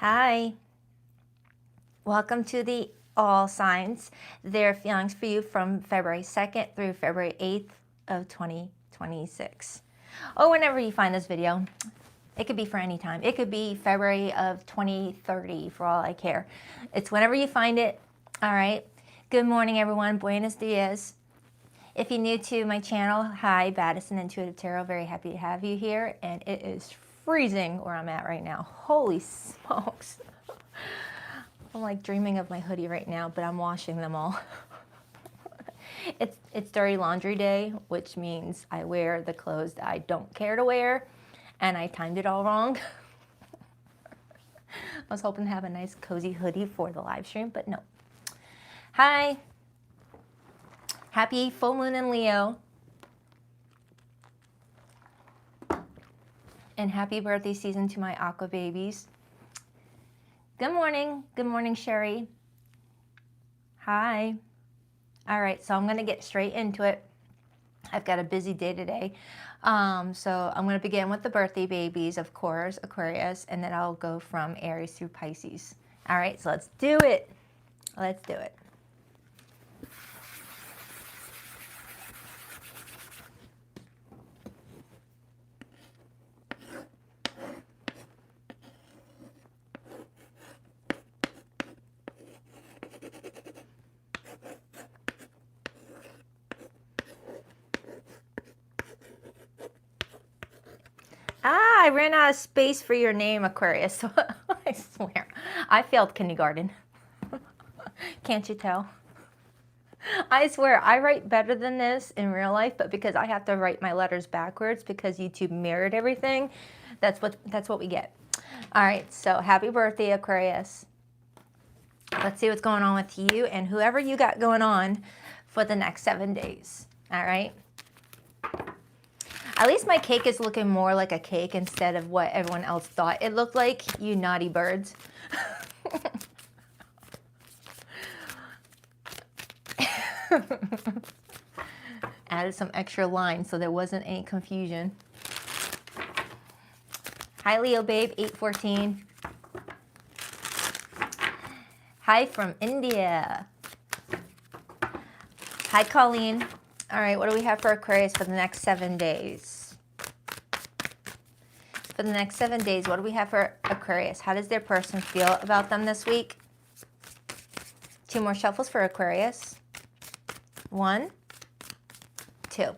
Hi, welcome to the all signs. Their feelings for you from February 2nd through February 8th of 2026. Or whenever you find this video. It could be for any time. It could be February of 2030 for all I care. It's whenever you find it. All right. Good morning, everyone. Buenos dias. If you're new to my channel, hi, Baddison Intuitive Tarot. Very happy to have you here. And it is freezing where I'm at right now. Holy smokes. I'm like dreaming of my hoodie right now, but I'm washing them all. It's dirty laundry day, which means I wear the clothes that I don't care to wear, and I timed it all wrong. I was hoping to have a nice cozy hoodie for the live stream, but no. Hi. Happy full moon in Leo. And happy birthday season to my aqua babies. Good morning. Good morning, Sherry. Hi. All right, so I'm going to get straight into it. I've got a busy day today. So I'm going to begin with the birthday babies, of course, Aquarius, and then I'll go from Aries through Pisces. All right, so let's do it. Let's do it. I ran out of space for your name, Aquarius. So I swear, I failed kindergarten. Can't you tell? I swear, I write better than this in real life, but because I have to write my letters backwards because YouTube mirrored everything, that's what we get. All right, so happy birthday, Aquarius. Let's see what's going on with you and whoever you got going on for the next 7 days. All right. At least my cake is looking more like a cake instead of what everyone else thought it looked like, you naughty birds. Added some extra lines so there wasn't any confusion. Hi, Leo babe, 814. Hi from India. Hi, Colleen. All right, what do we have for Aquarius for the next 7 days? For the next 7 days, what do we have for Aquarius? How does their person feel about them this week? 2 more shuffles for Aquarius. 1, 2.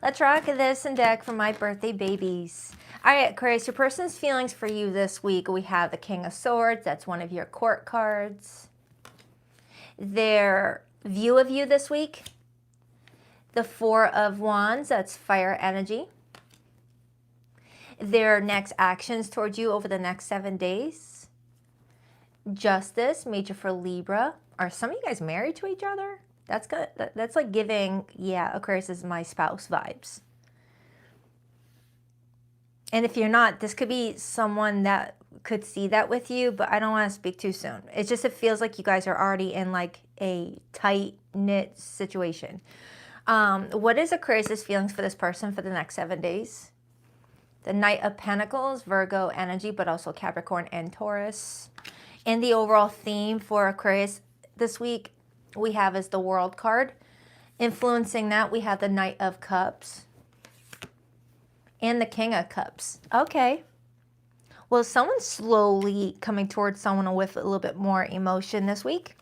Let's rock this and deck for my birthday babies. All right, Aquarius, your person's feelings for you this week. We have the King of Swords. That's one of your court cards. Their view of you this week. The 4 of Wands, that's fire energy. Their next actions towards you over the next 7 days. Justice, major for Libra. Are some of you guys married to each other? That's good. That's like giving, yeah, Aquarius is my spouse vibes. And if you're not, this could be someone that could see that with you, but I don't want to speak too soon. It's just, it feels like you guys are already in like a tight-knit situation. What is Aquarius' feelings for this person for the next 7 days? The Knight of Pentacles, Virgo energy, but also Capricorn and Taurus. And the overall theme for Aquarius this week we have is the World card. Influencing that, we have the Knight of Cups and the King of Cups. Okay. Well, someone's slowly coming towards someone with a little bit more emotion this week.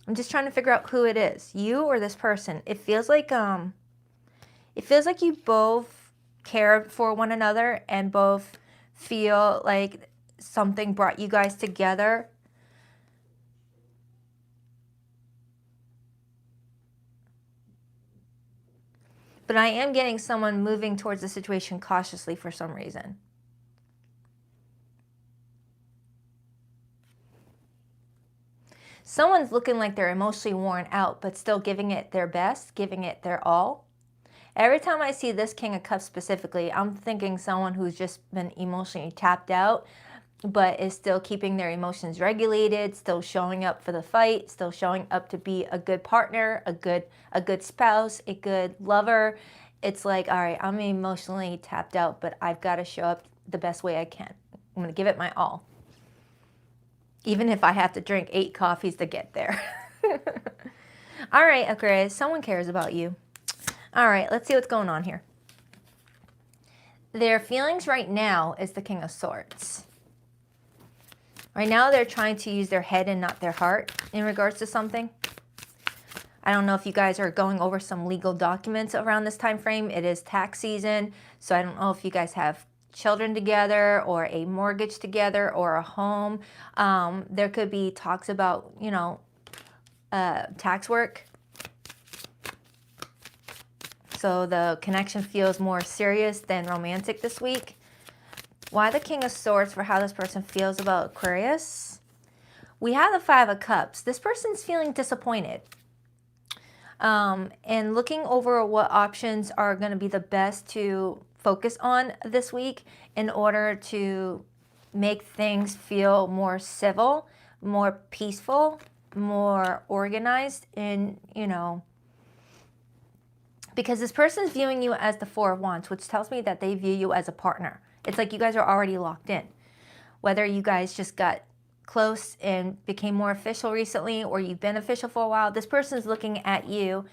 I'm just trying to figure out who it is, you or this person. It feels like you both care for one another and both feel like something brought you guys together. But I am getting someone moving towards the situation cautiously for some reason. Someone's looking like they're emotionally worn out, but still giving it their best, giving it their all. Every time I see this King of Cups specifically, I'm thinking someone who's just been emotionally tapped out, but is still keeping their emotions regulated, still showing up for the fight, still showing up to be a good partner, a good spouse, a good lover. It's like, all right, I'm emotionally tapped out, but I've got to show up the best way I can. I'm going to give it my all. Even if I have to drink 8 coffees to get there. All right, Aquarius, someone cares about you. All right, let's see what's going on here. Their feelings right now is the King of Swords. Right now, they're trying to use their head and not their heart in regards to something. I don't know if you guys are going over some legal documents around this time frame. It is tax season, so I don't know if you guys have children together or a mortgage together or a home. There could be talks about, you know, tax work. So the connection feels more serious than romantic this week. Why the King of Swords for how this person feels about Aquarius? We have the 5 of Cups. This person's feeling disappointed. And looking over what options are going to be the best to focus on this week in order to make things feel more civil, more peaceful, more organized, and, you know, because this person's viewing you as the 4 of Wands, which tells me that they view you as a partner. It's like you guys are already locked in. Whether you guys just got close and became more official recently, or you've been official for a while, this person's looking at you,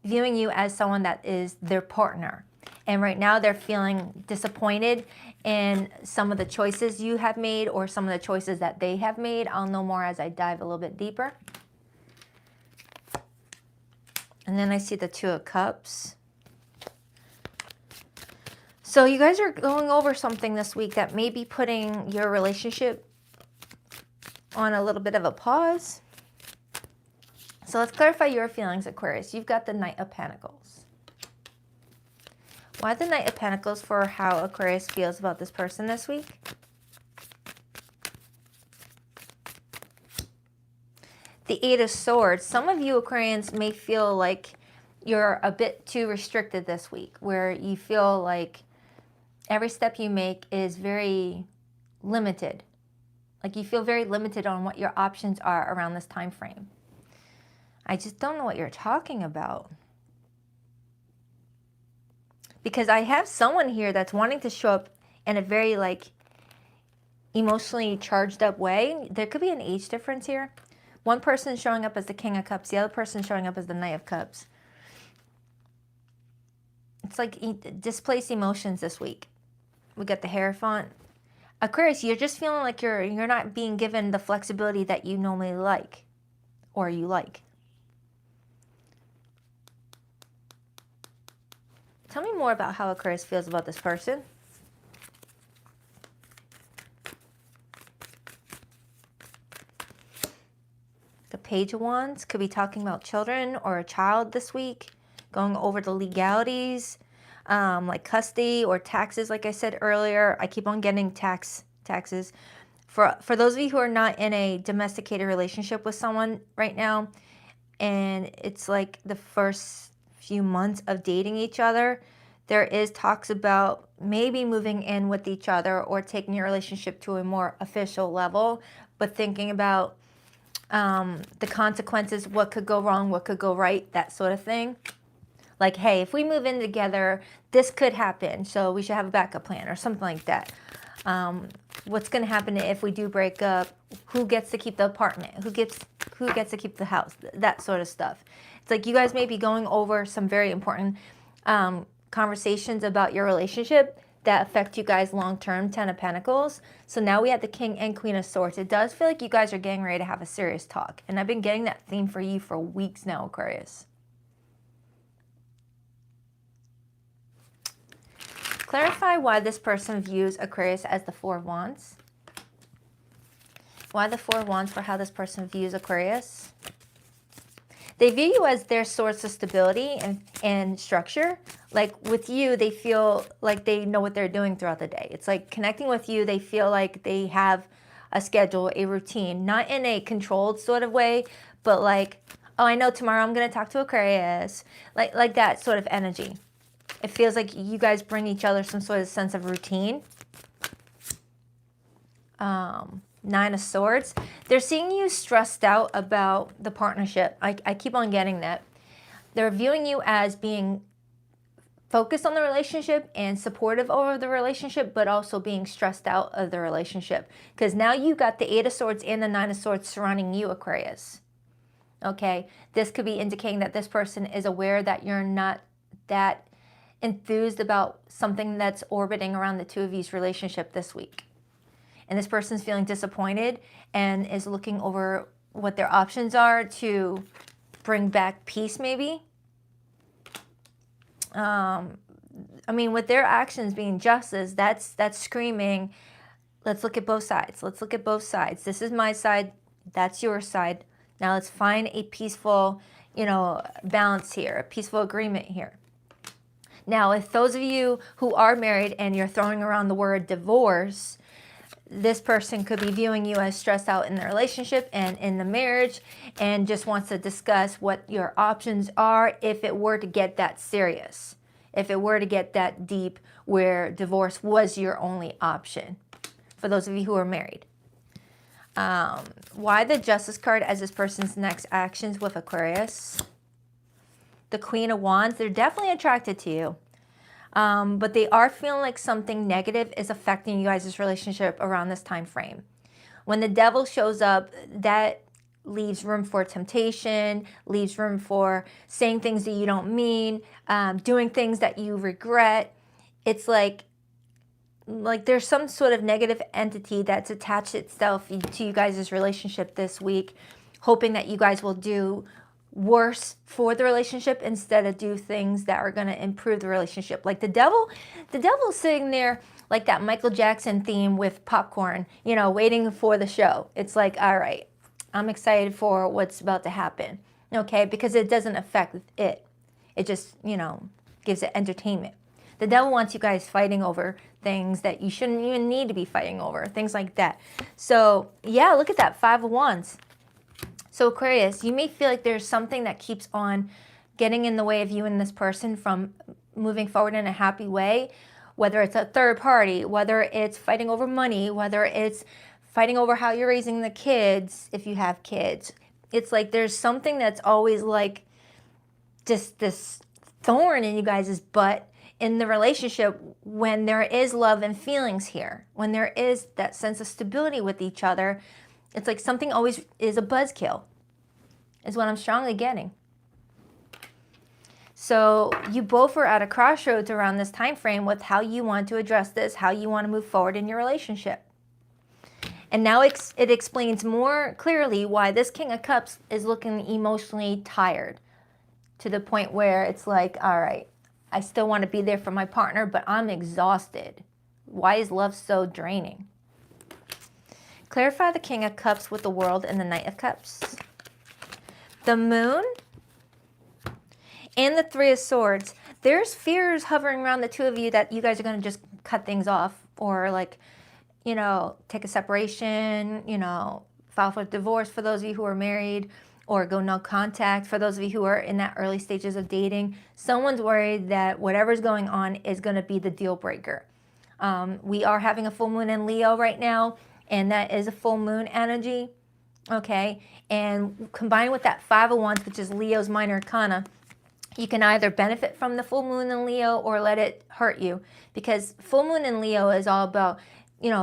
viewing you as someone that is their partner. And right now they're feeling disappointed in some of the choices you have made or some of the choices that they have made. I'll know more as I dive a little bit deeper. And then I see the 2 of Cups. So you guys are going over something this week that may be putting your relationship on a little bit of a pause. So let's clarify your feelings, Aquarius. You've got the Knight of Pentacles. Why the Knight of Pentacles for how Aquarius feels about this person this week? The 8 of Swords. Some of you Aquarians may feel like you're a bit too restricted this week, where you feel like every step you make is very limited. Like you feel very limited on what your options are around this time frame. I just don't know what you're talking about. Because I have someone here that's wanting to show up in a very like emotionally charged up way. There could be an age difference here. One person showing up as the King of Cups, the other person showing up as the Knight of Cups. It's like displaced emotions this week. We got the Hierophant. Aquarius, you're just feeling like you're not being given the flexibility that you normally like, or you like. Tell me more about how Aquarius feels about this person. The Page of Wands could be talking about children or a child this week, going over the legalities, like custody or taxes. Like I said earlier, I keep on getting taxes. For those of you who are not in a domesticated relationship with someone right now, and it's like the first few months of dating each other, there is talks about maybe moving in with each other or taking your relationship to a more official level, but thinking about the consequences, what could go wrong, what could go right, that sort of thing. Like, hey, if we move in together, this could happen, so we should have a backup plan or something like that. What's going to happen if we do break up? Who gets to keep the apartment? Who gets to keep the house? That sort of stuff. It's like you guys may be going over some very important conversations about your relationship that affect you guys long-term. 10 of Pentacles. So now we have the King and Queen of Swords. It does feel like you guys are getting ready to have a serious talk. And I've been getting that theme for you for weeks now, Aquarius. Clarify why this person views Aquarius as the 4 of Wands. Why the 4 of Wands for how this person views Aquarius. They view you as their source of stability and structure. Like with you, they feel like they know what they're doing throughout the day. It's like connecting with you, they feel like they have a schedule, a routine, not in a controlled sort of way, but like, oh, I know tomorrow I'm going to talk to Aquarius. Like that sort of energy. It feels like you guys bring each other some sort of sense of routine. 9 of Swords. They're seeing you stressed out about the partnership. I keep on getting that. They're viewing you as being focused on the relationship and supportive over the relationship, but also being stressed out of the relationship. Because now you got the Eight of Swords and the Nine of Swords surrounding you, Aquarius. Okay, this could be indicating that this person is aware that you're not that enthused about something that's orbiting around the two of you's relationship this week. And this person's feeling disappointed and is looking over what their options are to bring back peace, maybe. I mean, with their actions being justice, that's screaming, let's look at both sides. Let's look at both sides. This is my side. That's your side. Now let's find a peaceful, balance here, a peaceful agreement here. Now, if those of you who are married and you're throwing around the word divorce, this person could be viewing you as stressed out in the relationship and in the marriage and just wants to discuss what your options are if it were to get that serious, if it were to get that deep where divorce was your only option, for those of you who are married. Why the Justice card as this person's next actions with Aquarius? The Queen of Wands, they're definitely attracted to you. But they are feeling like something negative is affecting you guys' relationship around this time frame. When the Devil shows up, that leaves room for temptation, leaves room for saying things that you don't mean, doing things that you regret. It's like there's some sort of negative entity that's attached itself to you guys' relationship this week, hoping that you guys will do worse for the relationship instead of do things that are going to improve the relationship. Like the devil's sitting there like that Michael Jackson theme with popcorn, waiting for the show. It's like, all right, I'm excited for what's about to happen, okay? Because it doesn't affect it. It just, gives it entertainment. The devil wants you guys fighting over things that you shouldn't even need to be fighting over, things like that. So, yeah, look at that, Five of Wands. So Aquarius, you may feel like there's something that keeps on getting in the way of you and this person from moving forward in a happy way, whether it's a third party, whether it's fighting over money, whether it's fighting over how you're raising the kids, if you have kids. It's like there's something that's always like just this thorn in you guys' butt in the relationship when there is love and feelings here, when there is that sense of stability with each other. It's like something always is a buzzkill, is what I'm strongly getting. So you both are at a crossroads around this time frame with how you want to address this, how you want to move forward in your relationship. And now it explains more clearly why this King of Cups is looking emotionally tired, to the point where it's like, all right, I still want to be there for my partner, but I'm exhausted. Why is love so draining? Clarify the King of Cups with the World and the Knight of Cups. The Moon and the Three of Swords. There's fears hovering around the two of you that you guys are going to just cut things off, or take a separation, file for divorce for those of you who are married, or go no contact for those of you who are in that early stages of dating. Someone's worried that whatever's going on is going to be the deal breaker. We are having a full moon in Leo right now, and that is a full moon energy, okay? And combined with that Five of Wands, which is Leo's minor arcana, you can either benefit from the full moon in Leo or let it hurt you, because full moon in Leo is all about,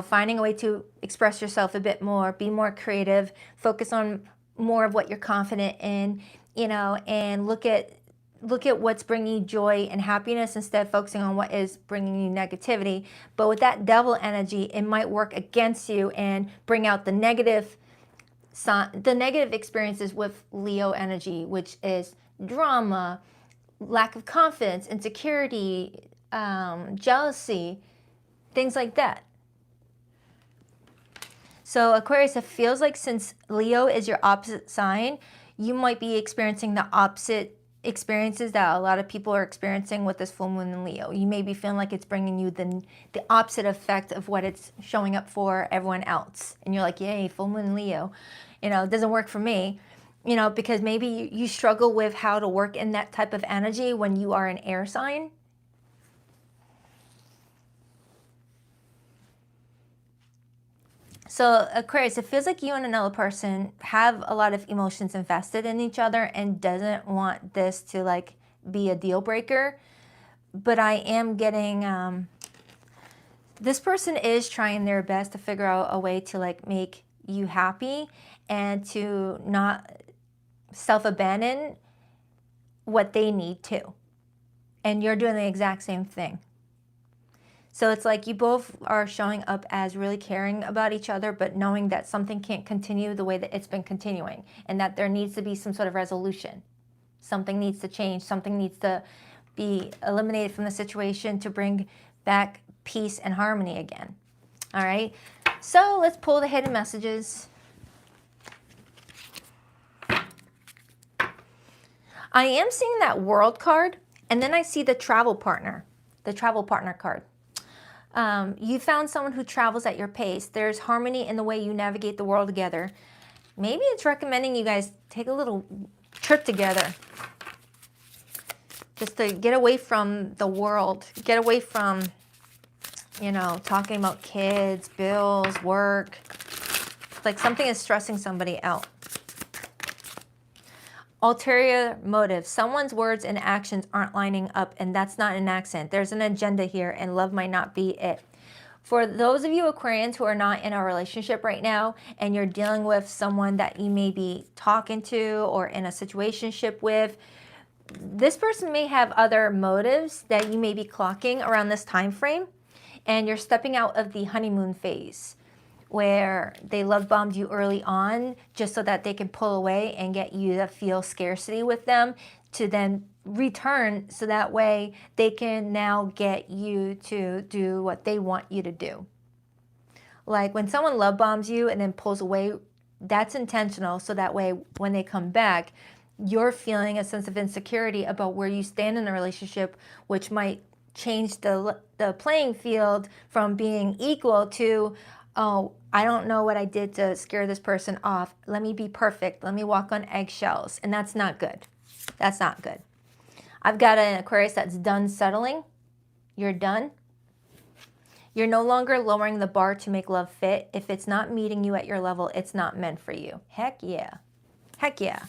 finding a way to express yourself a bit more, be more creative, focus on more of what you're confident in, and look at what's bringing you joy and happiness instead of focusing on what is bringing you negativity. But with that devil energy, it might work against you and bring out the negative experiences with Leo energy, which is drama, lack of confidence, insecurity, jealousy, things like that. So Aquarius, it feels like since Leo is your opposite sign, you might be experiencing the opposite experiences that a lot of people are experiencing with this full moon in Leo. You may be feeling like it's bringing you the opposite effect of what it's showing up for everyone else. And you're like, yay, full moon in Leo. It doesn't work for me. Because maybe you struggle with how to work in that type of energy when you are an air sign. So Aquarius, it feels like you and another person have a lot of emotions invested in each other and doesn't want this to be a deal breaker. but I am getting, this person is trying their best to figure out a way to like make you happy and to not self-abandon what they need to. And you're doing the exact same thing. So it's like you both are showing up as really caring about each other, but knowing that something can't continue the way that it's been continuing, and that there needs to be some sort of resolution. Something needs to change. Something needs to be eliminated from the situation to bring back peace and harmony again. All right. So let's pull the hidden messages. I am seeing that World card, and then I see the travel partner card. You found someone who travels at your pace. There's harmony in the way you navigate the world together. Maybe it's recommending you guys take a little trip together. Just to get away from the world. Get away from, you know, talking about kids, bills, work. Like something is stressing somebody out. Ulterior motive. Someone's words and actions aren't lining up, and that's not an accident. There's an agenda here, and love might not be it. For those of you Aquarians who are not in a relationship right now, and you're dealing with someone that you may be talking to or in a situationship with, this person may have other motives that you may be clocking around this time frame, and you're stepping out of the honeymoon phase, where they love bombed you early on just so that they can pull away and get you to feel scarcity with them, to then return so that way they can now get you to do what they want you to do. Like when someone love bombs you and then pulls away, that's intentional, so that way when they come back, you're feeling a sense of insecurity about where you stand in the relationship, which might change the playing field from being equal to, oh, I don't know what I did to scare this person off. Let me be perfect. Let me walk on eggshells. And that's not good. That's not good. I've got an Aquarius that's done settling. You're done. You're no longer lowering the bar to make love fit. If it's not meeting you at your level, it's not meant for you. Heck yeah. Heck yeah.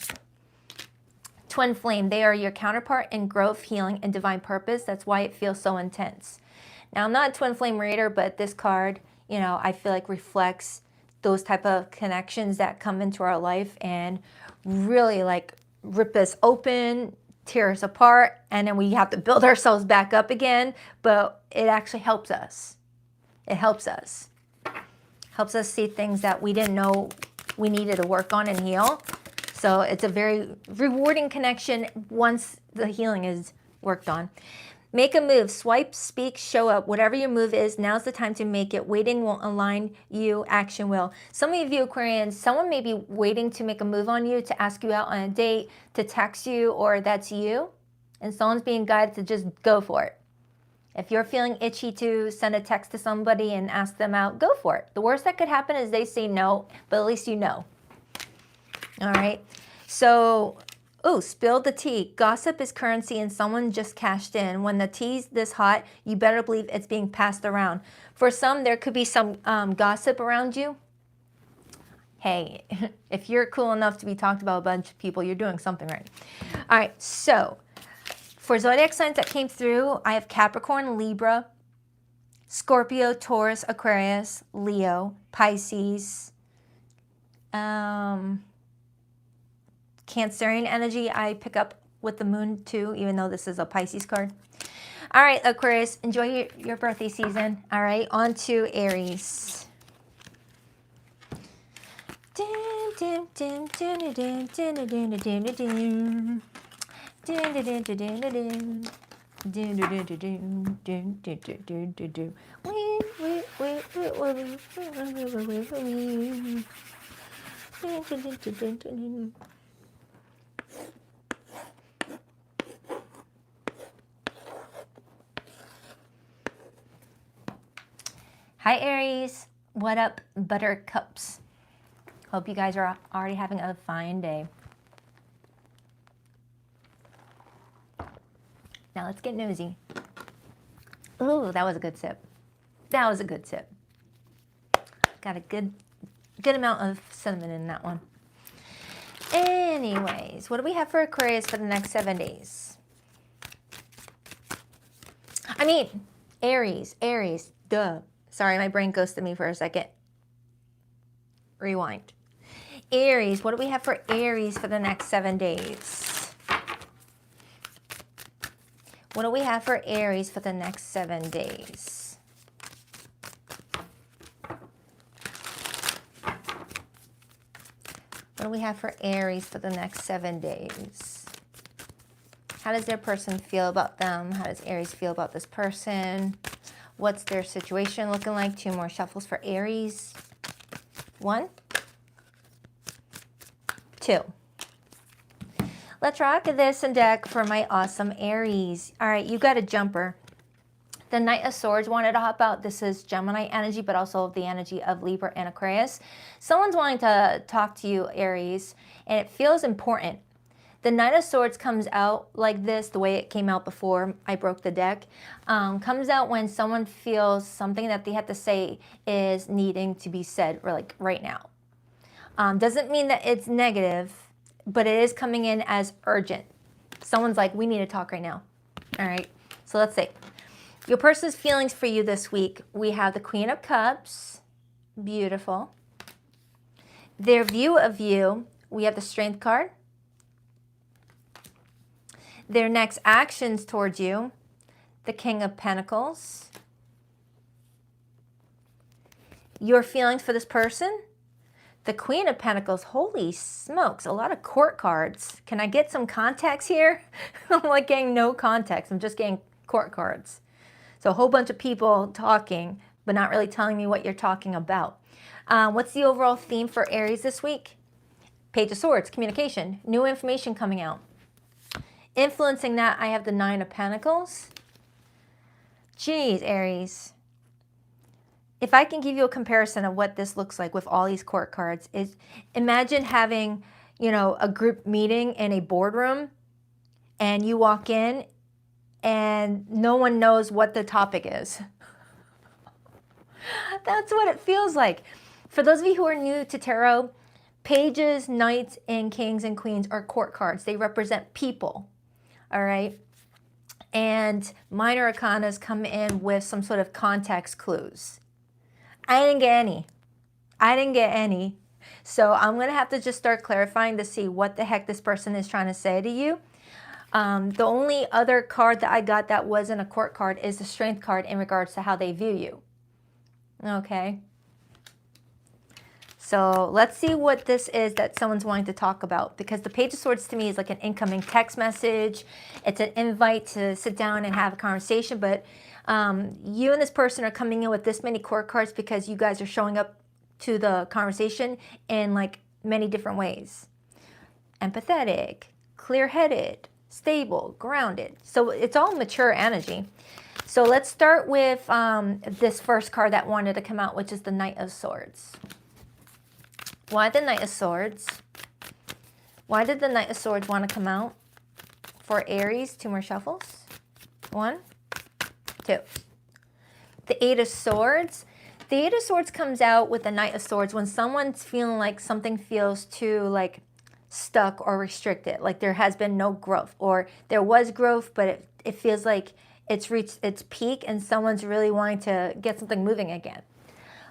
Twin flame. They are your counterpart in growth, healing, and divine purpose. That's why it feels so intense. Now, I'm not a twin flame reader, but this card, you know, I feel like reflects those type of connections that come into our life and really like rip us open, tear us apart, and then we have to build ourselves back up again. But it actually helps us. It helps us. Helps us see things that we didn't know we needed to work on and heal. So it's a very rewarding connection once the healing is worked on. Make a move. Swipe, speak, show up. Whatever your move is, now's the time to make it. Waiting won't align you. Action will. Some of you Aquarians, someone may be waiting to make a move on you, to ask you out on a date, to text you, or that's you. And someone's being guided to just go for it. If you're feeling itchy to send a text to somebody and ask them out, go for it. The worst that could happen is they say no, but at least you know. All right. So, ooh, spill the tea. Gossip is currency and someone just cashed in. When the tea's this hot, you better believe it's being passed around. For some, there could be some gossip around you. Hey, if you're cool enough to be talked about a bunch of people, you're doing something right. All right, so for zodiac signs that came through, I have Capricorn, Libra, Scorpio, Taurus, Aquarius, Leo, Pisces, Cancerian energy I pick up with the moon too, even though this is a Pisces card. All right, Aquarius, enjoy your birthday season. All right, on to Aries. Hi Aries, what up buttercups? Hope you guys are already having a fine day. Now let's get nosy. Ooh, that was a good sip. That was a good sip. Got a good amount of cinnamon in that one. Anyways, what do we have for Aquarius for the next 7 days? I mean, Aries, duh. Sorry, my brain ghosted me for a second. Rewind. Aries, what do we have for Aries for the next 7 days? What do we have for Aries for the next 7 days? What do we have for Aries for the next 7 days? How does their person feel about them? How does Aries feel about this person? What's their situation looking like? 2 more shuffles for Aries. 1, 2. Let's rock this deck for my awesome Aries. All right, you got a jumper. The Knight of Swords wanted to hop out. This is Gemini energy, but also the energy of Libra and Aquarius. Someone's wanting to talk to you, Aries, and it feels important. The Knight of Swords comes out like this, the way it came out before I broke the deck. Comes out when someone feels something that they have to say is needing to be said, or like right now. Doesn't mean that it's negative, but it is coming in as urgent. Someone's like, we need to talk right now. All right, so let's see. Your person's feelings for you this week. We have the Queen of Cups. Beautiful. Their view of you. We have the Strength card. Their next actions towards you. The King of Pentacles. Your feelings for this person. The Queen of Pentacles. Holy smokes, a lot of court cards. Can I get some context here? I'm like getting no context. I'm just getting court cards. So a whole bunch of people talking, but not really telling me what you're talking about. What's the overall theme for Aries this week? Page of Swords, communication, new information coming out. Influencing that, I have the 9 of Pentacles. Geez, Aries. If I can give you a comparison of what this looks like with all these court cards, is imagine having, you know, a group meeting in a boardroom and you walk in and no one knows what the topic is. That's what it feels like. For those of you who are new to tarot, pages, knights, and kings and queens are court cards. They represent people, all right? And minor arcanas come in with some sort of context clues. I didn't get any. So I'm going to have to just start clarifying to see what the heck this person is trying to say to you. The only other card that I got that wasn't a court card is the Strength card in regards to how they view you. Okay. So let's see what this is that someone's wanting to talk about, because the Page of Swords to me is like an incoming text message. It's an invite to sit down and have a conversation, but you and this person are coming in with this many court cards because you guys are showing up to the conversation in like many different ways. Empathetic, clear-headed, stable, grounded. So it's all mature energy. So let's start with this first card that wanted to come out, which is the Knight of Swords. Why the Knight of Swords? Why did the Knight of Swords want to come out for Aries? 2 more shuffles. 1, 2. The 8 of Swords. The 8 of Swords comes out with the Knight of Swords when someone's feeling like something feels too like stuck or restricted, like there has been no growth, or there was growth, but it feels like it's reached its peak and someone's really wanting to get something moving again.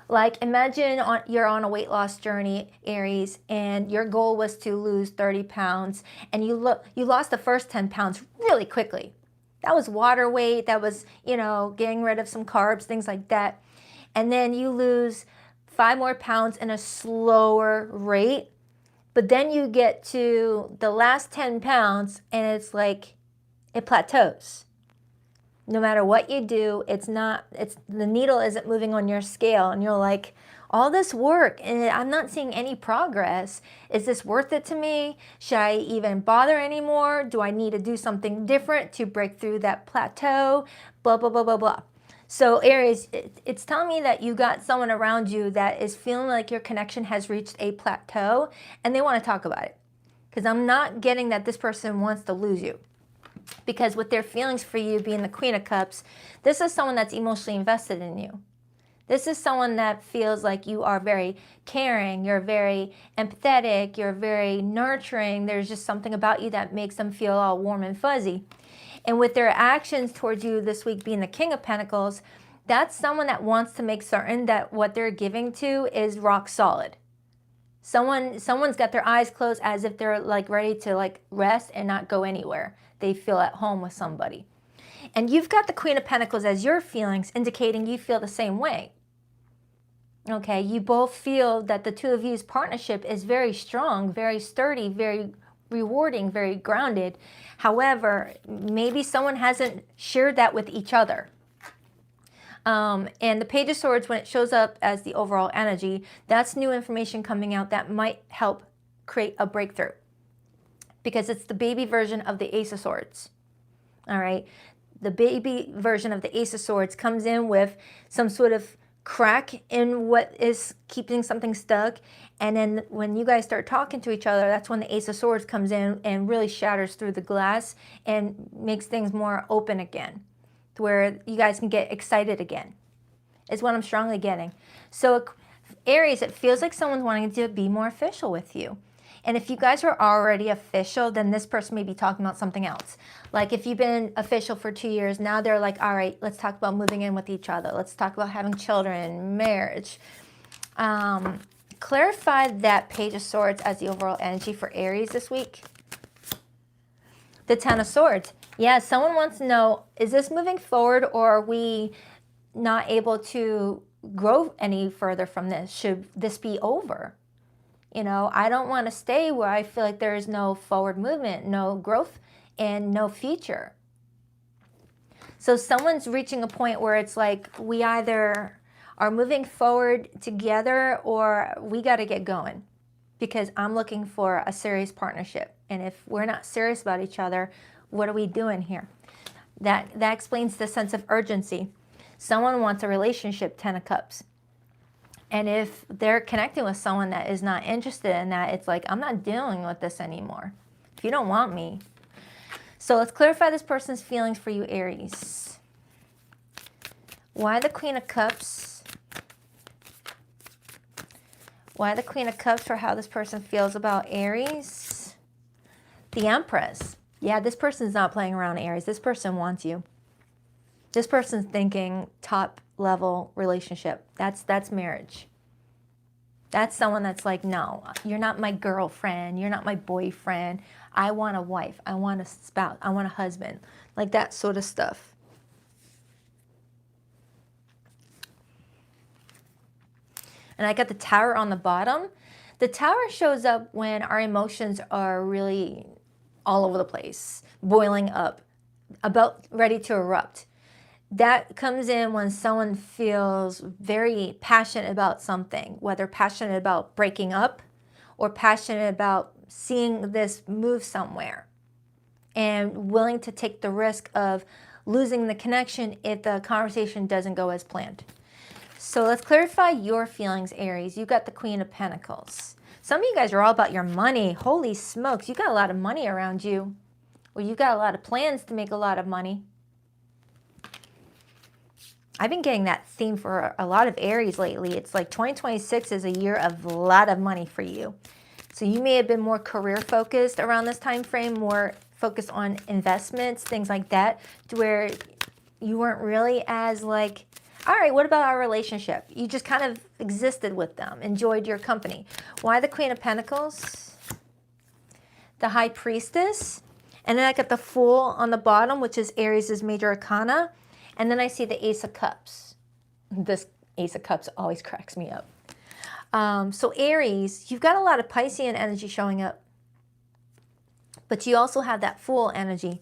Like imagine you're on a weight loss journey, Aries, and your goal was to lose 30 pounds and you lost the first 10 pounds really quickly. That was water weight, that was, you know, getting rid of some carbs, things like that. And then you lose 5 more pounds in a slower rate. But then you get to the last 10 pounds and it's like it plateaus. No matter what you do, the needle isn't moving on your scale and you're like, all this work and I'm not seeing any progress. Is this worth it to me? Should I even bother anymore? Do I need to do something different to break through that plateau? Blah, blah, blah, blah, blah. So Aries, it's telling me that you got someone around you that is feeling like your connection has reached a plateau and they want to talk about it. Because I'm not getting that this person wants to lose you. Because with their feelings for you being the Queen of Cups, this is someone that's emotionally invested in you. This is someone that feels like you are very caring, you're very empathetic, you're very nurturing. There's just something about you that makes them feel all warm and fuzzy. And with their actions towards you this week being the King of Pentacles, that's someone that wants to make certain that what they're giving to is rock solid. Someone's got their eyes closed as if they're like ready to like rest and not go anywhere. They feel at home with somebody. And you've got the Queen of Pentacles as your feelings, indicating you feel the same way. Okay, you both feel that the two of you's partnership is very strong, very sturdy, very rewarding, very grounded. However, maybe someone hasn't shared that with each other. And the Page of Swords, when it shows up as the overall energy, that's new information coming out that might help create a breakthrough. Because it's the baby version of the Ace of Swords. All right. The baby version of the Ace of Swords comes in with some sort of crack in what is keeping something stuck. And then when you guys start talking to each other, that's when the Ace of Swords comes in and really shatters through the glass and makes things more open again, to where you guys can get excited again, is what I'm strongly getting. So Aries, it feels like someone's wanting to be more official with you. And if you guys are already official, then this person may be talking about something else. Like if you've been official for 2 years, now they're like, all right, let's talk about moving in with each other. Let's talk about having children, marriage. Clarify that Page of Swords as the overall energy for Aries this week. The Ten of Swords. Yeah, someone wants to know, is this moving forward, or are we not able to grow any further from this? Should this be over? You know, I don't want to stay where I feel like there is no forward movement, no growth, and no future. So someone's reaching a point where it's like we either are moving forward together or we got to get going, because I'm looking for a serious partnership. And if we're not serious about each other, what are we doing here? That explains the sense of urgency. Someone wants a relationship, 10 of Cups. And if they're connecting with someone that is not interested in that, it's like, I'm not dealing with this anymore. If you don't want me. So let's clarify this person's feelings for you, Aries. Why the Queen of Cups? Why the Queen of Cups for how this person feels about Aries? The Empress. Yeah, this person's not playing around, Aries. This person wants you. This person's thinking top level relationship. That's marriage. That's someone that's like, no, you're not my girlfriend. You're not my boyfriend. I want a wife. I want a spouse. I want a husband. Like that sort of stuff. And I got the Tower on the bottom. The Tower shows up when our emotions are really all over the place, boiling up, about ready to erupt. That comes in when someone feels very passionate about something, whether passionate about breaking up or passionate about seeing this move somewhere, and willing to take the risk of losing the connection if the conversation doesn't go as planned. So let's clarify your feelings, Aries. You got the Queen of Pentacles. Some of you guys are all about your money. Holy smokes, you got a lot of money around you. Or you got a lot of plans to make a lot of money. I've been getting that theme for a lot of Aries lately. It's like 2026 is a year of a lot of money for you. So you may have been more career focused around this time frame, more focused on investments, things like that, to where you weren't really as like, all right, what about our relationship? You just kind of existed with them, enjoyed your company. Why the Queen of Pentacles? The High Priestess. And then I got the Fool on the bottom, which is Aries' major arcana. And then I see the Ace of Cups. This Ace of Cups always cracks me up. So Aries, you've got a lot of Piscean energy showing up. But you also have that Fool energy.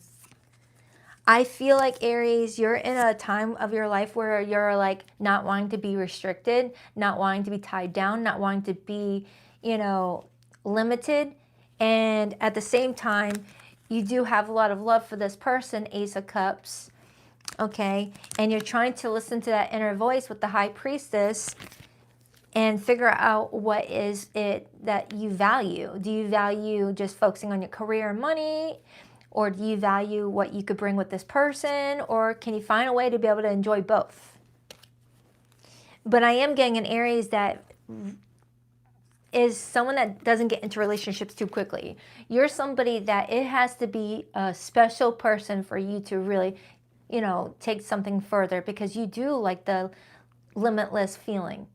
I feel like Aries, you're in a time of your life where you're like not wanting to be restricted, not wanting to be tied down, not wanting to be, you know, limited. And at the same time, you do have a lot of love for this person, Ace of Cups. Okay, and you're trying to listen to that inner voice with the High Priestess and figure out what is it that you value. Do you value just focusing on your career and money? Or do you value what you could bring with this person? Or can you find a way to be able to enjoy both? But I am getting an Aries that is someone that doesn't get into relationships too quickly. You're somebody that it has to be a special person for you to really, you know, take something further, because you do like the limitless feeling.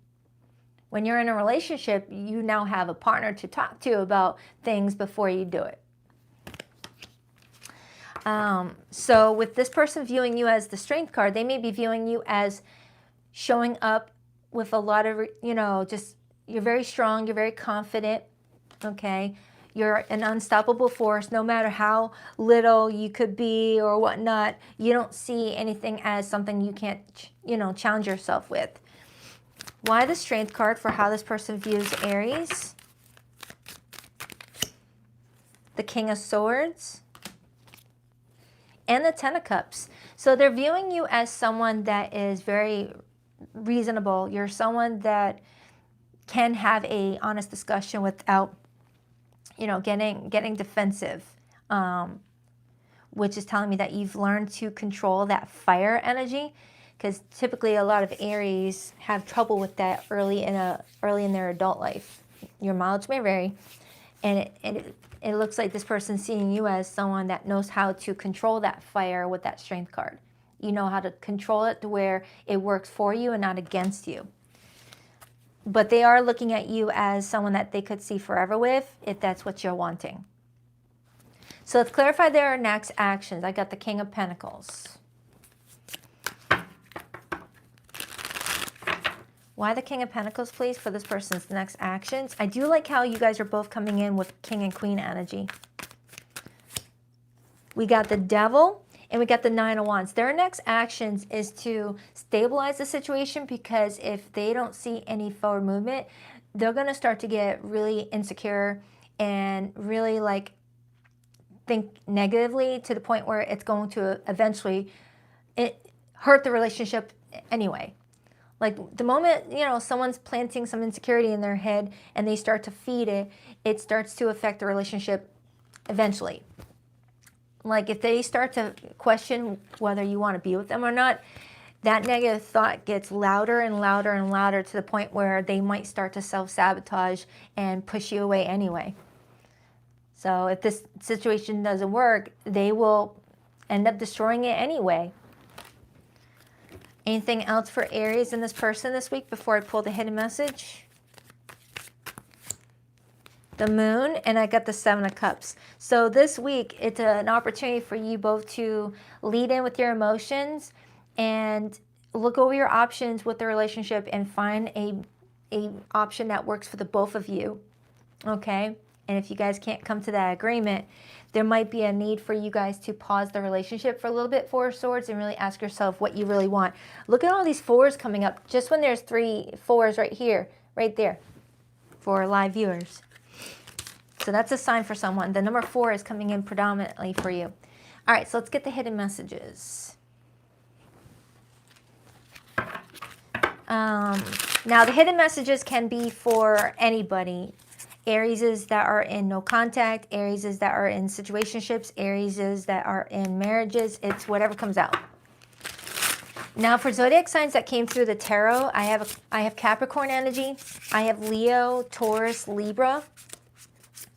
When you're in a relationship, you now have a partner to talk to about things before you do it. So with this person viewing you as the Strength card, they may be viewing you as showing up with a lot of, you know, just, you're very strong, you're very confident, okay? You're an unstoppable force. No matter how little you could be or whatnot, you don't see anything as something you can't, you know, challenge yourself with. Why the Strength card for how this person views Aries? The King of Swords. And the Ten of Cups. So they're viewing you as someone that is very reasonable. You're someone that can have a honest discussion without, you know, getting defensive, which is telling me that you've learned to control that fire energy, because typically a lot of Aries have trouble with that early in their adult life. Your mileage may vary, and it looks like this person's seeing you as someone that knows how to control that fire with that Strength card. You know how to control it to where it works for you and not against you. But they are looking at you as someone that they could see forever with, if that's what you're wanting. So let's clarify their next actions. I got the King of Pentacles. Why the King of Pentacles, please, for this person's next actions? I do like how you guys are both coming in with King and Queen energy. We got the Devil and we got the Nine of Wands. Their next actions is to stabilize the situation, because if they don't see any forward movement, they're going to start to get really insecure and really like think negatively, to the point where it's going to eventually hurt the relationship anyway. Like the moment, you know, someone's planting some insecurity in their head and they start to feed it, it starts to affect the relationship eventually. Like if they start to question whether you want to be with them or not, that negative thought gets louder and louder and louder, to the point where they might start to self-sabotage and push you away anyway. So if this situation doesn't work, they will end up destroying it anyway. Anything else for Aries and this person this week before I pull the hidden message? The Moon, and I got the Seven of Cups. So this week, it's an opportunity for you both to lead in with your emotions and look over your options with the relationship and find a option that works for the both of you, okay? And if you guys can't come to that agreement, there might be a need for you guys to pause the relationship for a little bit, Four of Swords, and really ask yourself what you really want. Look at all these fours coming up, just when there's 3 fours right here, right there, for live viewers. So that's a sign for someone. The number 4 is coming in predominantly for you. All right, so let's get the hidden messages. Now, the hidden messages can be for anybody. Arieses that are in no contact, Arieses that are in situationships, Arieses that are in marriages. It's whatever comes out. Now, for zodiac signs that came through the tarot, I have Capricorn energy, I have Leo, Taurus, Libra,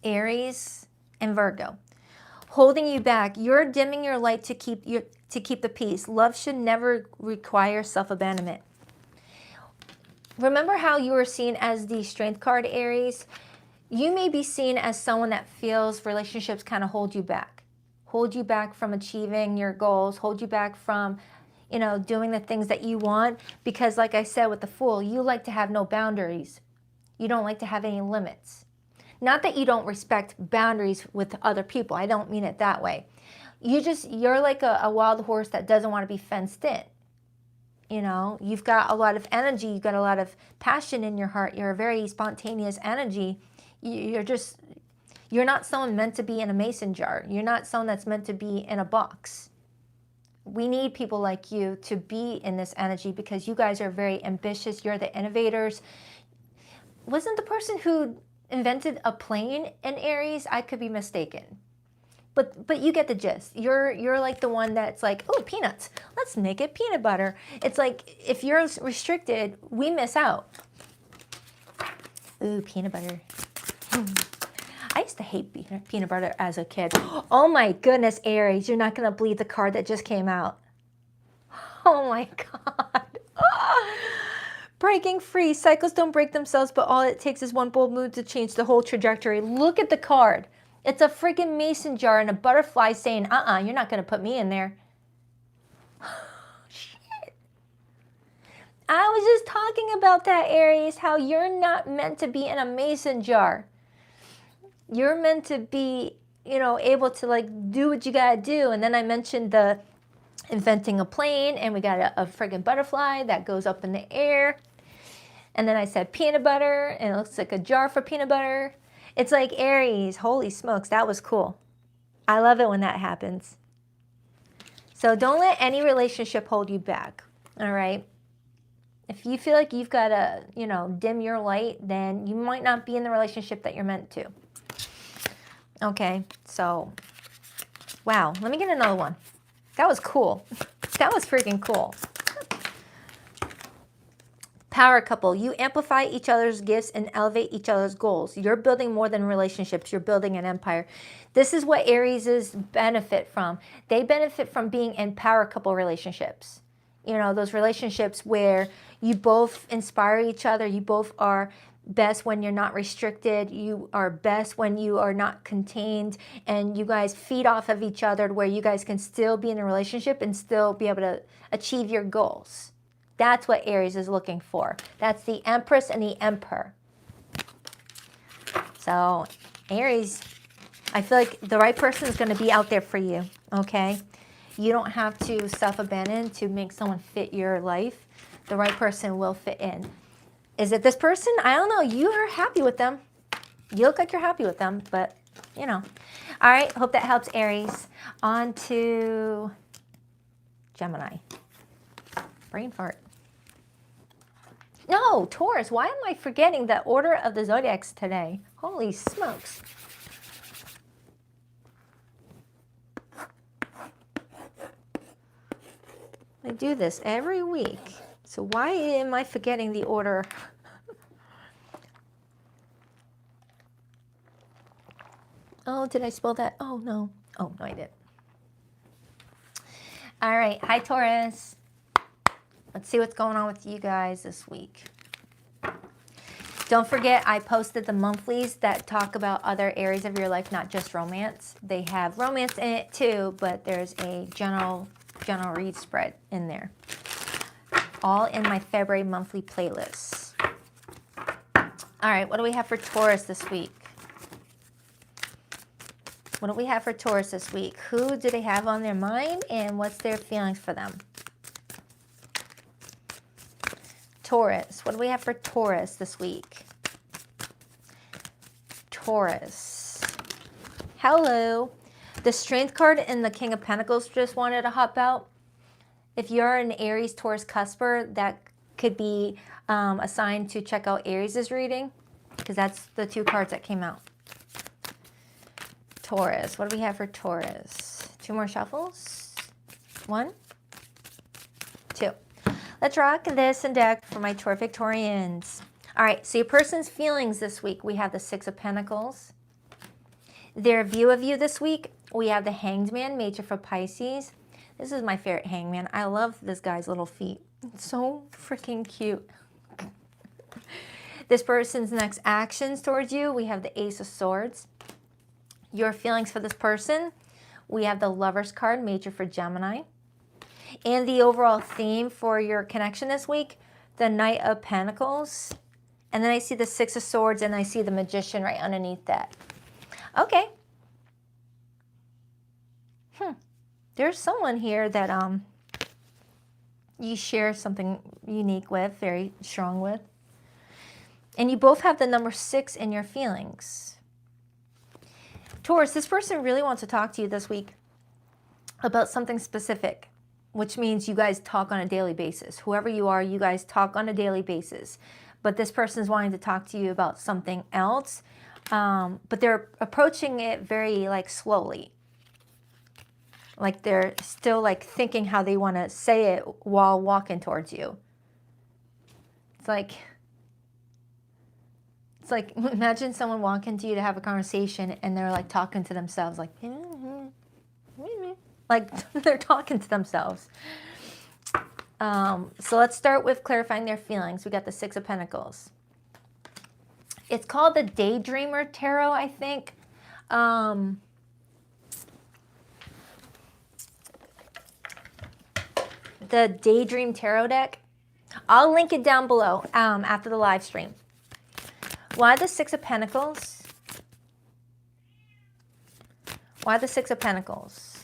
Aries, and Virgo. Holding you back, you're dimming your light to keep the peace. Love should never require self-abandonment. Remember how you were seen as the Strength card, Aries? You may be seen as someone that feels relationships kind of hold you back from achieving your goals, hold you back from, you know, doing the things that you want, because like I said with the Fool, you like to have no boundaries. You don't like to have any limits. Not that you don't respect boundaries with other people. I don't mean it that way. You're like a wild horse that doesn't want to be fenced in. You know, you've got a lot of energy, you've got a lot of passion in your heart. You're a very spontaneous energy. You're not someone meant to be in a mason jar. You're not someone that's meant to be in a box. We need people like you to be in this energy, because you guys are very ambitious. You're the innovators. Wasn't the person who invented a plane in Aries? I could be mistaken. But you get the gist. You're like the one that's like, oh, peanuts, let's make it peanut butter. It's like, if you're restricted, we miss out. Ooh, peanut butter. I used to hate peanut butter as a kid. Oh my goodness, Aries, you're not going to believe the card that just came out. Oh my God. Breaking free. Cycles don't break themselves, but all it takes is one bold move to change the whole trajectory. Look at the card. It's a freaking mason jar and a butterfly saying, you're not going to put me in there. Shit. I was just talking about that, Aries, how you're not meant to be in a mason jar. You're meant to be, able to like do what you got to do. And then I mentioned the inventing a plane, and we got a friggin' butterfly that goes up in the air. And then I said peanut butter, and it looks like a jar for peanut butter. It's like Aries. Holy smokes, that was cool. I love it when that happens. So don't let any relationship hold you back, all right? If you feel like you've got to, dim your light, then you might not be in the relationship that you're meant to. Okay, so, wow. Let me get another one. That was cool. That was freaking cool. Power couple. You amplify each other's gifts and elevate each other's goals. You're building more than relationships. You're building an empire. This is what Aries benefit from. They benefit from being in power couple relationships. Those relationships where you both inspire each other. You both are best when you're not restricted. You are best when you are not contained, and you guys feed off of each other where you guys can still be in a relationship and still be able to achieve your goals. That's what Aries is looking for. That's the Empress and the Emperor. So Aries, I feel like the right person is going to be out there for you, okay? You don't have to self-abandon to make someone fit your life. The right person will fit in. Is it this person? I don't know. You are happy with them. You look like you're happy with them, but, All right, hope that helps, Aries. On to Gemini. Brain fart. No, Taurus. Why am I forgetting the order of the zodiacs today? Holy smokes. I do this every week. So why am I forgetting the order? Oh, did I spell that? Oh, no. Oh, no, I didn't. All right. Hi, Taurus. Let's see what's going on with you guys this week. Don't forget, I posted the monthlies that talk about other areas of your life, not just romance. They have romance in it too, but there's a general read spread in there. All in my February monthly playlists. All right, what do we have for Taurus this week? What do we have for Taurus this week? Who do they have on their mind, and what's their feelings for them? Taurus, what do we have for Taurus this week? Taurus. Hello. The Strength card and the King of Pentacles just wanted to hop out. If you're an Aries, Taurus, cusper, that could be a sign to check out Aries' reading, because that's the two cards that came out. Taurus. What do we have for Taurus? Two more shuffles. 1, 2. Let's rock this and deck for my Taur Victorians. All right, so your person's feelings this week. We have the 6 of Pentacles. Their view of you this week, we have the Hanged Man, major for Pisces. This is my favorite hangman. I love this guy's little feet. It's so freaking cute. This person's next actions towards you, we have the Ace of Swords. Your feelings for this person, we have the Lover's card, major for Gemini. And the overall theme for your connection this week, the Knight of Pentacles. And then I see the 6 of Swords, and I see the Magician right underneath that. Okay. There's someone here that you share something unique with, very strong with. And you both have the number 6 in your feelings. Taurus, this person really wants to talk to you this week about something specific, which means you guys talk on a daily basis. Whoever you are, you guys talk on a daily basis. But this person's wanting to talk to you about something else, but they're approaching it very slowly. Like they're still thinking how they want to say it while walking towards you. It's It's like, imagine someone walking to you to have a conversation and they're like talking to themselves, like, like they're talking to themselves. So let's start with clarifying their feelings. We got the Six of Pentacles. It's called the Daydreamer Tarot, I think. The Daydream Tarot deck. I'll link it down below after the live stream. Why the Six of Pentacles? Why the Six of Pentacles?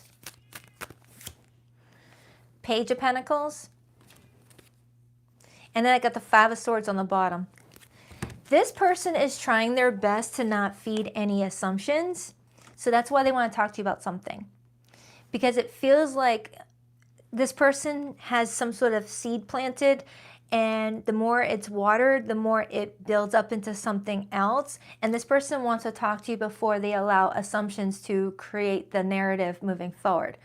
Page of Pentacles. And then I got the Five of Swords on the bottom. This person is trying their best to not feed any assumptions. So that's why they want to talk to you about something. Because it feels like this person has some sort of seed planted, and the more it's watered, the more it builds up into something else. And this person wants to talk to you before they allow assumptions to create the narrative moving forward.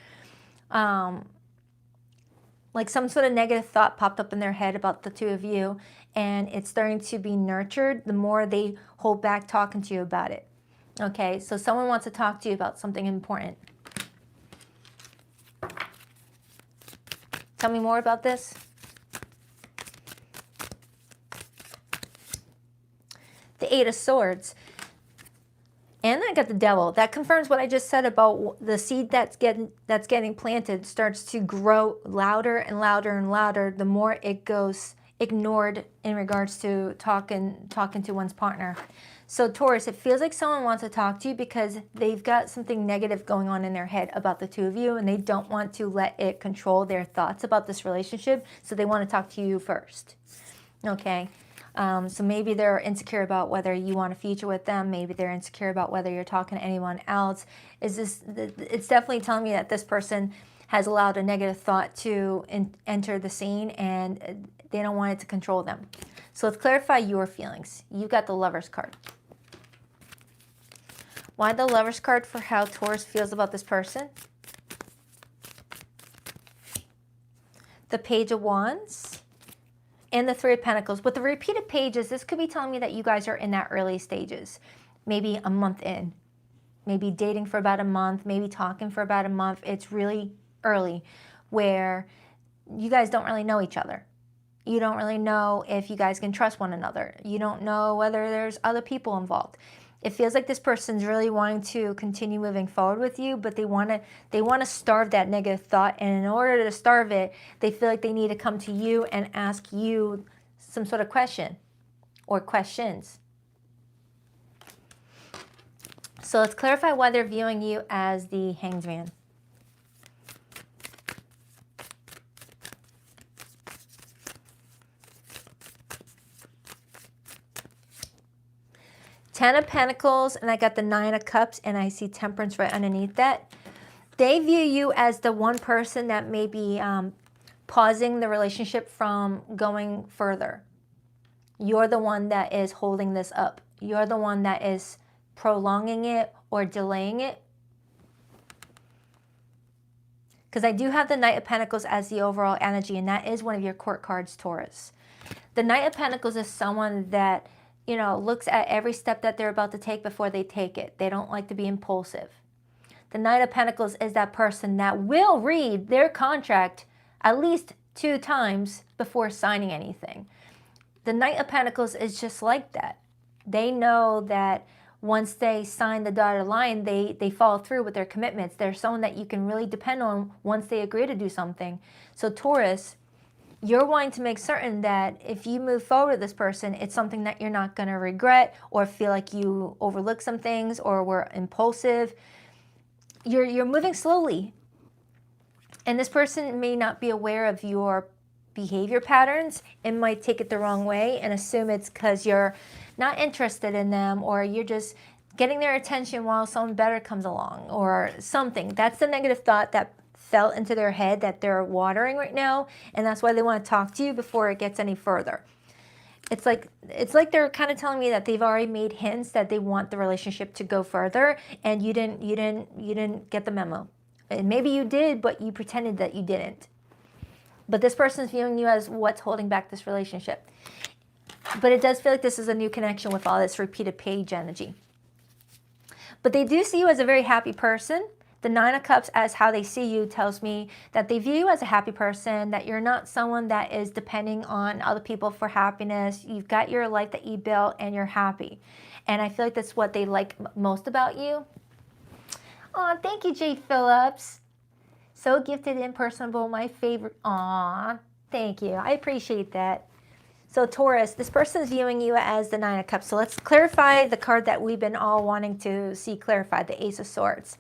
Like some sort of negative thought popped up in their head about the two of you, and it's starting to be nurtured the more they hold back talking to you about it. Okay, so someone wants to talk to you about something important. Tell me more about this. The Eight of Swords. And I got the Devil. That confirms what I just said about the seed that's getting planted starts to grow louder and louder and louder the more it goes ignored in regards to talking to one's partner. So Taurus, it feels like someone wants to talk to you because they've got something negative going on in their head about the two of you, and they don't want to let it control their thoughts about this relationship, so they want to talk to you first. Okay? So maybe they're insecure about whether you want a future with them. Maybe they're insecure about whether you're talking to anyone else. It's definitely telling me that this person has allowed a negative thought to enter the scene, and they don't want it to control them. So let's clarify your feelings. You got the Lover's card. Why the Lover's card for how Taurus feels about this person? The Page of Wands. And the Three of Pentacles. With the repeated pages, this could be telling me that you guys are in that early stages. Maybe a month in. Maybe dating for about a month. Maybe talking for about a month. It's really early where you guys don't really know each other. You don't really know if you guys can trust one another. You don't know whether there's other people involved. It feels like this person's really wanting to continue moving forward with you, but they want to starve that negative thought, and in order to starve it, they feel like they need to come to you and ask you some sort of question or questions. So let's clarify why they're viewing you as the Hanged Man. Ten of Pentacles, and I got the Nine of Cups, and I see Temperance right underneath that. They view you as the one person that may be pausing the relationship from going further. You're the one that is holding this up. You're the one that is prolonging it or delaying it. Because I do have the Knight of Pentacles as the overall energy, and that is one of your court cards, Taurus. The Knight of Pentacles is someone that, you know, looks at every step that they're about to take before they take it. They don't like to be impulsive. The Knight of Pentacles is that person that will read their contract at least 2 times before signing anything. The Knight of Pentacles is just like that. They know that once they sign the dotted line, they follow through with their commitments. They're someone that you can really depend on once they agree to do something. So Taurus, you're wanting to make certain that if you move forward with this person, it's something that you're not going to regret or feel like you overlooked some things or were impulsive. You're moving slowly. And this person may not be aware of your behavior patterns and might take it the wrong way and assume it's because you're not interested in them, or you're just getting their attention while someone better comes along or something. That's the negative thought that fell into their head that they're watering right now, and that's why they want to talk to you before it gets any further. It's like they're kind of telling me that they've already made hints that they want the relationship to go further, and you didn't get the memo. And maybe you did, but you pretended that you didn't. But this person's viewing you as what's holding back this relationship. But it does feel like this is a new connection with all this repeated page energy. But they do see you as a very happy person. The Nine of Cups, as how they see you, tells me that they view you as a happy person, that you're not someone that is depending on other people for happiness. You've got your life that you built and you're happy. And I feel like that's what they like most about you. Aw, thank you, Jade Phillips. So gifted and personable, my favorite. Aw, thank you. I appreciate that. So Taurus, this person is viewing you as the Nine of Cups. So let's clarify the card that we've been all wanting to see clarified, the Ace of Swords.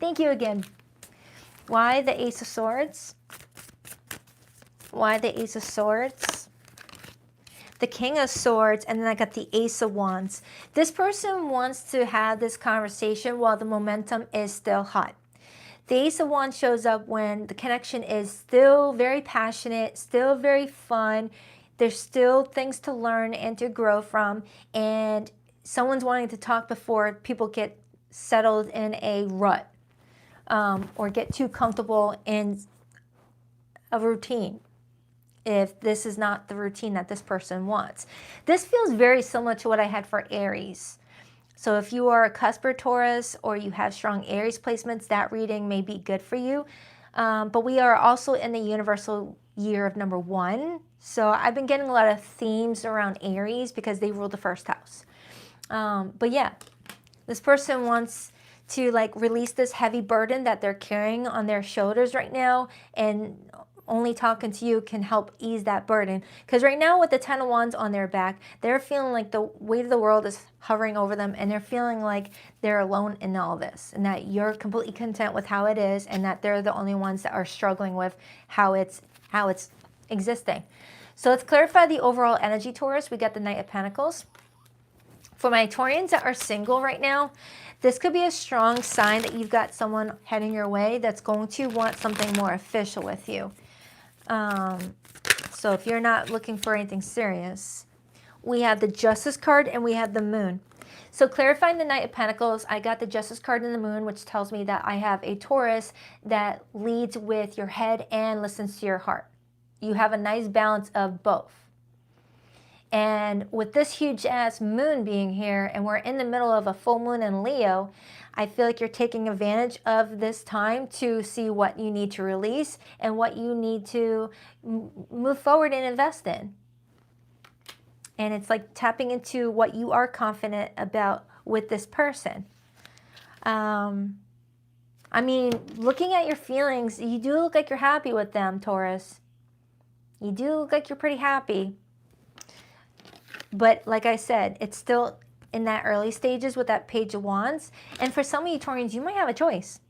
Thank you again. Why the Ace of Swords? Why the Ace of Swords? The King of Swords, and then I got the Ace of Wands. This person wants to have this conversation while the momentum is still hot. The Ace of Wands shows up when the connection is still very passionate, still very fun. There's still things to learn and to grow from, and someone's wanting to talk before people get settled in a rut. Or get too comfortable in a routine if this is not the routine that this person wants. This feels very similar to what I had for Aries. So if you are a cusper Taurus or you have strong Aries placements, that reading may be good for you. But we are also in the universal year of number 1. So I've been getting a lot of themes around Aries because they rule the first house. But yeah, this person wants to like release this heavy burden that they're carrying on their shoulders right now, and only talking to you can help ease that burden. Because right now with the Ten of Wands on their back, they're feeling like the weight of the world is hovering over them, and they're feeling like they're alone in all this, and that you're completely content with how it is, and that they're the only ones that are struggling with how it's existing. So let's clarify the overall energy, Taurus. We got the Knight of Pentacles. For my Taurians that are single right now, this could be a strong sign that you've got someone heading your way that's going to want something more official with you. So if you're not looking for anything serious, we have the Justice card and we have the Moon. So clarifying the Knight of Pentacles, I got the Justice card and the Moon, which tells me that I have a Taurus that leads with your head and listens to your heart. You have a nice balance of both. And with this huge ass moon being here, and we're in the middle of a full moon in Leo, I feel like you're taking advantage of this time to see what you need to release and what you need to move forward and invest in. And it's like tapping into what you are confident about with this person. I mean, looking at your feelings, you do look like you're happy with them, Taurus. You do look like you're pretty happy. But like I said, it's still in that early stages with that Page of Wands. And for some of you Taurians, you might have a choice.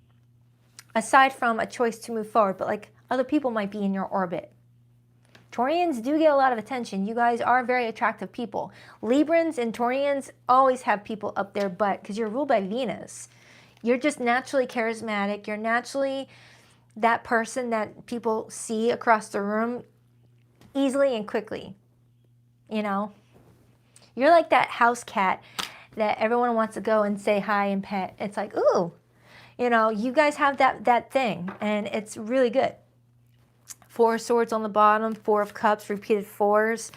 Aside from a choice to move forward, but like other people might be in your orbit. Taurians do get a lot of attention. You guys are very attractive people. Librans and Taurians always have people up their butt because you're ruled by Venus. You're just naturally charismatic. You're naturally that person that people see across the room easily and quickly. You know? You're like that house cat that everyone wants to go and say hi and pet. It's like, ooh, you know, you guys have that thing, and it's really good. 4 of Swords on the bottom, 4 of Cups, repeated 4s.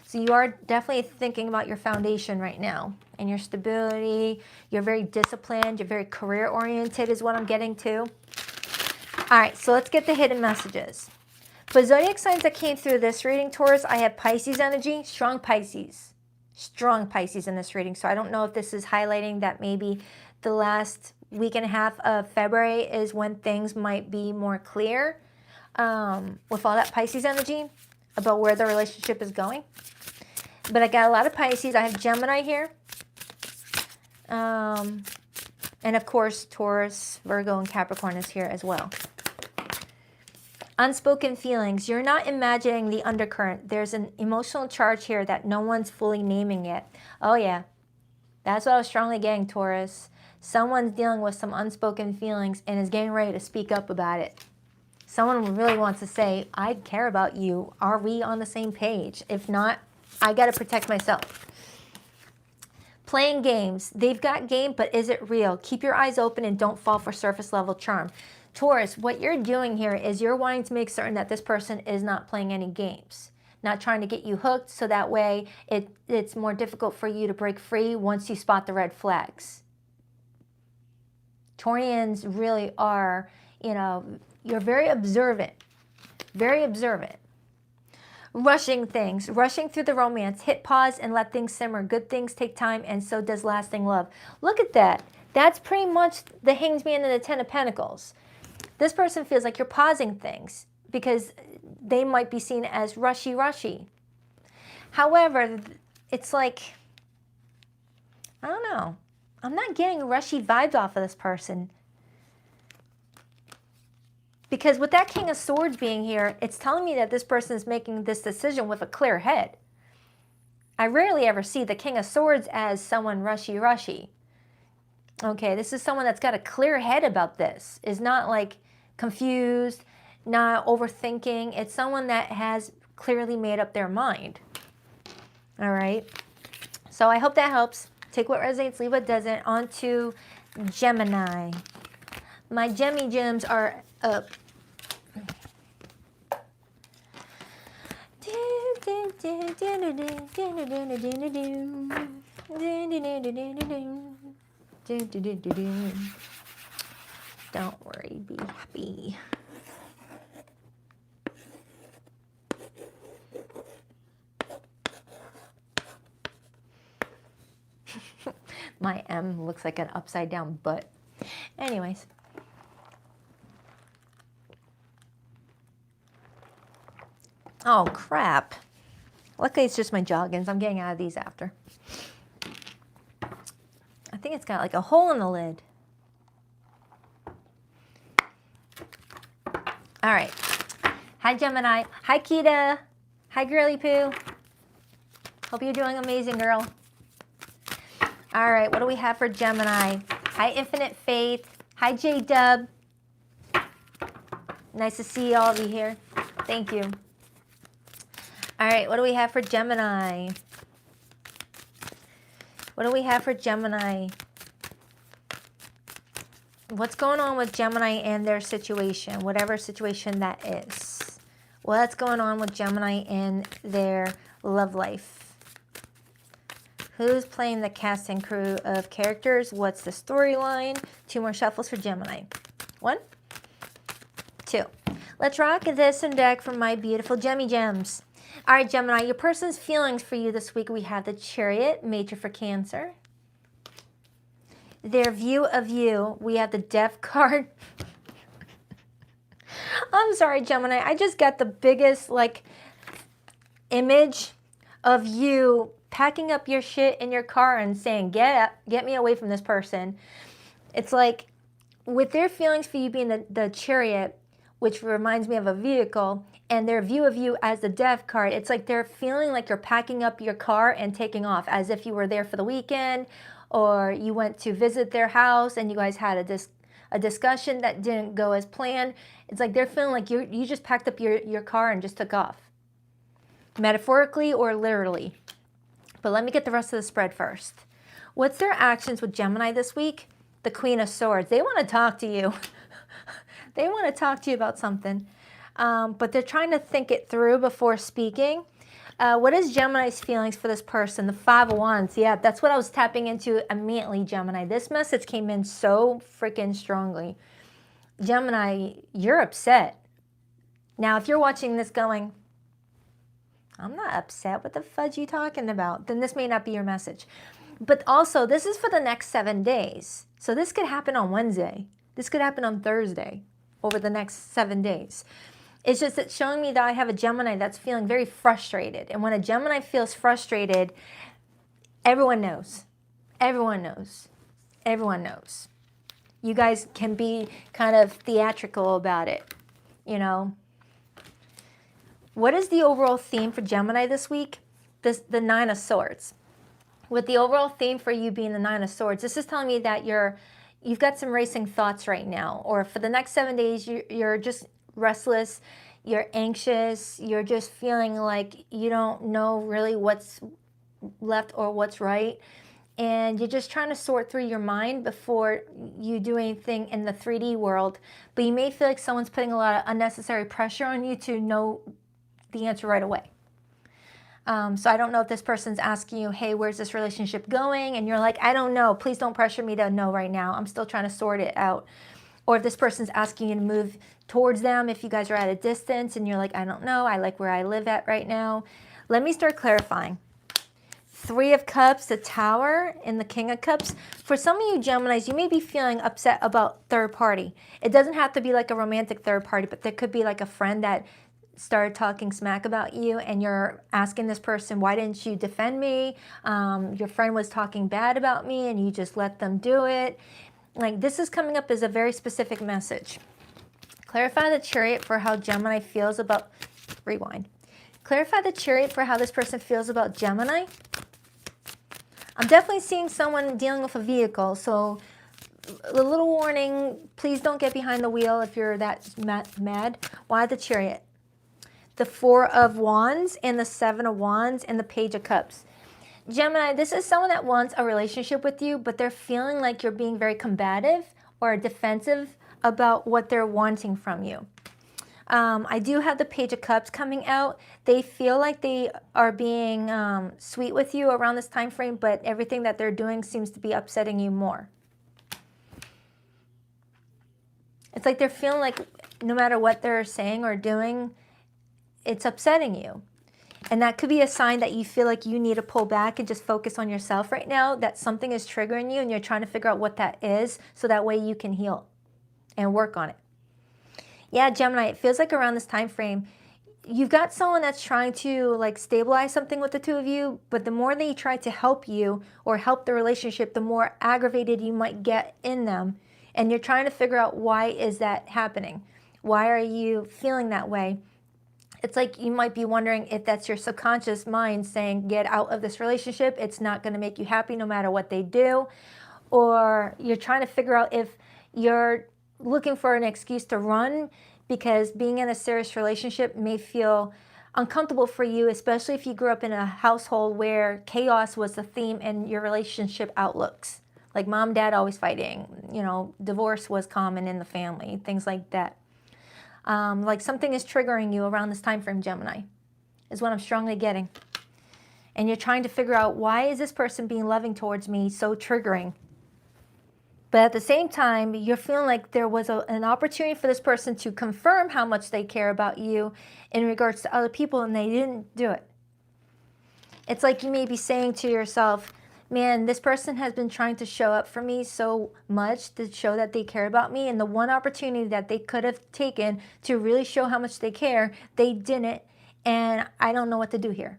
So you are definitely thinking about your foundation right now and your stability. You're very disciplined. You're very career-oriented is what I'm getting to. All right, so let's get the hidden messages. For zodiac signs that came through this reading, Taurus, I have Pisces energy, strong Pisces in this reading. So I don't know if this is highlighting that maybe the last week and a half of February is when things might be more clear with all that Pisces energy about where the relationship is going. But I got a lot of Pisces. I have Gemini here. And of course, Taurus, Virgo, and Capricorn is here as well. Unspoken feelings. You're not imagining the undercurrent. There's an emotional charge here that no one's fully naming yet. Oh yeah, that's what I was strongly getting, Taurus. Someone's dealing with some unspoken feelings and is getting ready to speak up about it. Someone really wants to say, I care about you. Are we on the same page? If not, I got to protect myself. Playing games. They've got game, but is it real? Keep your eyes open and don't fall for surface level charm. Taurus, what you're doing here is you're wanting to make certain that this person is not playing any games. not trying to get you hooked, so that way it's more difficult for you to break free once you spot the red flags. Taurians really are, you know, you're very observant, very observant. Rushing things, rushing through the romance. Hit pause and let things simmer. Good things take time, and so does lasting love. Look at that. That's pretty much the Hanged Man and the Ten of Pentacles. This person feels like you're pausing things because they might be seen as rushy, rushy. However, it's like, I don't know. I'm not getting rushy vibes off of this person. Because with that King of Swords being here, it's telling me that this person is making this decision with a clear head. I rarely ever see the King of Swords as someone rushy, rushy. Okay, this is someone that's got a clear head about this. Is not like confused, not overthinking. It's someone that has clearly made up their mind. All right. So I hope that helps. Take what resonates, leave what doesn't. On to Gemini. My Gemmy gems are up. Don't worry, be happy. My M looks like an upside down butt. Anyways. Oh, crap. Luckily, it's just my joggins. I'm getting out of these after. I think it's got like a hole in the lid. All right. Hi, Gemini. Hi, Kita. Hi, Girly Poo. Hope you're doing amazing, girl. All right. What do we have for Gemini? Hi, Infinite Faith. Hi, J-Dub. Nice to see all of you here. Thank you. All right, what do we have for Gemini? What do we have for Gemini? What's going on with Gemini and their situation, whatever situation that is? What's going on with Gemini and their love life? Who's playing the cast and crew of characters? What's the storyline? 2 more shuffles for Gemini. 1, 2. Let's rock this and deck from my beautiful Gemmy Gems. All right, Gemini, your person's feelings for you this week. We have the Chariot, major for Cancer. Their view of you, we have the Death card. I'm sorry, Gemini. I just got the biggest, like, image of you packing up your shit in your car and saying, get me away from this person. It's like, with their feelings for you being the Chariot, which reminds me of a vehicle, and their view of you as the Death card, it's like they're feeling like you're packing up your car and taking off as if you were there for the weekend, or you went to visit their house and you guys had a discussion that didn't go as planned. It's like they're feeling like you just packed up your car and just took off. Metaphorically or literally. But let me get the rest of the spread first. What's their actions with Gemini this week? The Queen of Swords. They want to talk to you. They want to talk to you about something. But they're trying to think it through before speaking. What is Gemini's feelings for this person? The 5 of Wands. Yeah, that's what I was tapping into immediately, Gemini. This message came in so freaking strongly. Gemini, you're upset. Now, if you're watching this going, I'm not upset. What the fudge are you talking about? Then this may not be your message. But also, this is for the next 7 days. So this could happen on Wednesday. This could happen on Thursday over the next 7 days. It's just it's showing me that I have a Gemini that's feeling very frustrated. And when a Gemini feels frustrated, everyone knows. Everyone knows. Everyone knows. You guys can be kind of theatrical about it, you know. What is the overall theme for Gemini this week? The 9 of Swords. With the overall theme for you being the 9 of Swords, this is telling me that you've got some racing thoughts right now. Or for the next 7 days, you're just restless, you're anxious, you're just feeling like you don't know really what's left or what's right, and you're just trying to sort through your mind before you do anything in the 3D world. But you may feel like someone's putting a lot of unnecessary pressure on you to know the answer right away. So I don't know if this person's asking you, hey, where's this relationship going? And you're like, I don't know. Please don't pressure me to know right now. I'm still trying to sort it out. Or if this person's asking you to move towards them, if you guys are at a distance and you're like, I don't know. I like where I live at right now. Let me start clarifying. Three of Cups, the Tower, and the King of Cups. For some of you Geminis, you may be feeling upset about third party. It doesn't have to be like a romantic third party, but there could be like a friend that started talking smack about you and you're asking this person, why didn't you defend me? Your friend was talking bad about me and you just let them do it. Like, this is coming up as a very specific message. Clarify the Chariot for how Gemini feels about, rewind. Clarify the Chariot for how this person feels about Gemini. I'm definitely seeing someone dealing with a vehicle, so a little warning, please don't get behind the wheel if you're that mad. Why the Chariot? The Four of Wands and the Seven of Wands and the Page of Cups. Gemini, this is someone that wants a relationship with you, but they're feeling like you're being very combative or defensive about what they're wanting from you. I do have the Page of Cups coming out. They feel like they are being sweet with you around this time frame, but everything that they're doing seems to be upsetting you more. It's like they're feeling like no matter what they're saying or doing, it's upsetting you. And that could be a sign that you feel like you need to pull back and just focus on yourself right now, that something is triggering you and you're trying to figure out what that is so that way you can heal and work on it. Yeah, Gemini, it feels like around this time frame, you've got someone that's trying to like stabilize something with the two of you, but the more they try to help you or help the relationship, the more aggravated you might get in them. And you're trying to figure out, why is that happening? Why are you feeling that way? It's like you might be wondering if that's your subconscious mind saying, get out of this relationship. It's not going to make you happy no matter what they do. Or you're trying to figure out if you're looking for an excuse to run because being in a serious relationship may feel uncomfortable for you, especially if you grew up in a household where chaos was the theme in your relationship outlooks. Like mom, dad always fighting, you know, divorce was common in the family, things like that. Like something is triggering you around this time frame, Gemini, is what I'm strongly getting. And you're trying to figure out, why is this person being loving towards me so triggering? But at the same time, you're feeling like there was an opportunity for this person to confirm how much they care about you in regards to other people, and they didn't do it. It's like you may be saying to yourself, man, this person has been trying to show up for me so much to show that they care about me, and the one opportunity that they could have taken to really show how much they care, they didn't, and I don't know what to do here.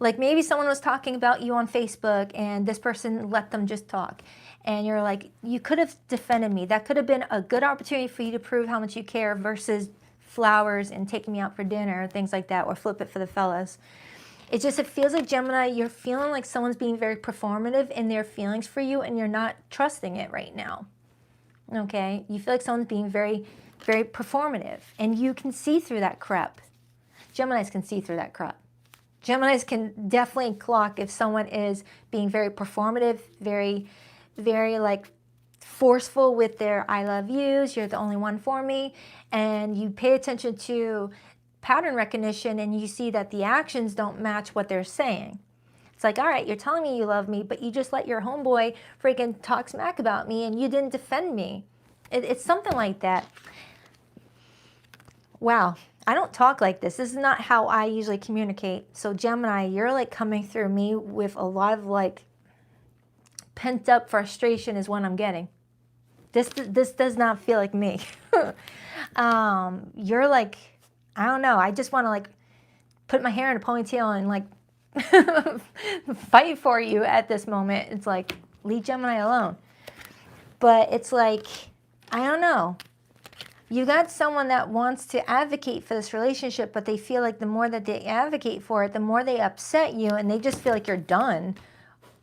Like maybe someone was talking about you on Facebook and this person let them just talk. And you're like, you could have defended me. That could have been a good opportunity for you to prove how much you care versus flowers and taking me out for dinner, things like that, or flip it for the fellas. It feels like, Gemini, you're feeling like someone's being very performative in their feelings for you and you're not trusting it right now. Okay? You feel like someone's being very, very performative and you can see through that crap. Geminis can see through that crap. Geminis can definitely clock if someone is being very performative, very, very like forceful with their I love yous, you're the only one for me, and you pay attention to pattern recognition and you see that the actions don't match what they're saying. It's like, all right, you're telling me you love me, but you just let your homeboy freaking talk smack about me and you didn't defend me. It's something like that. Wow. I don't talk like this. This is not how I usually communicate. So Gemini, you're like coming through me with a lot of like pent up frustration is what I'm getting. This does not feel like me. You're like, I don't know. I just want to like put my hair in a ponytail and like fight for you at this moment. It's like, leave Gemini alone. But it's like, I don't know. You got someone that wants to advocate for this relationship, but they feel like the more that they advocate for it, the more they upset you and they just feel like you're done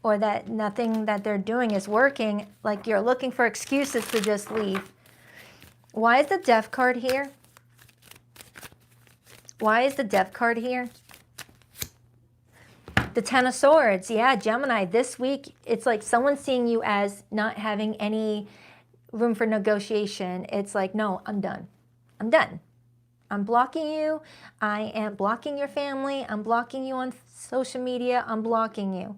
or that nothing that they're doing is working, like you're looking for excuses to just leave. Why is the Death card here? Why is the Death card here? The Ten of Swords. Yeah, Gemini, this week, it's like someone's seeing you as not having any room for negotiation. It's like, no, I'm done. I'm done. I'm blocking you. I am blocking your family. I'm blocking you on social media. I'm blocking you.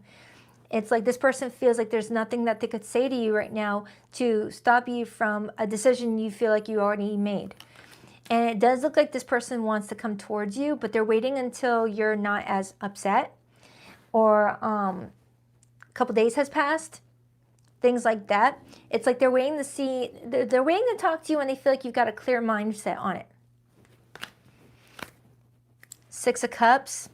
It's like this person feels like there's nothing that they could say to you right now to stop you from a decision you feel like you already made. And it does look like this person wants to come towards you, but they're waiting until you're not as upset, or a couple days has passed, things like that. It's like they're waiting to see, they're waiting to talk to you when they feel like you've got a clear mindset on it. Six of Cups.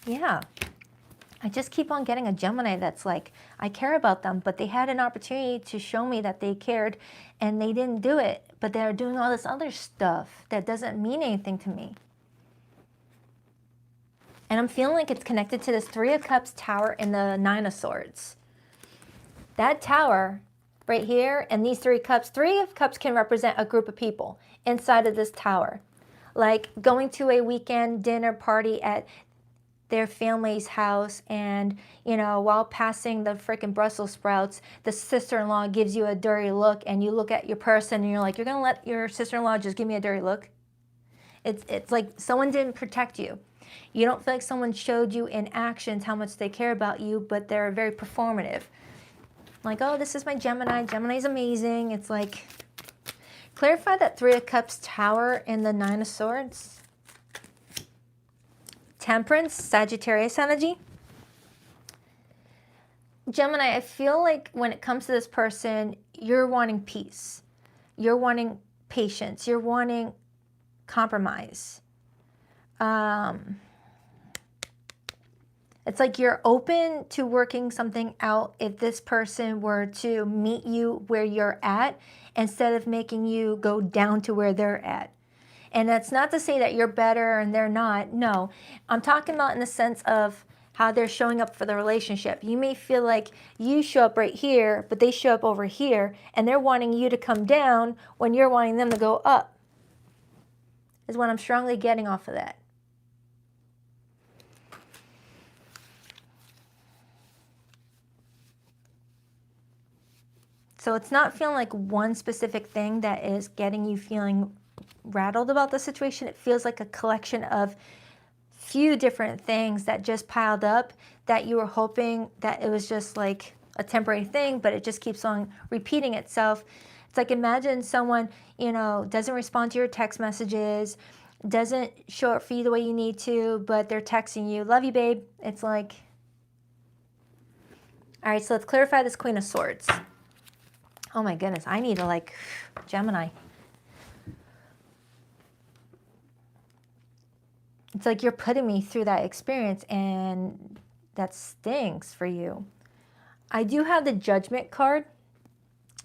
Yeah. I just keep on getting a Gemini that's like, I care about them, but they had an opportunity to show me that they cared and they didn't do it. But they're doing all this other stuff that doesn't mean anything to me. And I'm feeling like it's connected to this Three of Cups tower and the Nine of Swords. That tower right here and these Three of Cups can represent a group of people inside of this tower. Like going to a weekend dinner party at their family's house, and you know, while passing the freaking Brussels sprouts, the sister-in-law gives you a dirty look, and you look at your person and you're like, you're gonna let your sister-in-law just give me a dirty look? It's like someone didn't protect you. You don't feel like someone showed you in actions how much they care about you, but they're very performative. Like, oh, this is my Gemini. Gemini's amazing. It's like, clarify that Three of Cups tower and the Nine of Swords. Temperance, Sagittarius energy. Gemini, I feel like when it comes to this person, you're wanting peace. You're wanting patience. You're wanting compromise. It's like you're open to working something out if this person were to meet you where you're at instead of making you go down to where they're at. And that's not to say that you're better and they're not. No, I'm talking about in the sense of how they're showing up for the relationship. You may feel like you show up right here, but they show up over here, and they're wanting you to come down when you're wanting them to go up, is what I'm strongly getting off of that. So it's not feeling like one specific thing that is getting you feeling rattled about the situation. It feels like a collection of few different things that just piled up that you were hoping that it was just like a temporary thing, but it just keeps on repeating itself. It's like, imagine someone, you know, doesn't respond to your text messages, doesn't show up for you the way you need to, but they're texting you, love you, babe. It's like, all right, so let's clarify this Queen of Swords. Oh my goodness, I need to like, Gemini. It's like you're putting me through that experience, and that stinks for you. I do have the Judgment card,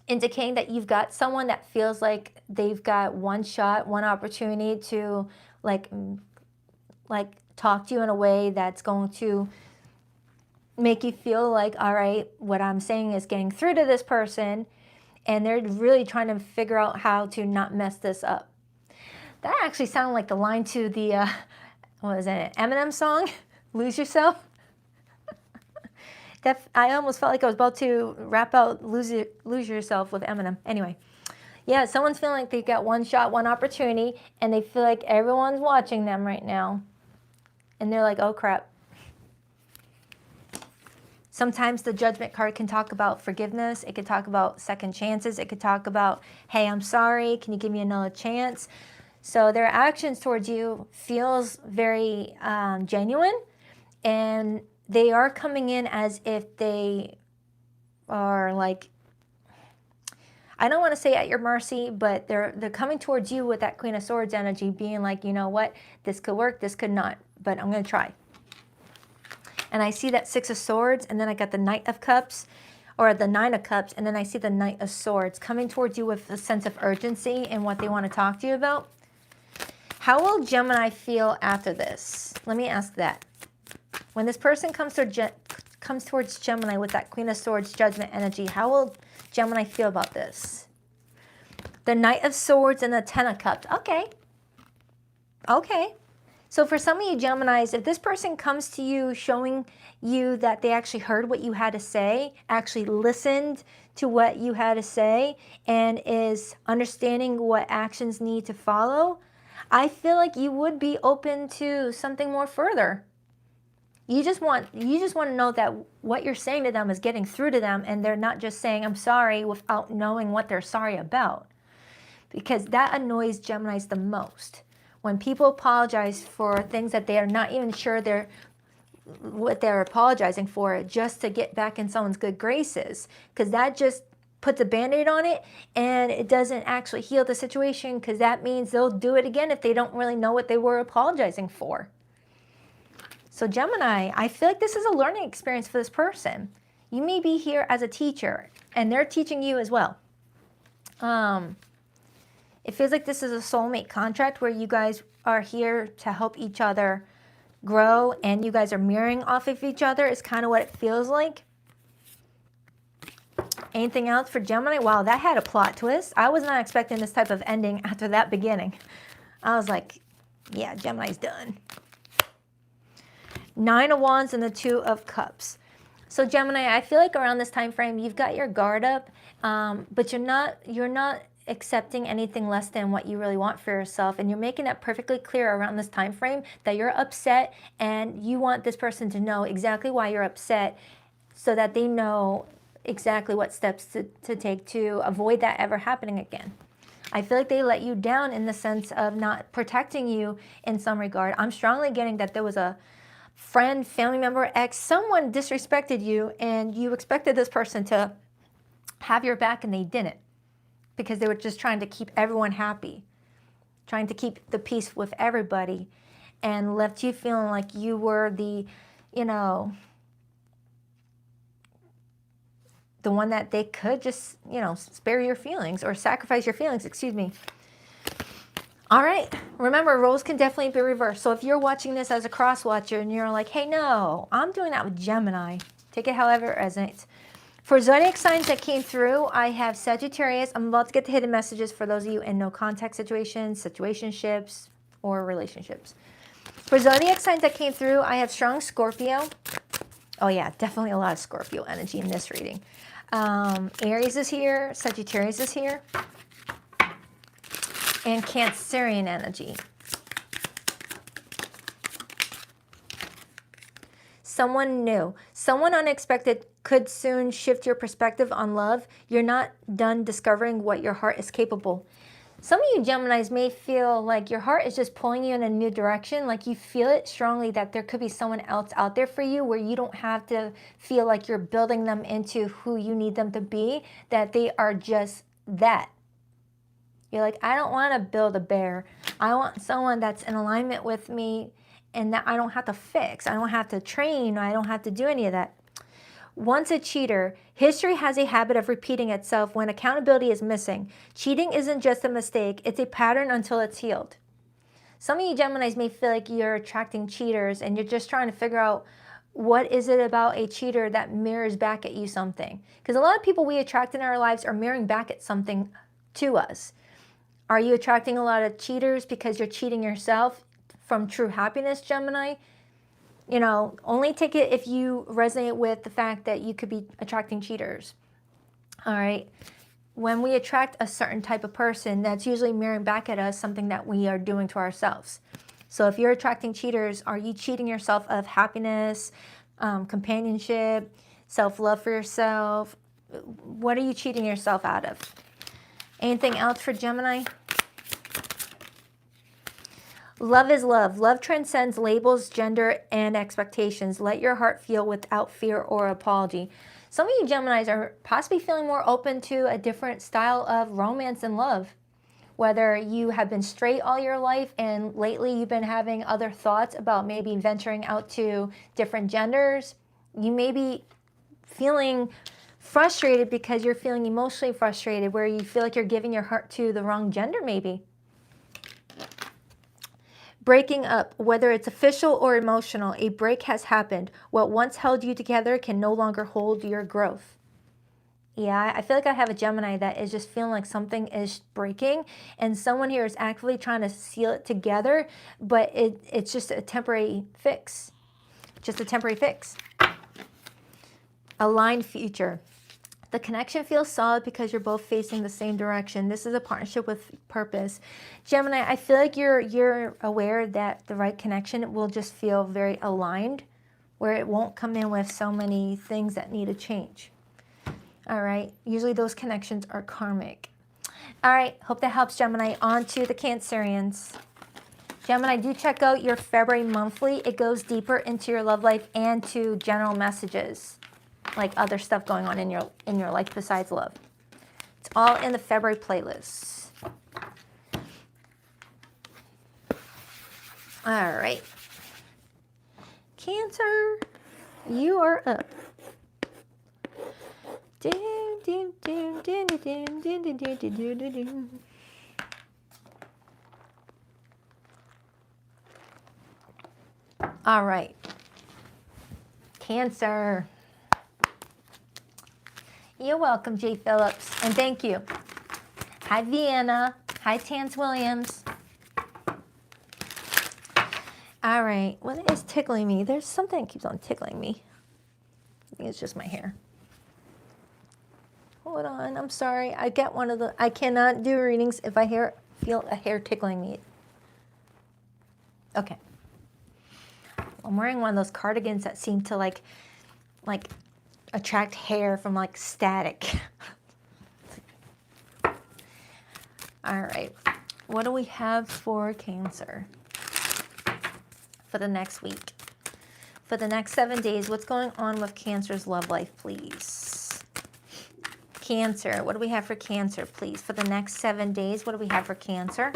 indicating that you've got someone that feels like they've got one shot, one opportunity to like talk to you in a way that's going to make you feel like, all right, what I'm saying is getting through to this person, and they're really trying to figure out how to not mess this up. That actually sounded like the line to the what was it, Eminem song, Lose Yourself? I almost felt like I was about to rap out Lose Yourself with Eminem. Anyway, yeah, someone's feeling like they've got one shot, one opportunity, and they feel like everyone's watching them right now. And they're like, oh crap. Sometimes the Judgment card can talk about forgiveness. It could talk about second chances. It could talk about, hey, I'm sorry. Can you give me another chance? So their actions towards you feels very genuine, and they are coming in as if they are like, I don't want to say at your mercy, but they're coming towards you with that Queen of Swords energy, being like, you know what, this could work, this could not, but I'm going to try. And I see that Six of Swords, and then I got the Knight of Cups, or the Nine of Cups, and then I see the Knight of Swords coming towards you with a sense of urgency and what they want to talk to you about. How will Gemini feel after this? Let me ask that. When this person comes towards Gemini with that Queen of Swords Judgment energy, how will Gemini feel about this? The Knight of Swords and the Ten of Cups. Okay. Okay. So for some of you Geminis, if this person comes to you showing you that they actually heard what you had to say, actually listened to what you had to say, and is understanding what actions need to follow, I feel like you would be open to something more further. You just want to know that what you're saying to them is getting through to them, and they're not just saying I'm sorry without knowing what they're sorry about. Because that annoys Geminis the most. When people apologize for things that they are not even sure what they're apologizing for, just to get back in someone's good graces, because that just puts a band-aid on it, and it doesn't actually heal the situation, because that means they'll do it again if they don't really know what they were apologizing for. So Gemini, I feel like this is a learning experience for this person. You may be here as a teacher, and they're teaching you as well. It feels like this is a soulmate contract where you guys are here to help each other grow, and you guys are mirroring off of each other is kind of what it feels like. Anything else for Gemini? Wow, that had a plot twist. I was not expecting this type of ending after that beginning. I was like, yeah, Gemini's done. 9 of Wands and the 2 of Cups. So Gemini, I feel like around this time frame, you've got your guard up, but you're not accepting anything less than what you really want for yourself, and you're making that perfectly clear around this time frame that you're upset, and you want this person to know exactly why you're upset, so that they know exactly what steps to take to avoid that ever happening again. I feel like they let you down in the sense of not protecting you in some regard. I'm strongly getting that there was a friend, family member, ex, someone disrespected you, and you expected this person to have your back, and they didn't, because they were just trying to keep everyone happy, trying to keep the peace with everybody, and left you feeling like you were the, the one that they could just, spare your feelings or sacrifice your feelings, excuse me. All right, remember, roles can definitely be reversed. So if you're watching this as a cross watcher and you're like, hey, no, I'm doing that with Gemini, take it however it resonates. For zodiac signs that came through, I have Sagittarius. I'm about to get the hidden messages for those of you in no contact situations, situationships, or relationships. For zodiac signs that came through, I have strong Scorpio. Oh yeah, definitely a lot of Scorpio energy in this reading. Aries is here, Sagittarius is here, and Cancerian energy. Someone new, someone unexpected could soon shift your perspective on love. You're not done discovering what your heart is capable. Some of you Geminis may feel like your heart is just pulling you in a new direction, like you feel it strongly that there could be someone else out there for you, where you don't have to feel like you're building them into who you need them to be, that they are just that. You're like, I don't want to build a bear. I want someone that's in alignment with me, and that I don't have to fix. I don't have to train. I don't have to do any of that. Once a cheater, history has a habit of repeating itself when accountability is missing. Cheating isn't just a mistake. It's a pattern until it's healed. Some of you Geminis may feel like you're attracting cheaters, and you're just trying to figure out what is it about a cheater that mirrors back at you something. Because a lot of people we attract in our lives are mirroring back at something to us. Are you attracting a lot of cheaters because you're cheating yourself from true happiness, Gemini? Only take it if you resonate with the fact that you could be attracting cheaters. All right. When we attract a certain type of person, that's usually mirroring back at us something that we are doing to ourselves. So if you're attracting cheaters, are you cheating yourself of happiness, companionship, self-love for yourself? What are you cheating yourself out of? Anything else for Gemini? Love is love. Love transcends labels, gender, and expectations. Let your heart feel without fear or apology. Some of you Geminis are possibly feeling more open to a different style of romance and love. Whether you have been straight all your life and lately you've been having other thoughts about maybe venturing out to different genders, you may be feeling frustrated because you're feeling emotionally frustrated, where you feel like you're giving your heart to the wrong gender maybe. Breaking up, whether it's official or emotional, a break has happened. What once held you together can no longer hold your growth. Yeah, I feel like I have a Gemini that is just feeling like something is breaking, and someone here is actively trying to seal it together, but it's just a temporary fix. Just a temporary fix. Aligned future. The connection feels solid because you're both facing the same direction. This is a partnership with purpose. Gemini, I feel like you're aware that the right connection will just feel very aligned, where it won't come in with so many things that need to change. All right, usually those connections are karmic. All right, hope that helps, Gemini. On to the Cancerians. Gemini, do check out your February monthly. It goes deeper into your love life and to general messages, like other stuff going on in your life besides love. It's all in the February playlist. All right. Cancer, you are up. All right. Cancer. You're welcome, Jay Phillips, and thank you. Hi, Vienna. Hi, Tance Williams. All right, what is tickling me? There's something that keeps on tickling me. I think it's just my hair. Hold on, I'm sorry. I get one of the, I cannot do readings if I feel a hair tickling me. Okay. I'm wearing one of those cardigans that seem to like attract hair from like static. All right, what do we have for Cancer for the next week? For the next 7 days, what's going on with Cancer's love life, please? Cancer, what do we have for Cancer, please? For the next 7 days, what do we have for Cancer?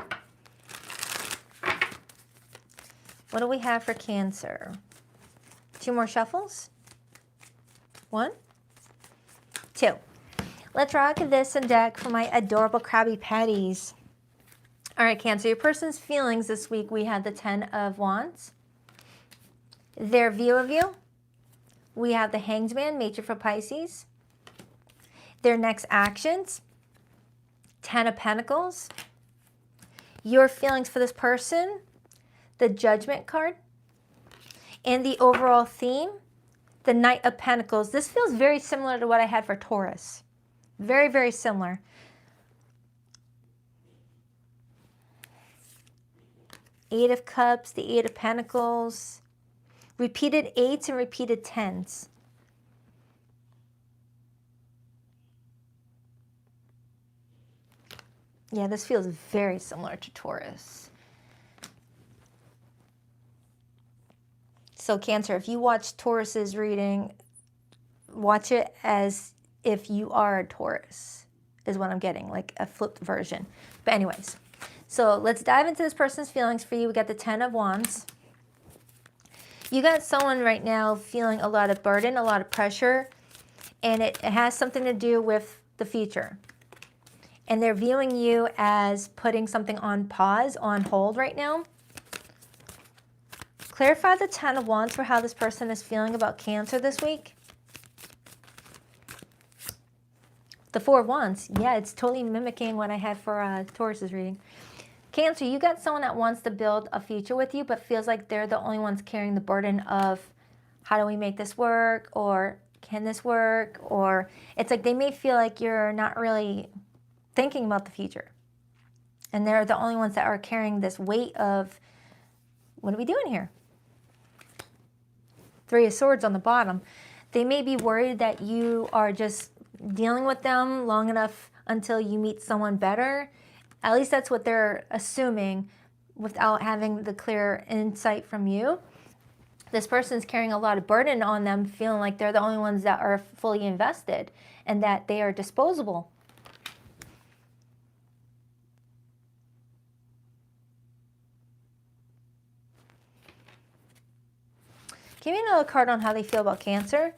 What do we have for Cancer? 2 more shuffles? 1, 2. Let's rock this deck for my adorable Krabby Patties. All right, Cancer, your person's feelings this week, we had the 10 of Wands. Their view of you, we have the Hanged Man, Major for Pisces. Their next actions, 10 of Pentacles. Your feelings for this person, the Judgment card. And the overall theme, the Knight of Pentacles. This feels very similar to what I had for Taurus. Very, very similar. Eight of Cups, the Eight of Pentacles. Repeated 8s and repeated 10s. Yeah, this feels very similar to Taurus. So Cancer, if you watch Taurus's reading, watch it as if you are a Taurus, is what I'm getting, like a flipped version. But anyways, so let's dive into this person's feelings for you. We got the 10 of Wands. You got someone right now feeling a lot of burden, a lot of pressure, and it has something to do with the future. And they're viewing you as putting something on pause, on hold right now. Clarify the 10 of Wands for how this person is feeling about Cancer this week. The 4 of Wands. Yeah, it's totally mimicking what I had for Taurus's reading. Cancer, you got someone that wants to build a future with you, but feels like they're the only ones carrying the burden of how do we make this work, or can this work, or it's like they may feel like you're not really thinking about the future. And they're the only ones that are carrying this weight of, what are we doing here? 3 of Swords on the bottom. They may be worried that you are just dealing with them long enough until you meet someone better. At least that's what they're assuming without having the clear insight from you. This person's carrying a lot of burden on them, feeling like they're the only ones that are fully invested and that they are disposable. Give me another card on how they feel about Cancer.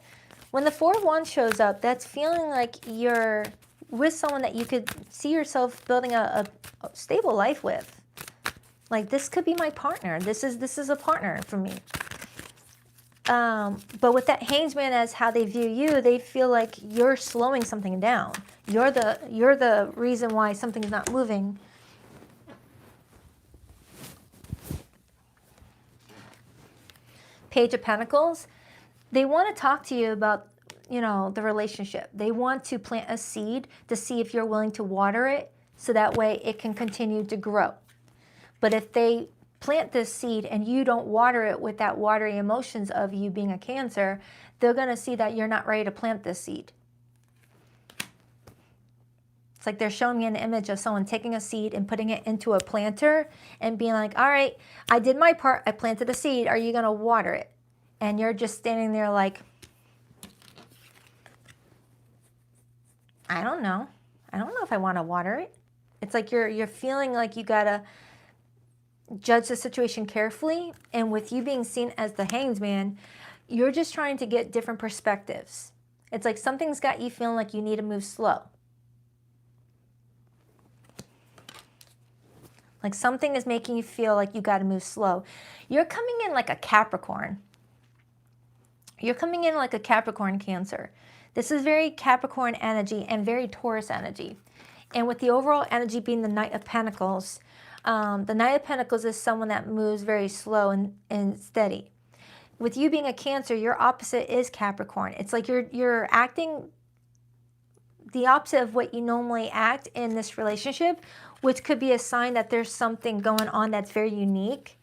When the 4 of Wands shows up, that's feeling like you're with someone that you could see yourself building a stable life with. Like, this could be my partner. This is a partner for me. But with that Hangman as how they view you, they feel like you're slowing something down. You're the reason why something's not moving. Page of Pentacles. They want to talk to you about, you know, the relationship. They want to plant a seed to see if you're willing to water it, so that way it can continue to grow. But if they plant this seed and you don't water it with that watery emotions of you being a Cancer, they're going to see that you're not ready to plant this seed. It's like they're showing me an image of someone taking a seed and putting it into a planter and being like, all right, I did my part. I planted a seed. Are you going to water it? And you're just standing there like, I don't know. I don't know if I want to water it. It's like you're feeling like you got to judge the situation carefully. And with you being seen as the Hangman, you're just trying to get different perspectives. It's like something's got you feeling like you need to move slow. Like something is making you feel like you got to move slow. You're coming in like a Capricorn. You're coming in like a Capricorn Cancer. This is very Capricorn energy and very Taurus energy. And with the overall energy being the Knight of Pentacles, the Knight of Pentacles is someone that moves very slow and steady. With you being a Cancer, your opposite is Capricorn. It's like you're acting the opposite of what you normally act in this relationship, which could be a sign that there's something going on that's very unique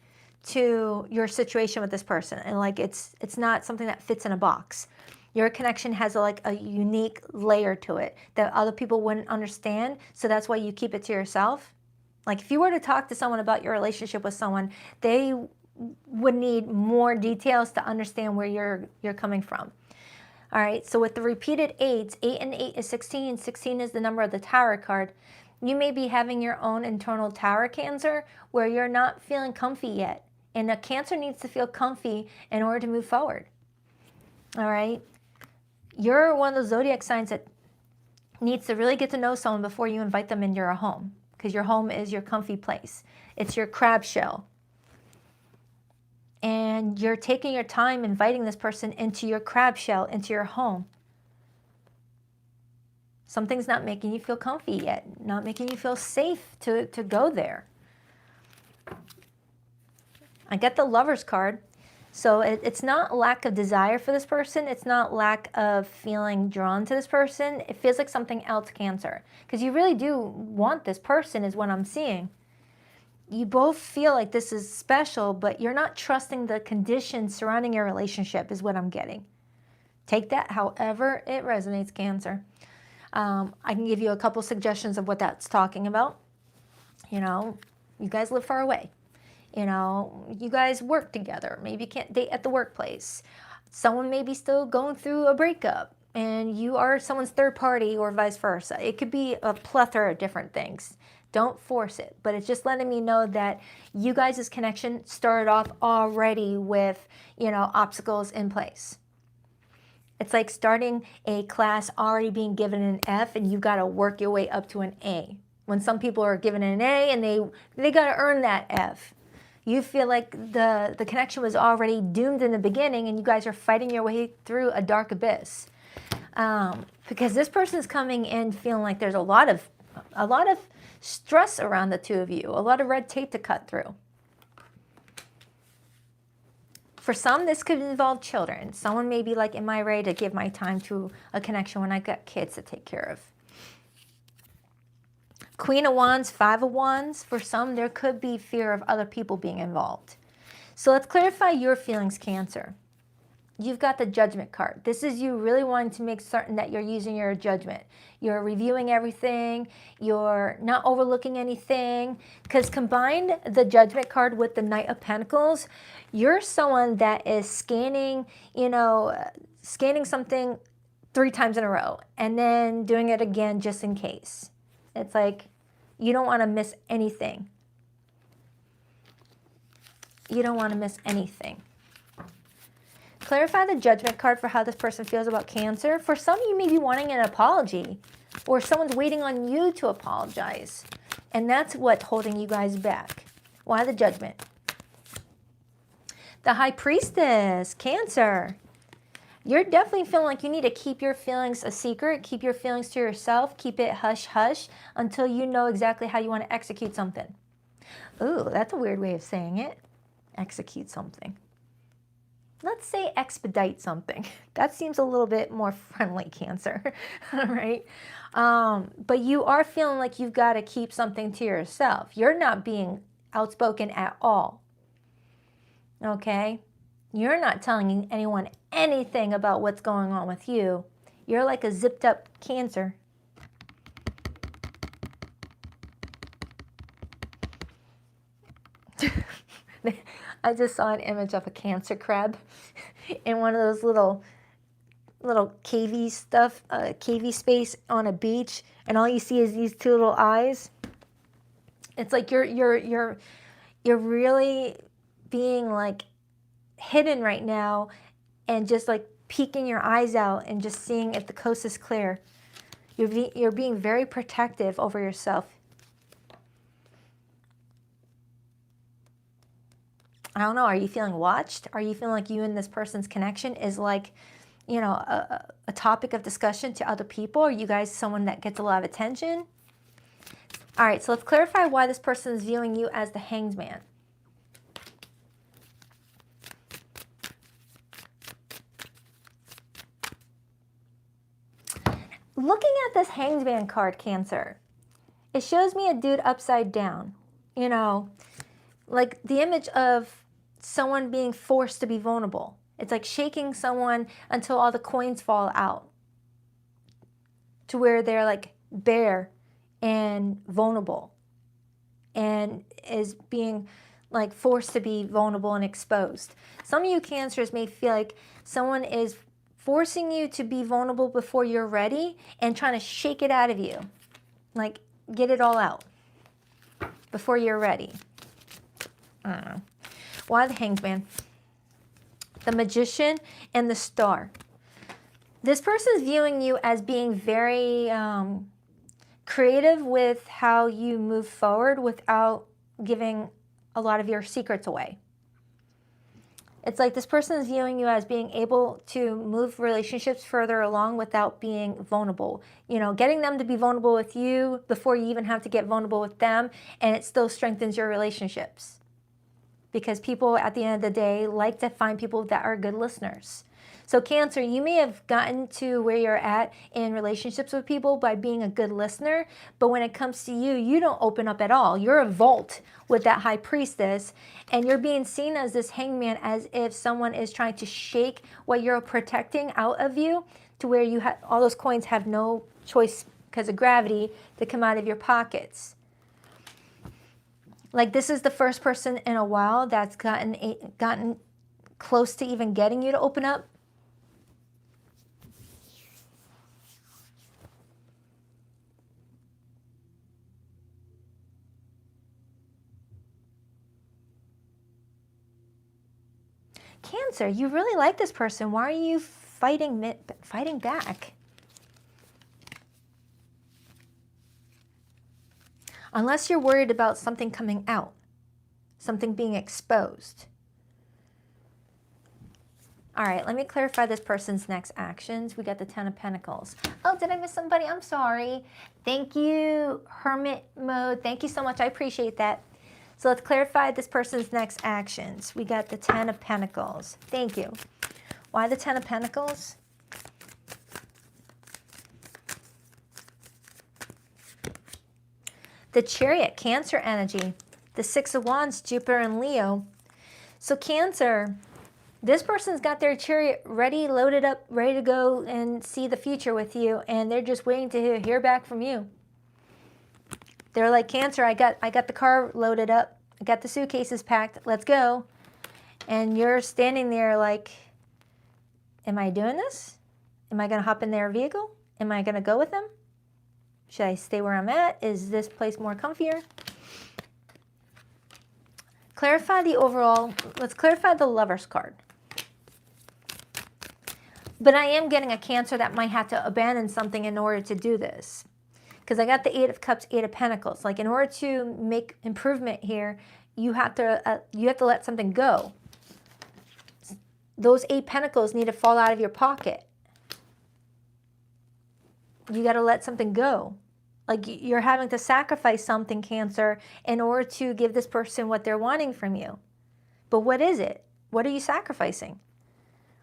to your situation with this person. And like it's not something that fits in a box. Your connection has a unique layer to it that other people wouldn't understand. So that's why you keep it to yourself. Like if you were to talk to someone about your relationship with someone, they would need more details to understand where you're coming from. All right, so with the repeated 8s, 8 and 8 is 16. 16 is the number of the Tower card. You may be having your own internal Tower, Cancer, where you're not feeling comfy yet. And a Cancer needs to feel comfy in order to move forward. All right? You're one of those zodiac signs that needs to really get to know someone before you invite them into your home, because your home is your comfy place. It's your crab shell. And you're taking your time inviting this person into your crab shell, into your home. Something's not making you feel comfy yet, not making you feel safe to go there. I get the Lover's card. So it's not lack of desire for this person. It's not lack of feeling drawn to this person. It feels like something else, Cancer. Because you really do want this person is what I'm seeing. You both feel like this is special, but you're not trusting the conditions surrounding your relationship is what I'm getting. Take that however it resonates, Cancer. I can give you a couple suggestions of what that's talking about. You know, you guys live far away. You know, you guys work together. Maybe you can't date at the workplace. Someone may be still going through a breakup and you are someone's third party or vice versa. It could be a plethora of different things. Don't force it, but it's just letting me know that you guys' connection started off already with, you know, obstacles in place. It's like starting a class already being given an F and you've got to work your way up to an A. When some people are given an A and they got to earn that F. You feel like the connection was already doomed in the beginning and you guys are fighting your way through a dark abyss. Because this person's coming in feeling like there's a lot of stress around the two of you, a lot of red tape to cut through. For some, this could involve children. Someone may be like, am I ready to give my time to a connection when I got kids to take care of? Queen of Wands, 5 of Wands. For some, there could be fear of other people being involved. So let's clarify your feelings, Cancer. You've got the Judgment card. This is you really wanting to make certain that you're using your judgment. You're reviewing everything. You're not overlooking anything. Because combined the Judgment card with the Knight of Pentacles, you're someone that is scanning, you know, scanning something 3 times in a row and then doing it again just in case. It's like you don't want to miss anything. You don't want to miss anything. Clarify the Judgment card for how this person feels about Cancer. For some, you may be wanting an apology or someone's waiting on you to apologize. And that's what's holding you guys back. Why the Judgment? The High Priestess, Cancer. You're definitely feeling like you need to keep your feelings a secret, keep your feelings to yourself, keep it hush-hush until you know exactly how you want to execute something. Ooh, that's a weird way of saying it. Execute something. Let's say expedite something. That seems a little bit more friendly, Cancer. All right. But you are feeling like you've got to keep something to yourself. You're not being outspoken at all. Okay? You're not telling anyone anything about what's going on with you. You're like a zipped up Cancer. I just saw an image of a Cancer crab in one of those little cavey stuff, cavey space on a beach, and all you see is these two little eyes. It's like you're really being like hidden right now, and just like peeking your eyes out and just seeing if the coast is clear. You're being very protective over yourself. I don't know, are you feeling watched? Are you feeling like you and this person's connection is like, you know, a topic of discussion to other people? Are you guys someone that gets a lot of attention? All right, so let's clarify why this person is viewing you as the Hanged Man. Looking at this Hanged Man card, Cancer, it shows me a dude upside down. You know, like the image of someone being forced to be vulnerable. It's like shaking someone until all the coins fall out, to where they're like bare and vulnerable, and is being like forced to be vulnerable and exposed. Some of you Cancers may feel like someone is forcing you to be vulnerable before you're ready and trying to shake it out of you. Like, get it all out before you're ready. I don't know. Why the Hanged Man? The Magician and the Star. This person is viewing you as being very creative with how you move forward without giving a lot of your secrets away. It's like this person is viewing you as being able to move relationships further along without being vulnerable. You know, getting them to be vulnerable with you before you even have to get vulnerable with them, and it still strengthens your relationships. Because people at the end of the day like to find people that are good listeners. So Cancer, you may have gotten to where you're at in relationships with people by being a good listener, but when it comes to you, you don't open up at all. You're a vault with that High Priestess, and you're being seen as this Hanged Man, as if someone is trying to shake what you're protecting out of you, to where you have all those coins have no choice because of gravity to come out of your pockets. Like, this is the first person in a while that's gotten close to even getting you to open up. Cancer, you really like this person. Why are you fighting back? Unless you're worried about something coming out, something being exposed. All right, let me clarify this person's next actions. We got the Ten of Pentacles. Oh, did I miss somebody? I'm sorry. Thank you, Hermit Mode. Thank you so much. I appreciate that. So let's clarify this person's next actions. We got the Ten of Pentacles. Thank you. Why the Ten of Pentacles? The Chariot, Cancer energy. The Six of Wands, Jupiter and Leo. So Cancer, this person's got their chariot ready, loaded up, ready to go and see the future with you, and they're just waiting to hear back from you. They're like, Cancer, I got the car loaded up. I got the suitcases packed. Let's go. And you're standing there like, am I doing this? Am I going to hop in their vehicle? Am I going to go with them? Should I stay where I'm at? Is this place more comfier? Clarify the overall. Let's clarify the Lover's card. But I am getting a Cancer that might have to abandon something in order to do this. Because I got the Eight of Cups, Eight of Pentacles. Like, in order to make improvement here, you have to let something go. Those 8 pentacles need to fall out of your pocket. You got to let something go. Like you're having to sacrifice something, Cancer, in order to give this person what they're wanting from you. But what is it? What are you sacrificing?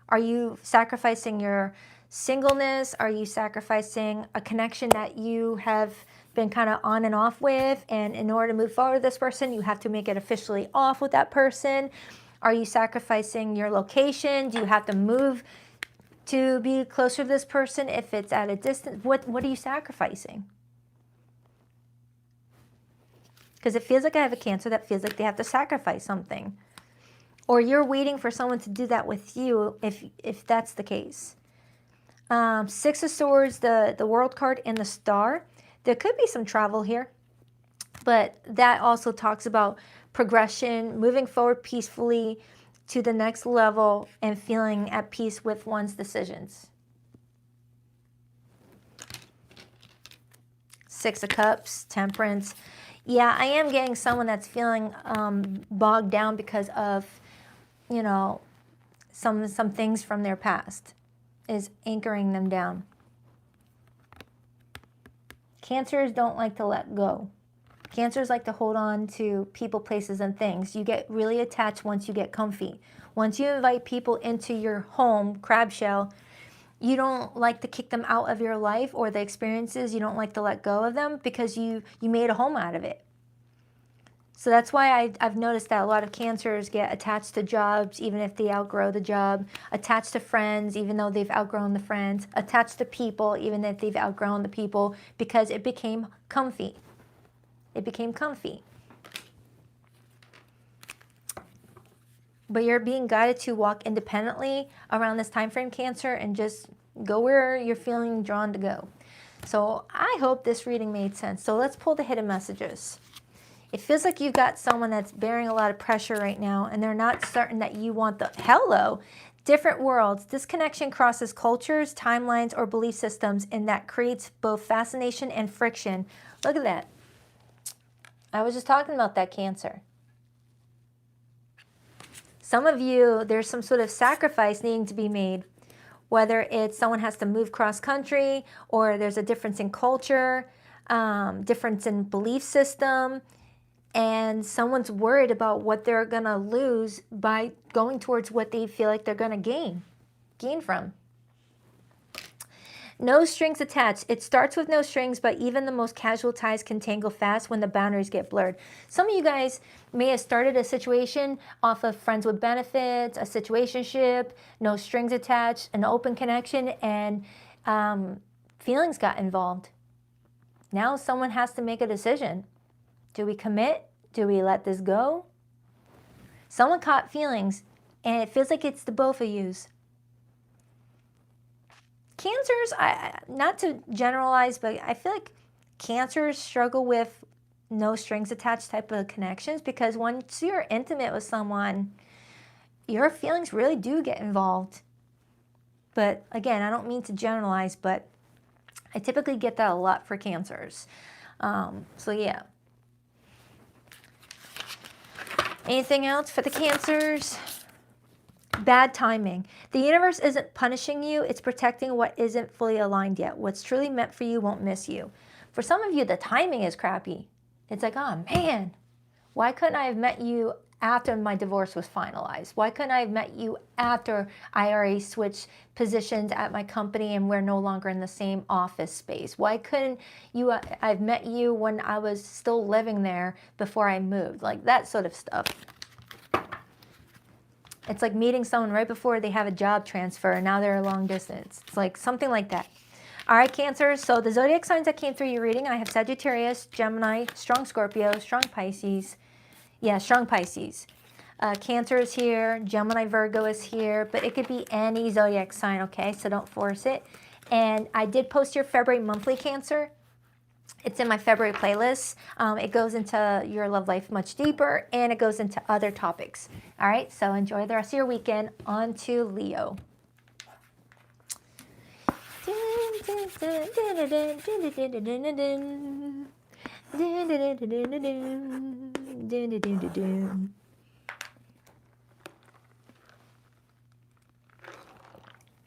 Are you sacrificing your singleness? Are you sacrificing a connection that you have been kind of on and off with? And in order to move forward with this person, you have to make it officially off with that person. Are you sacrificing your location? Do you have to move to be closer to this person if it's at a distance? What are you sacrificing? Because it feels like I have a Cancer that feels like they have to sacrifice something. Or you're waiting for someone to do that with you if that's the case. 6 of Swords, the World card, and the Star. There could be some travel here. But that also talks about progression, moving forward peacefully to the next level, and feeling at peace with one's decisions. 6 of Cups, Temperance. Yeah, I am getting someone that's feeling bogged down because of, you know, some things from their past is anchoring them down. Cancers don't like to let go. Cancers like to hold on to people, places, and things. You get really attached once you get comfy. Once you invite people into your home, crab shell, you don't like to kick them out of your life or the experiences. You don't like to let go of them because you made a home out of it. So that's why I've noticed that a lot of Cancers get attached to jobs even if they outgrow the job, attached to friends even though they've outgrown the friends, attached to people even if they've outgrown the people, because it became comfy. It became comfy. But you're being guided to walk independently around this time frame, Cancer, and just go where you're feeling drawn to go. So I hope this reading made sense. So let's pull the hidden messages. It feels like you've got someone that's bearing a lot of pressure right now, and they're not certain that you want the hello. Different worlds. This connection crosses cultures, timelines, or belief systems, and that creates both fascination and friction. Look at that. I was just talking about that, Cancer. Some of you, there's some sort of sacrifice needing to be made, whether it's someone has to move cross country, or there's a difference in culture, difference in belief system, and someone's worried about what they're going to lose by going towards what they feel like they're going to gain from. No strings attached. It starts with no strings, but even the most casual ties can tangle fast when the boundaries get blurred. Some of you guys may have started a situation off of friends with benefits, a situationship, no strings attached, an open connection, and feelings got involved. Now someone has to make a decision. Do we commit? Do we let this go? Someone caught feelings, and it feels like it's the both of yous. Cancers, not to generalize, but I feel like Cancers struggle with no strings attached type of connections, because once you're intimate with someone, your feelings really do get involved. But again, I don't mean to generalize, but I typically get that a lot for Cancers. So yeah. Anything else for the Cancers? Bad timing. The universe isn't punishing you, it's protecting what isn't fully aligned yet. What's truly meant for you won't miss you. For some of you, the timing is crappy. It's like, oh man, why couldn't I have met you after my divorce was finalized? Why couldn't I have met you after I already switched positions at my company and we're no longer in the same office space? Why couldn't I've met you when I was still living there before I moved? Like that sort of stuff. It's like meeting someone right before they have a job transfer and now they're a long distance. It's like something like that. All right, Cancer. So the zodiac signs that came through your reading, I have Sagittarius, Gemini, strong Scorpio, strong Pisces. Yeah, strong Pisces. Cancer is here. Gemini, Virgo is here. But it could be any zodiac sign, okay? So don't force it. And I did post your February monthly, Cancer. It's in my February playlist. It goes into your love life much deeper, and it goes into other topics. All right, so enjoy the rest of your weekend. On to Leo.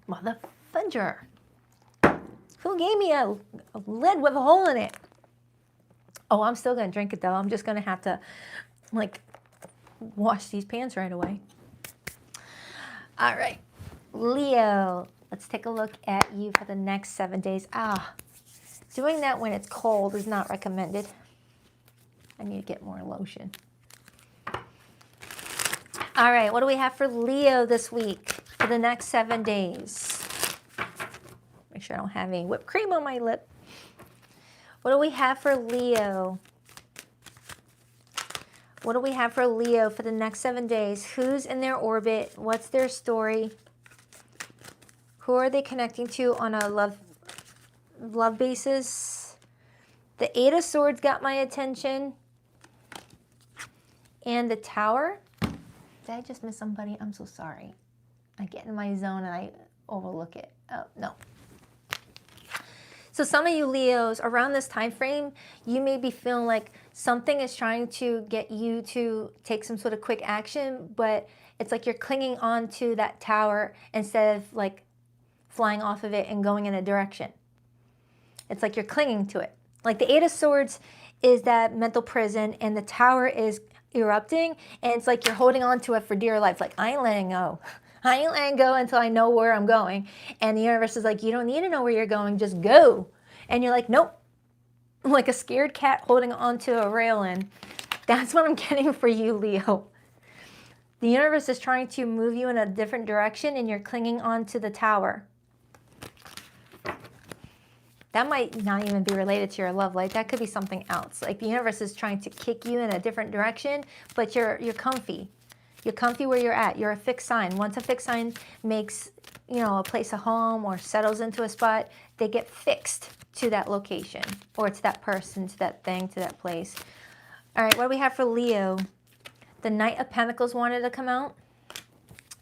Motherfucker. Who gave me a lid with a hole in it? Oh, I'm still going to drink it, though. I'm just going to have to, like, wash these pants right away. All right. Leo, let's take a look at you for the next 7 days. Doing that when it's cold is not recommended. I need to get more lotion. All right, what do we have for Leo this week for the next 7 days? Make sure I don't have any whipped cream on my lip. What do we have for Leo? What do we have for Leo for the next 7 days? Who's in their orbit? What's their story? Who are they connecting to on a love basis? The Eight of Swords got my attention. And the Tower. Did I just miss somebody? I'm so sorry. I get in my zone and I overlook it. Oh, no. So some of you Leos, around this time frame, you may be feeling like something is trying to get you to take some sort of quick action, but it's like you're clinging on to that tower instead of like flying off of it and going in a direction. It's like you're clinging to it. Like the Eight of Swords is that mental prison, and the Tower is erupting, and it's like you're holding on to it for dear life. Like, I ain't letting go. I ain't letting go until I know where I'm going. And the universe is like, you don't need to know where you're going, just go. And you're like, nope. Like a scared cat holding onto a railing. That's what I'm getting for you, Leo. The universe is trying to move you in a different direction, and you're clinging onto the Tower. That might not even be related to your love life. That could be something else. Like the universe is trying to kick you in a different direction, but you're comfy. You're comfy where you're at. You're a fixed sign. Once a fixed sign makes, a place a home or settles into a spot, they get fixed to that location or to that person, to that thing, to that place. All right, what do we have for Leo? The Knight of Pentacles wanted to come out.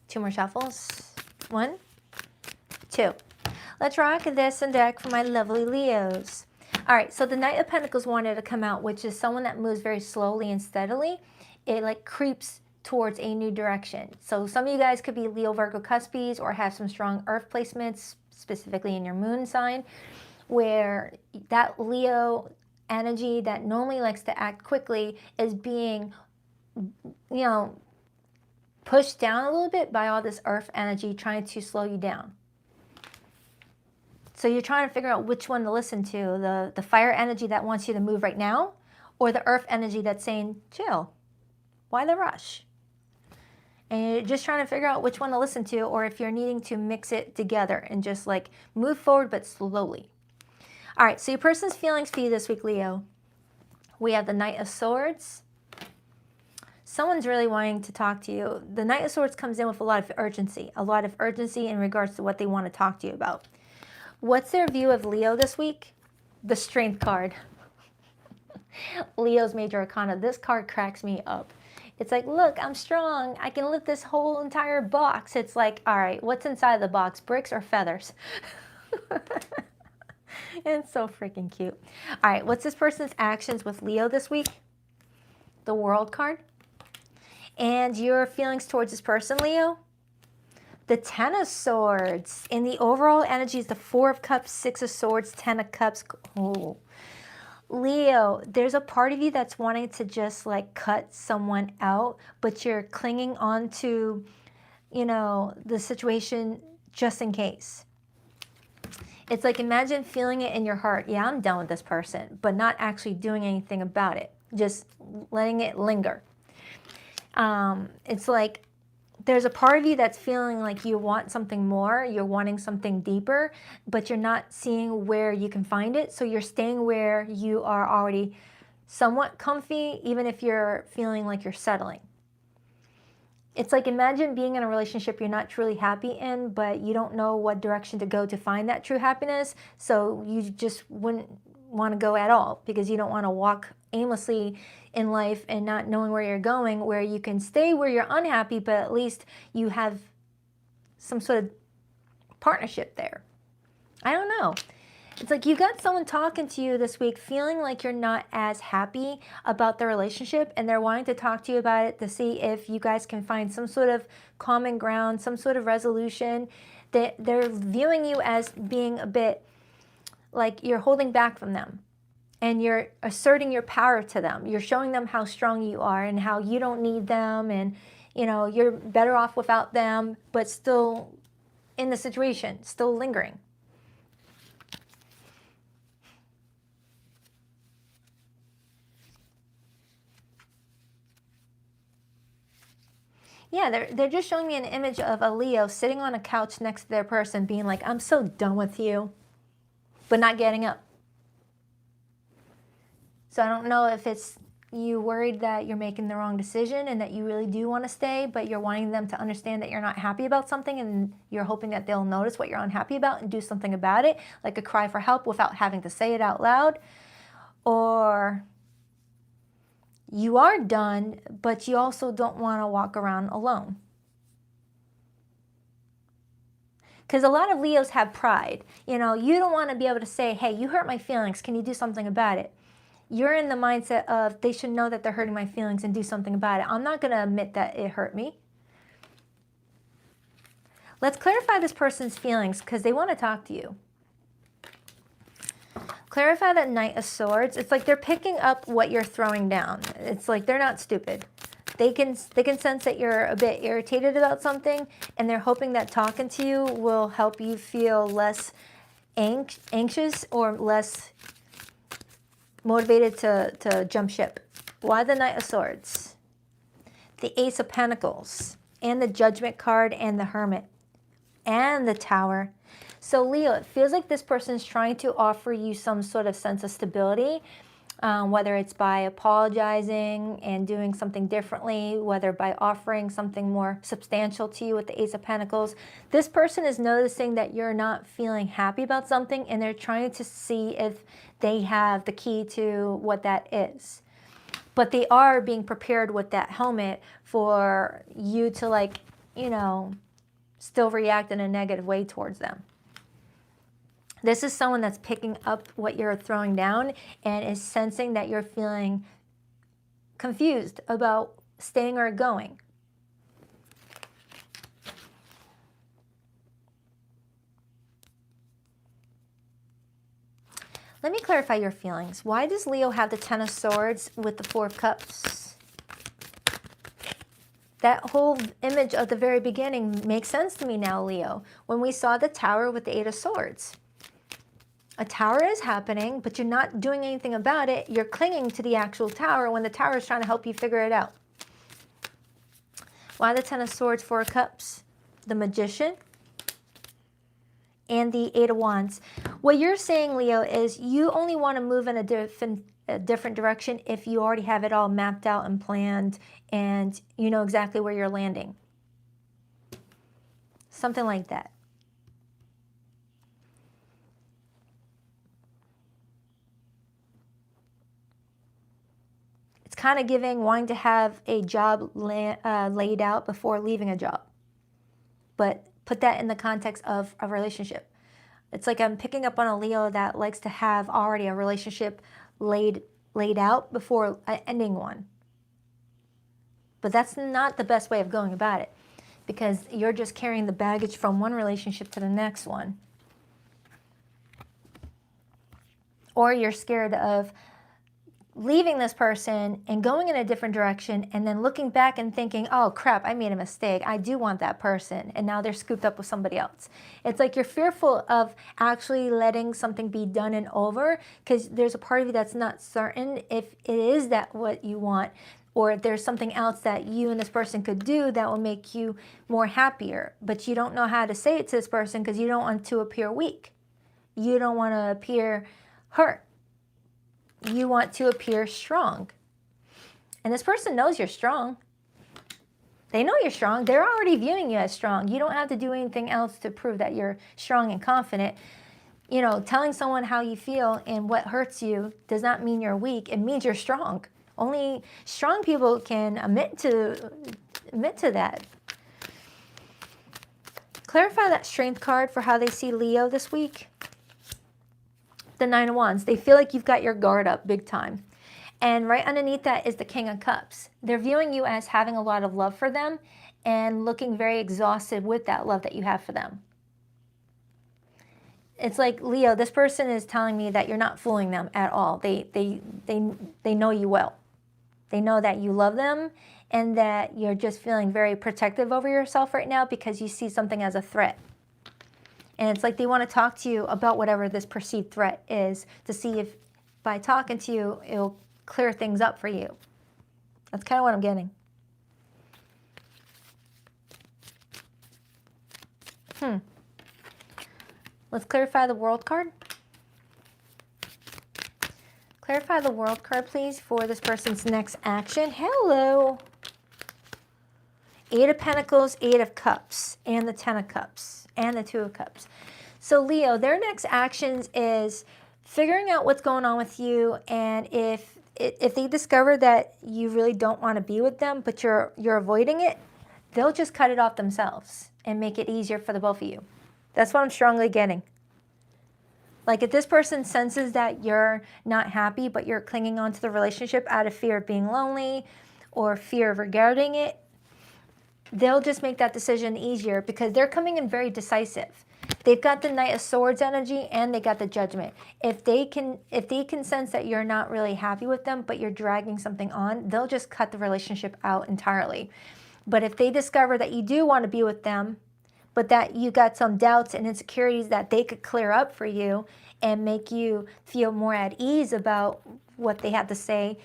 2 more shuffles. 1, 2. Let's rock this and deck for my lovely Leos. All right, so the Knight of Pentacles wanted to come out, which is someone that moves very slowly and steadily. It like creeps towards a new direction. So some of you guys could be Leo, Virgo, Cuspies, or have some strong earth placements, specifically in your moon sign, where that Leo energy that normally likes to act quickly is being, pushed down a little bit by all this earth energy trying to slow you down. So you're trying to figure out which one to listen to, the fire energy that wants you to move right now, or the earth energy that's saying, chill, why the rush? And you're just trying to figure out which one to listen to, or if you're needing to mix it together and just like move forward, but slowly. All right, so your person's feelings for you this week, Leo. We have the Knight of Swords. Someone's really wanting to talk to you. The Knight of Swords comes in with a lot of urgency in regards to what they want to talk to you about. What's their view of Leo this week? The Strength card. Leo's major arcana. This card cracks me up. It's like, look, I'm strong. I can lift this whole entire box. It's like, all right, what's inside the box? Bricks or feathers? It's so freaking cute. All right, what's this person's actions with Leo this week? The World card. And your feelings towards this person, Leo? The Ten of Swords. And the overall energy is the 4 of Cups, 6 of Swords, 10 of Cups. Oh. Leo, there's a part of you that's wanting to just like cut someone out, but you're clinging on to, the situation just in case. It's like, imagine feeling it in your heart. Yeah, I'm done with this person, but not actually doing anything about it. Just letting it linger. It's like, there's a part of you that's feeling like you want something more, you're wanting something deeper, but you're not seeing where you can find it. So you're staying where you are already somewhat comfy, even if you're feeling like you're settling. It's like, imagine being in a relationship you're not truly happy in, but you don't know what direction to go to find that true happiness. So you just wouldn't want to go at all because you don't want to walk aimlessly in life and not knowing where you're going, where you can stay where you're unhappy, but at least you have some sort of partnership there. I don't know. It's like you got someone talking to you this week feeling like you're not as happy about the relationship, and they're wanting to talk to you about it to see if you guys can find some sort of common ground, some sort of resolution. they're viewing you as being a bit like you're holding back from them. And you're asserting your power to them. You're showing them how strong you are and how you don't need them, and you know, you're better off without them, but still in the situation, still lingering. Yeah, they're just showing me an image of a Leo sitting on a couch next to their person being like, I'm so done with you, but not getting up. So I don't know if it's you worried that you're making the wrong decision and that you really do want to stay, but you're wanting them to understand that you're not happy about something, and you're hoping that they'll notice what you're unhappy about and do something about it, like a cry for help without having to say it out loud. Or you are done, but you also don't want to walk around alone. Because a lot of Leos have pride. You know, you don't want to be able to say, hey, you hurt my feelings. Can you do something about it? You're in the mindset of they should know that they're hurting my feelings and do something about it. I'm not going to admit that it hurt me. Let's clarify this person's feelings because they want to talk to you. Clarify that Knight of Swords. It's like they're picking up what you're throwing down. It's like they're not stupid. They can sense that you're a bit irritated about something, and they're hoping that talking to you will help you feel less anxious or less motivated to jump ship. Why the Knight of Swords? The Ace of Pentacles, and the Judgment card, and the Hermit, and the Tower. So Leo, it feels like this person is trying to offer you some sort of sense of stability, whether it's by apologizing and doing something differently, whether by offering something more substantial to you with the Ace of Pentacles. This person is noticing that you're not feeling happy about something, and they're trying to see if they have the key to what that is. But they are being prepared with that helmet for you to, like, you know, still react in a negative way towards them. This is someone that's picking up what you're throwing down and is sensing that you're feeling confused about staying or going. Let me clarify your feelings. Why does Leo have the Ten of Swords with the Four of Cups? That whole image of the very beginning makes sense to me now, Leo. When we saw the Tower with the Eight of Swords. A tower is happening, but you're not doing anything about it. You're clinging to the actual tower when the tower is trying to help you figure it out. Why the Ten of Swords, Four of Cups? The Magician and the Eight of Wands. What you're saying, Leo, is you only want to move in a different direction if you already have it all mapped out and planned and you know exactly where you're landing. Something like that. Kind of giving, wanting to have a job laid out before leaving a job. But put that in the context of a relationship. It's like I'm picking up on a Leo that likes to have already a relationship laid out before ending one. But that's not the best way of going about it, because you're just carrying the baggage from one relationship to the next one. Or you're scared of leaving this person and going in a different direction and then looking back and thinking, oh crap, I made a mistake. I do want that person. And now they're scooped up with somebody else. It's like you're fearful of actually letting something be done and over, because there's a part of you that's not certain if it is that what you want, or if there's something else that you and this person could do that will make you more happier. But you don't know how to say it to this person because you don't want to appear weak. You don't want to appear hurt. You want to appear strong. And this person knows you're strong. They know you're strong. They're already viewing you as strong. You don't have to do anything else to prove that you're strong and confident. You know, telling someone how you feel and what hurts you does not mean you're weak. It means you're strong. Only strong people can admit to that. Clarify that Strength card for how they see Leo this week. The Nine of Wands. They feel like you've got your guard up big time. And right underneath that is the King of Cups. They're viewing you as having a lot of love for them and looking very exhausted with that love that you have for them. It's like, Leo, this person is telling me that you're not fooling them at all. They know you well. They know that you love them and that you're just feeling very protective over yourself right now because you see something as a threat. And it's like they want to talk to you about whatever this perceived threat is to see if by talking to you, it'll clear things up for you. That's kind of what I'm getting. Let's clarify the World card. Clarify the World card, please, for this person's next action. Hello. 8 of Pentacles, 8 of Cups, and the 10 of Cups, and the 2 of Cups. So Leo, their next actions is figuring out what's going on with you, and if they discover that you really don't want to be with them, but you're avoiding it, they'll just cut it off themselves and make it easier for the both of you. That's what I'm strongly getting. Like if this person senses that you're not happy, but you're clinging on to the relationship out of fear of being lonely or fear of regretting it, they'll just make that decision easier because they're coming in very decisive. They've got the Knight of Swords energy and they got the Judgment. If they can sense that you're not really happy with them, but you're dragging something on, they'll just cut the relationship out entirely. But if they discover that you do want to be with them, but that you got some doubts and insecurities that they could clear up for you and make you feel more at ease about what they have to say,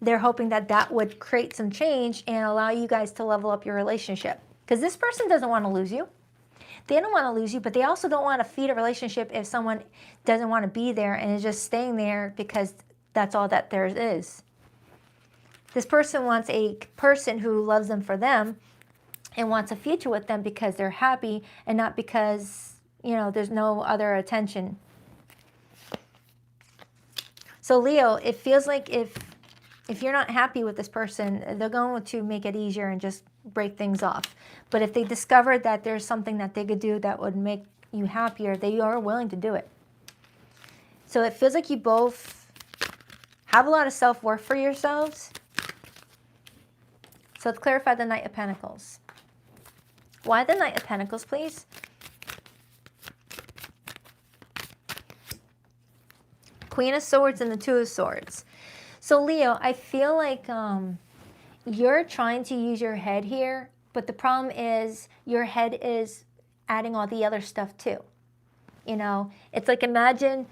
they're hoping that that would create some change and allow you guys to level up your relationship. Because this person doesn't want to lose you. They don't want to lose you, but they also don't want to feed a relationship if someone doesn't want to be there and is just staying there because that's all that there is. This person wants a person who loves them for them and wants a future with them because they're happy and not because, you know, there's no other attention. So Leo, it feels like if you're not happy with this person, they're going to make it easier and just break things off. But if they discover that there's something that they could do that would make you happier, they are willing to do it. So it feels like you both have a lot of self-worth for yourselves. So let's clarify the Knight of Pentacles. Why the Knight of Pentacles, please? Queen of Swords and the 2 of Swords. So Leo, I feel like you're trying to use your head here, but the problem is your head is adding all the other stuff too. You know, it's like imagine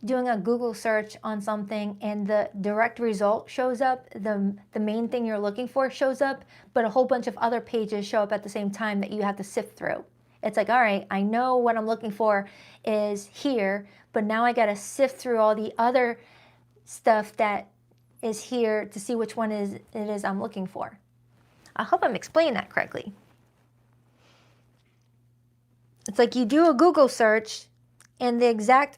doing a Google search on something and the direct result shows up, the main thing you're looking for shows up, but a whole bunch of other pages show up at the same time that you have to sift through. It's like, all right, I know what I'm looking for is here, but now I got to sift through all the other stuff that is here to see which one it is I'm looking for. I hope I'm explaining that correctly. It's like you do a Google search and the exact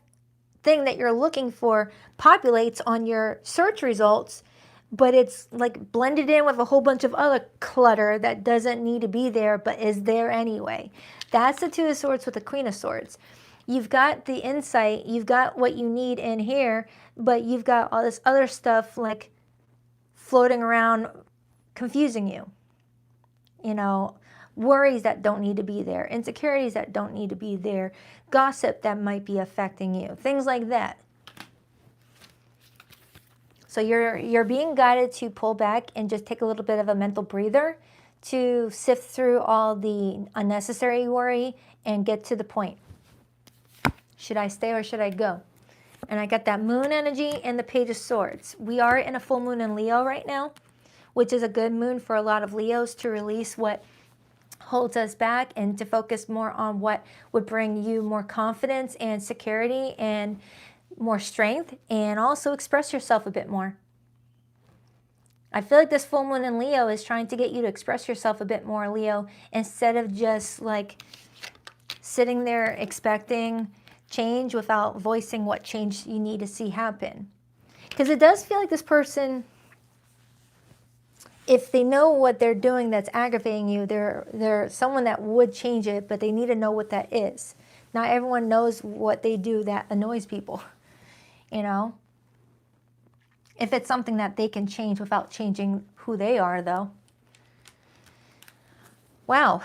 thing that you're looking for populates on your search results, but it's like blended in with a whole bunch of other clutter that doesn't need to be there but is there anyway. That's the 2 of Swords with the Queen of Swords. You've got the insight, you've got what you need in here, but you've got all this other stuff like floating around confusing you. You know, worries that don't need to be there, insecurities that don't need to be there, gossip that might be affecting you, things like that. So you're being guided to pull back and just take a little bit of a mental breather to sift through all the unnecessary worry and get to the point. Should I stay or should I go? And I got that Moon energy and the Page of Swords. We are in a full moon in Leo right now, which is a good moon for a lot of Leos to release what holds us back and to focus more on what would bring you more confidence and security and more strength, and also express yourself a bit more. I feel like this full moon in Leo is trying to get you to express yourself a bit more, Leo, instead of just like sitting there expecting change without voicing what change you need to see happen. Because it does feel like this person, if they know what they're doing that's aggravating you, they're someone that would change it, but they need to know what that is. Not everyone knows what they do that annoys people, you know? If it's something that they can change without changing who they are, though. Wow.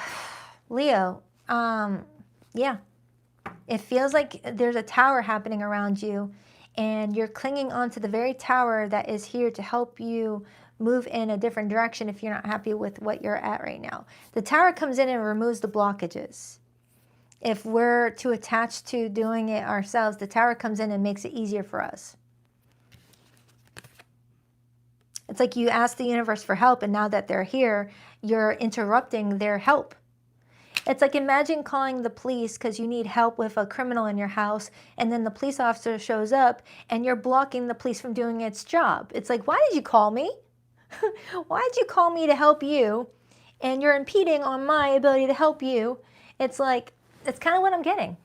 Leo, yeah. It feels like there's a tower happening around you, and you're clinging onto the very tower that is here to help you move in a different direction if you're not happy with what you're at right now. The tower comes in and removes the blockages. If we're too attached to doing it ourselves, the tower comes in and makes it easier for us. It's like you ask the universe for help, and now that they're here, you're interrupting their help. It's like, imagine calling the police because you need help with a criminal in your house, and then the police officer shows up and you're blocking the police from doing its job. It's like, why did you call me? Why did you call me to help you? And you're impeding on my ability to help you. It's like, it's kind of what I'm getting.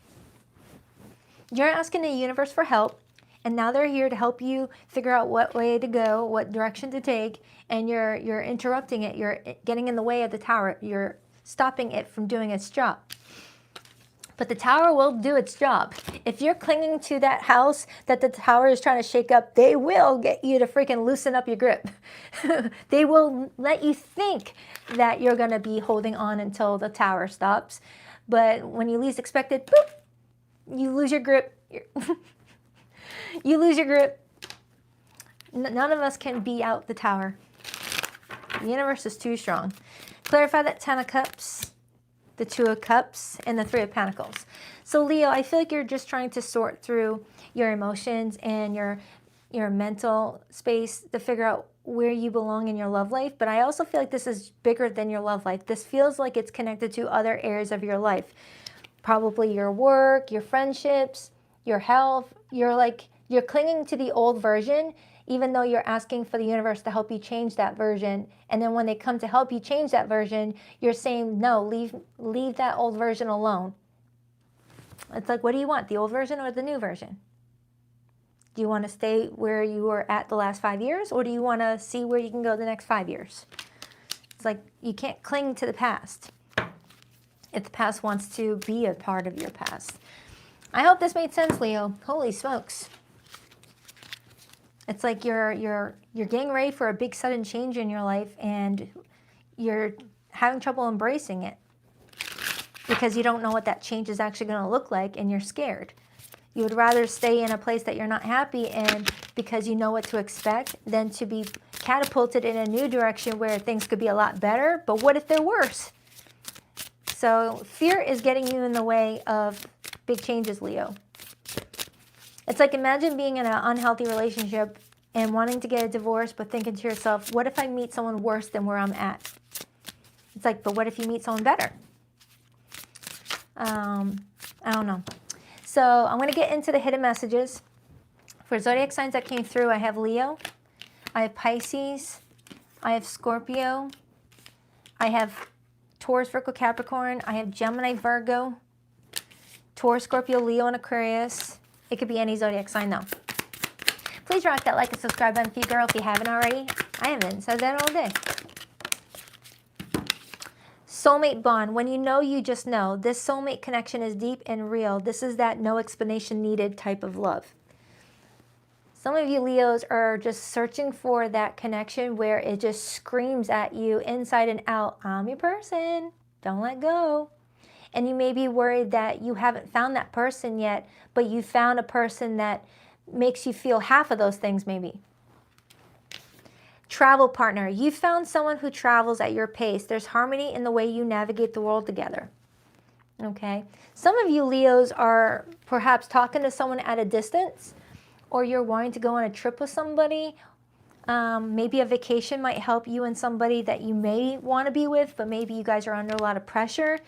You're asking the universe for help, and now they're here to help you figure out what way to go, what direction to take, and you're interrupting it. You're getting in the way of the tower. You're stopping it from doing its job. But the tower will do its job. If you're clinging to that house that the tower is trying to shake up, they will get you to freaking loosen up your grip. They will let you think that you're going to be holding on until the tower stops. But when you least expect it, boop, you lose your grip. You lose your grip. None of us can beat out the tower. The universe is too strong. Clarify that 10 of Cups, the 2 of Cups, and the 3 of Pentacles. So Leo, I feel like you're just trying to sort through your emotions and your mental space to figure out where you belong in your love life. But I also feel like this is bigger than your love life. This feels like it's connected to other areas of your life. Probably your work, your friendships, your health. You're clinging to the old version, even though you're asking for the universe to help you change that version. And then when they come to help you change that version, you're saying, no, leave that old version alone. It's like, what do you want, the old version or the new version? Do you want to stay where you were at the last 5 years, or do you want to see where you can go the next 5 years? It's like, you can't cling to the past if the past wants to be a part of your past. I hope this made sense, Leo. Holy smokes. It's like you're getting ready for a big sudden change in your life, and you're having trouble embracing it because you don't know what that change is actually going to look like, and you're scared. You would rather stay in a place that you're not happy in because you know what to expect than to be catapulted in a new direction where things could be a lot better, but what if they're worse? So fear is getting you in the way of big changes, Leo. It's like, imagine being in an unhealthy relationship and wanting to get a divorce, but thinking to yourself, what if I meet someone worse than where I'm at? It's like, but what if you meet someone better? I don't know. So I'm going to get into the hidden messages. For zodiac signs that came through, I have Leo, I have Pisces, I have Scorpio, I have Taurus, Virgo, Capricorn, I have Gemini, Virgo, Taurus, Scorpio, Leo, and Aquarius. It could be any zodiac sign though. Please rock that like and subscribe button for you, girl, if you haven't already. I haven't said that all day. Soulmate bond. When you know, you just know. This soulmate connection is deep and real. This is that no explanation needed type of love. Some of you Leos are just searching for that connection where it just screams at you inside and out, I'm your person. Don't let go. And you may be worried that you haven't found that person yet, but you found a person that makes you feel half of those things maybe. Travel partner. You found someone who travels at your pace. There's harmony in the way you navigate the world together. Okay. Some of you Leos are perhaps talking to someone at a distance, or you're wanting to go on a trip with somebody. Maybe a vacation might help you and somebody that you may want to be with, but maybe you guys are under a lot of pressure.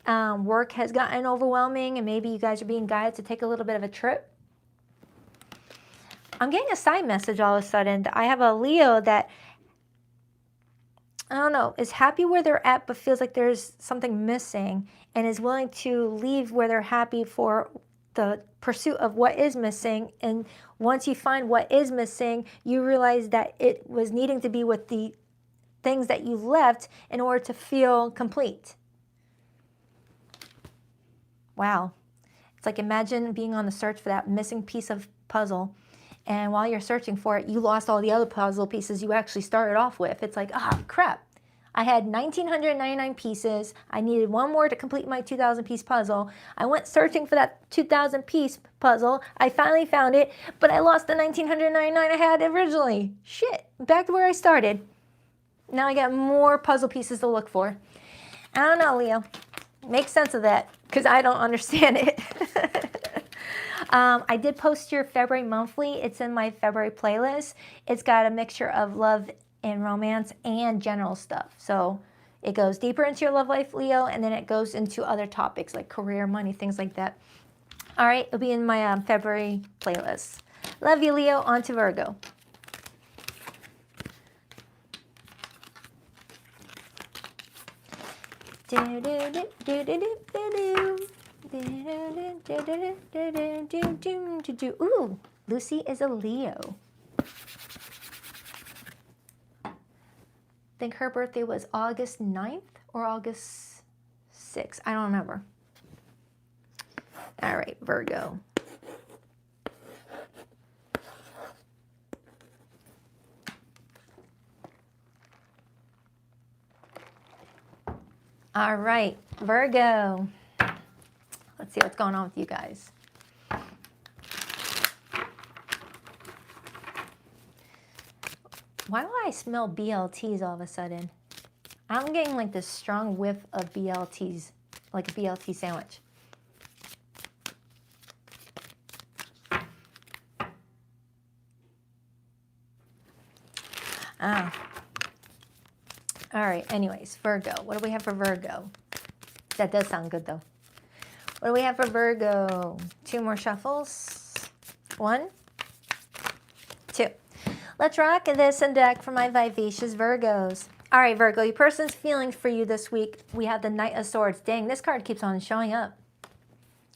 Work has gotten overwhelming, and maybe you guys are being guided to take a little bit of a trip. I'm getting a side message all of a sudden. I have a Leo that, I don't know, is happy where they're at, but feels like there's something missing, and is willing to leave where they're happy for the pursuit of what is missing. And once you find what is missing, you realize that it was needing to be with the things that you left in order to feel complete. Wow. It's like, imagine being on the search for that missing piece of puzzle, and while you're searching for it, you lost all the other puzzle pieces you actually started off with. It's like, ah, crap. I had 1,999 pieces. I needed one more to complete my 2,000 piece puzzle. I went searching for that 2,000 piece puzzle. I finally found it, but I lost the 1,999 I had originally. Shit, back to where I started. Now I got more puzzle pieces to look for. I don't know, Leo. Make sense of that, because I don't understand it. I did post your February monthly. It's in my February playlist. It's got a mixture of love and romance and general stuff. So it goes deeper into your love life, Leo, and then it goes into other topics like career, money, things like that. All right, it'll be in my February playlist. Love you, Leo. On to Virgo. Ooh, Lucy is a Leo. I think her birthday was August 9th or August 6th. I don't remember. All right, Virgo. All right, Virgo. Let's see what's going on with you guys. Why do I smell BLTs all of a sudden? I'm getting like this strong whiff of BLTs, like a BLT sandwich. Ah. All right, anyways, Virgo. What do we have for Virgo? That does sound good, though. What do we have for Virgo? 2 more shuffles. 1, 2. Let's rock this and deck for my vivacious Virgos. All right, Virgo, your person's feelings for you this week. We have the Knight of Swords. Dang, this card keeps on showing up.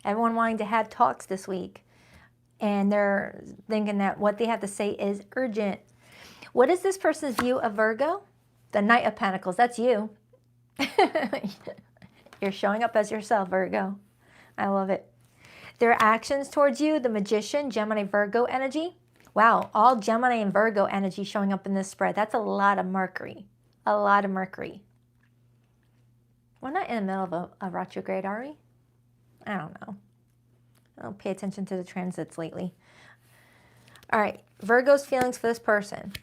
Everyone wanting to have talks this week. And they're thinking that what they have to say is urgent. What is this person's view of Virgo? The Knight of Pentacles. That's you. You're showing up as yourself, Virgo. I love it. Their actions towards you, the Magician, Gemini, Virgo energy. Wow, all Gemini and Virgo energy showing up in this spread. That's a lot of Mercury. A lot of Mercury. We're not in the middle of a retrograde, are we? I don't know. I don't pay attention to the transits lately. All right, Virgo's feelings for this person.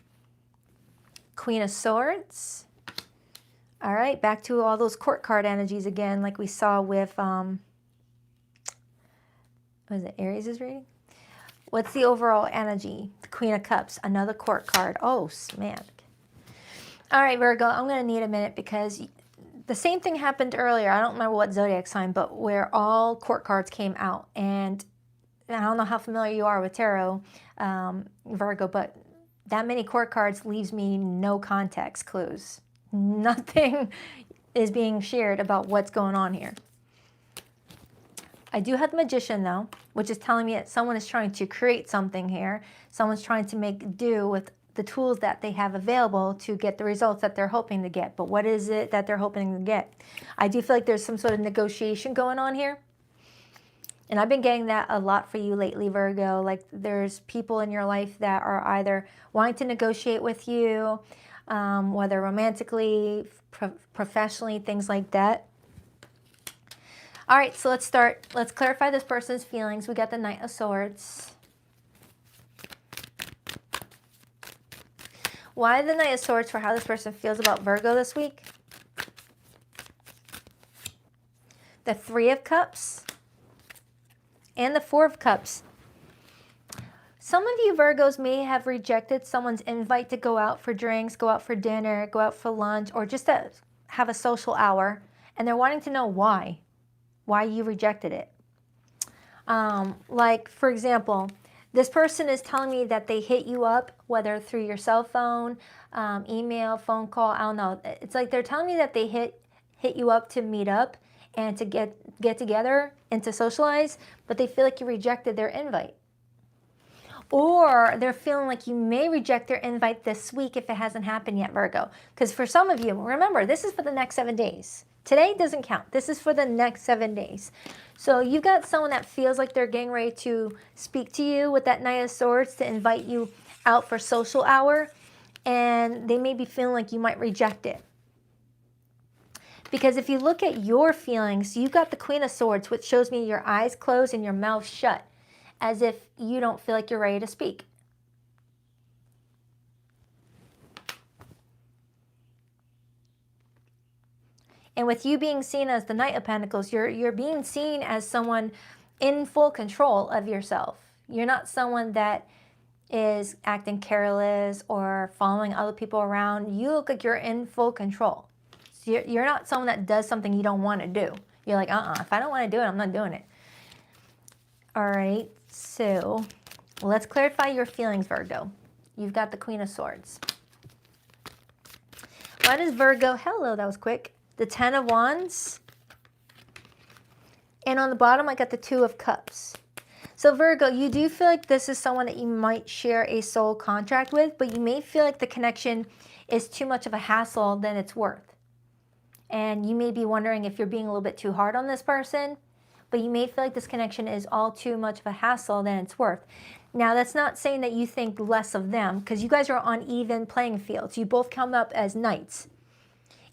Queen of Swords. All right, back to all those court card energies again, like we saw with, was it Aries' reading? What's the overall energy? The Queen of Cups, another court card. Oh, man. All right, Virgo, I'm going to need a minute because the same thing happened earlier. I don't remember what zodiac sign, but where all court cards came out. And I don't know how familiar you are with tarot, Virgo, but that many court cards leaves me no context clues. Nothing is being shared about what's going on here. I do have the Magician, though, which is telling me that someone is trying to create something here. Someone's trying to make do with the tools that they have available to get the results that they're hoping to get. But what is it that they're hoping to get? I do feel like there's some sort of negotiation going on here. And I've been getting that a lot for you lately, Virgo. Like there's people in your life that are either wanting to negotiate with you, whether romantically, professionally, things like that. All right, so let's start. Let's clarify this person's feelings. We got the Knight of Swords. Why the Knight of Swords for how this person feels about Virgo this week? The Three of Cups and the Four of Cups. Some of you Virgos may have rejected someone's invite to go out for drinks, go out for dinner, go out for lunch, or just to have a social hour, and they're wanting to know why you rejected it. Like, for example, this person is telling me that they hit you up, whether through your cell phone, email, phone call, I don't know. It's like they're telling me that they hit you up to meet up and to get together and to socialize, but they feel like you rejected their invite. Or they're feeling like you may reject their invite this week if it hasn't happened yet, Virgo. Because for some of you, remember, this is for the next 7 days. Today doesn't count. This is for the next 7 days. So you've got someone that feels like they're getting ready to speak to you with that Knight of Swords to invite you out for social hour. And they may be feeling like you might reject it. Because if you look at your feelings, you've got the Queen of Swords, which shows me your eyes closed and your mouth shut, as if you don't feel like you're ready to speak. And with you being seen as the Knight of Pentacles, you're being seen as someone in full control of yourself. You're not someone that is acting careless or following other people around. You look like you're in full control. So you're not someone that does something you don't want to do. You're like, if I don't want to do it, I'm not doing it. All right, so let's clarify your feelings, Virgo. You've got the Queen of Swords. Why does Virgo, hello, that was quick. The 10 of Wands. And on the bottom, I got the 2 of Cups. So Virgo, you do feel like this is someone that you might share a soul contract with, but you may feel like the connection is too much of a hassle than it's worth. And you may be wondering if you're being a little bit too hard on this person, but you may feel like this connection is all too much of a hassle than it's worth. Now, that's not saying that you think less of them, because you guys are on even playing fields. You both come up as knights.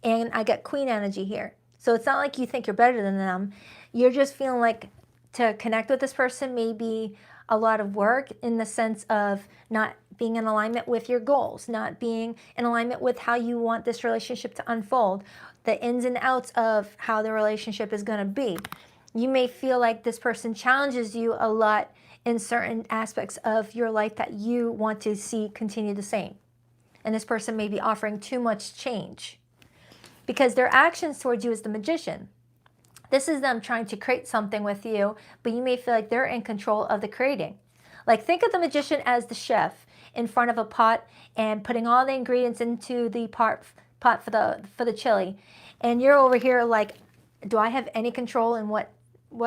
And I got Queen energy here. So it's not like you think you're better than them. You're just feeling like to connect with this person may be a lot of work, in the sense of not being in alignment with your goals, not being in alignment with how you want this relationship to unfold, the ins and outs of how the relationship is going to be. You may feel like this person challenges you a lot in certain aspects of your life that you want to see continue the same. And this person may be offering too much change, because their actions towards you is the Magician. This is them trying to create something with you, but you may feel like they're in control of the creating. Like, think of the Magician as the chef in front of a pot and putting all the ingredients into the pot for the chili. And you're over here like, do I have any control in what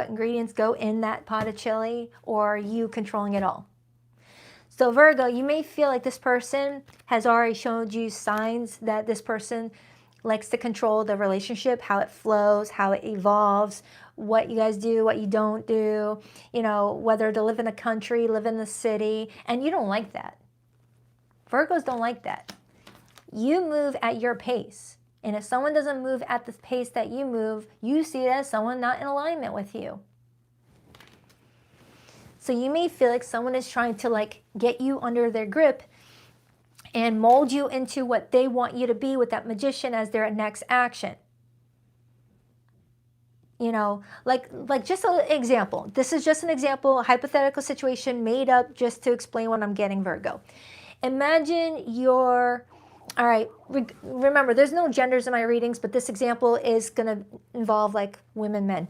ingredients go in that pot of chili, or are you controlling it all? So Virgo, you may feel like this person has already showed you signs that this person likes to control the relationship, how it flows, how it evolves, what you guys do, what you don't do, you know, whether to live in the country, live in the city, and you don't like that. Virgos don't like that. You move at your pace, and if someone doesn't move at the pace that you move, you see it as someone not in alignment with you. So you may feel like someone is trying to like get you under their grip and mold you into what they want you to be with that Magician as their next action. You know, like just an example. This is just an example, a hypothetical situation made up just to explain what I'm getting, Virgo. Imagine you're, all right, remember, there's no genders in my readings, but this example is going to involve like women, men.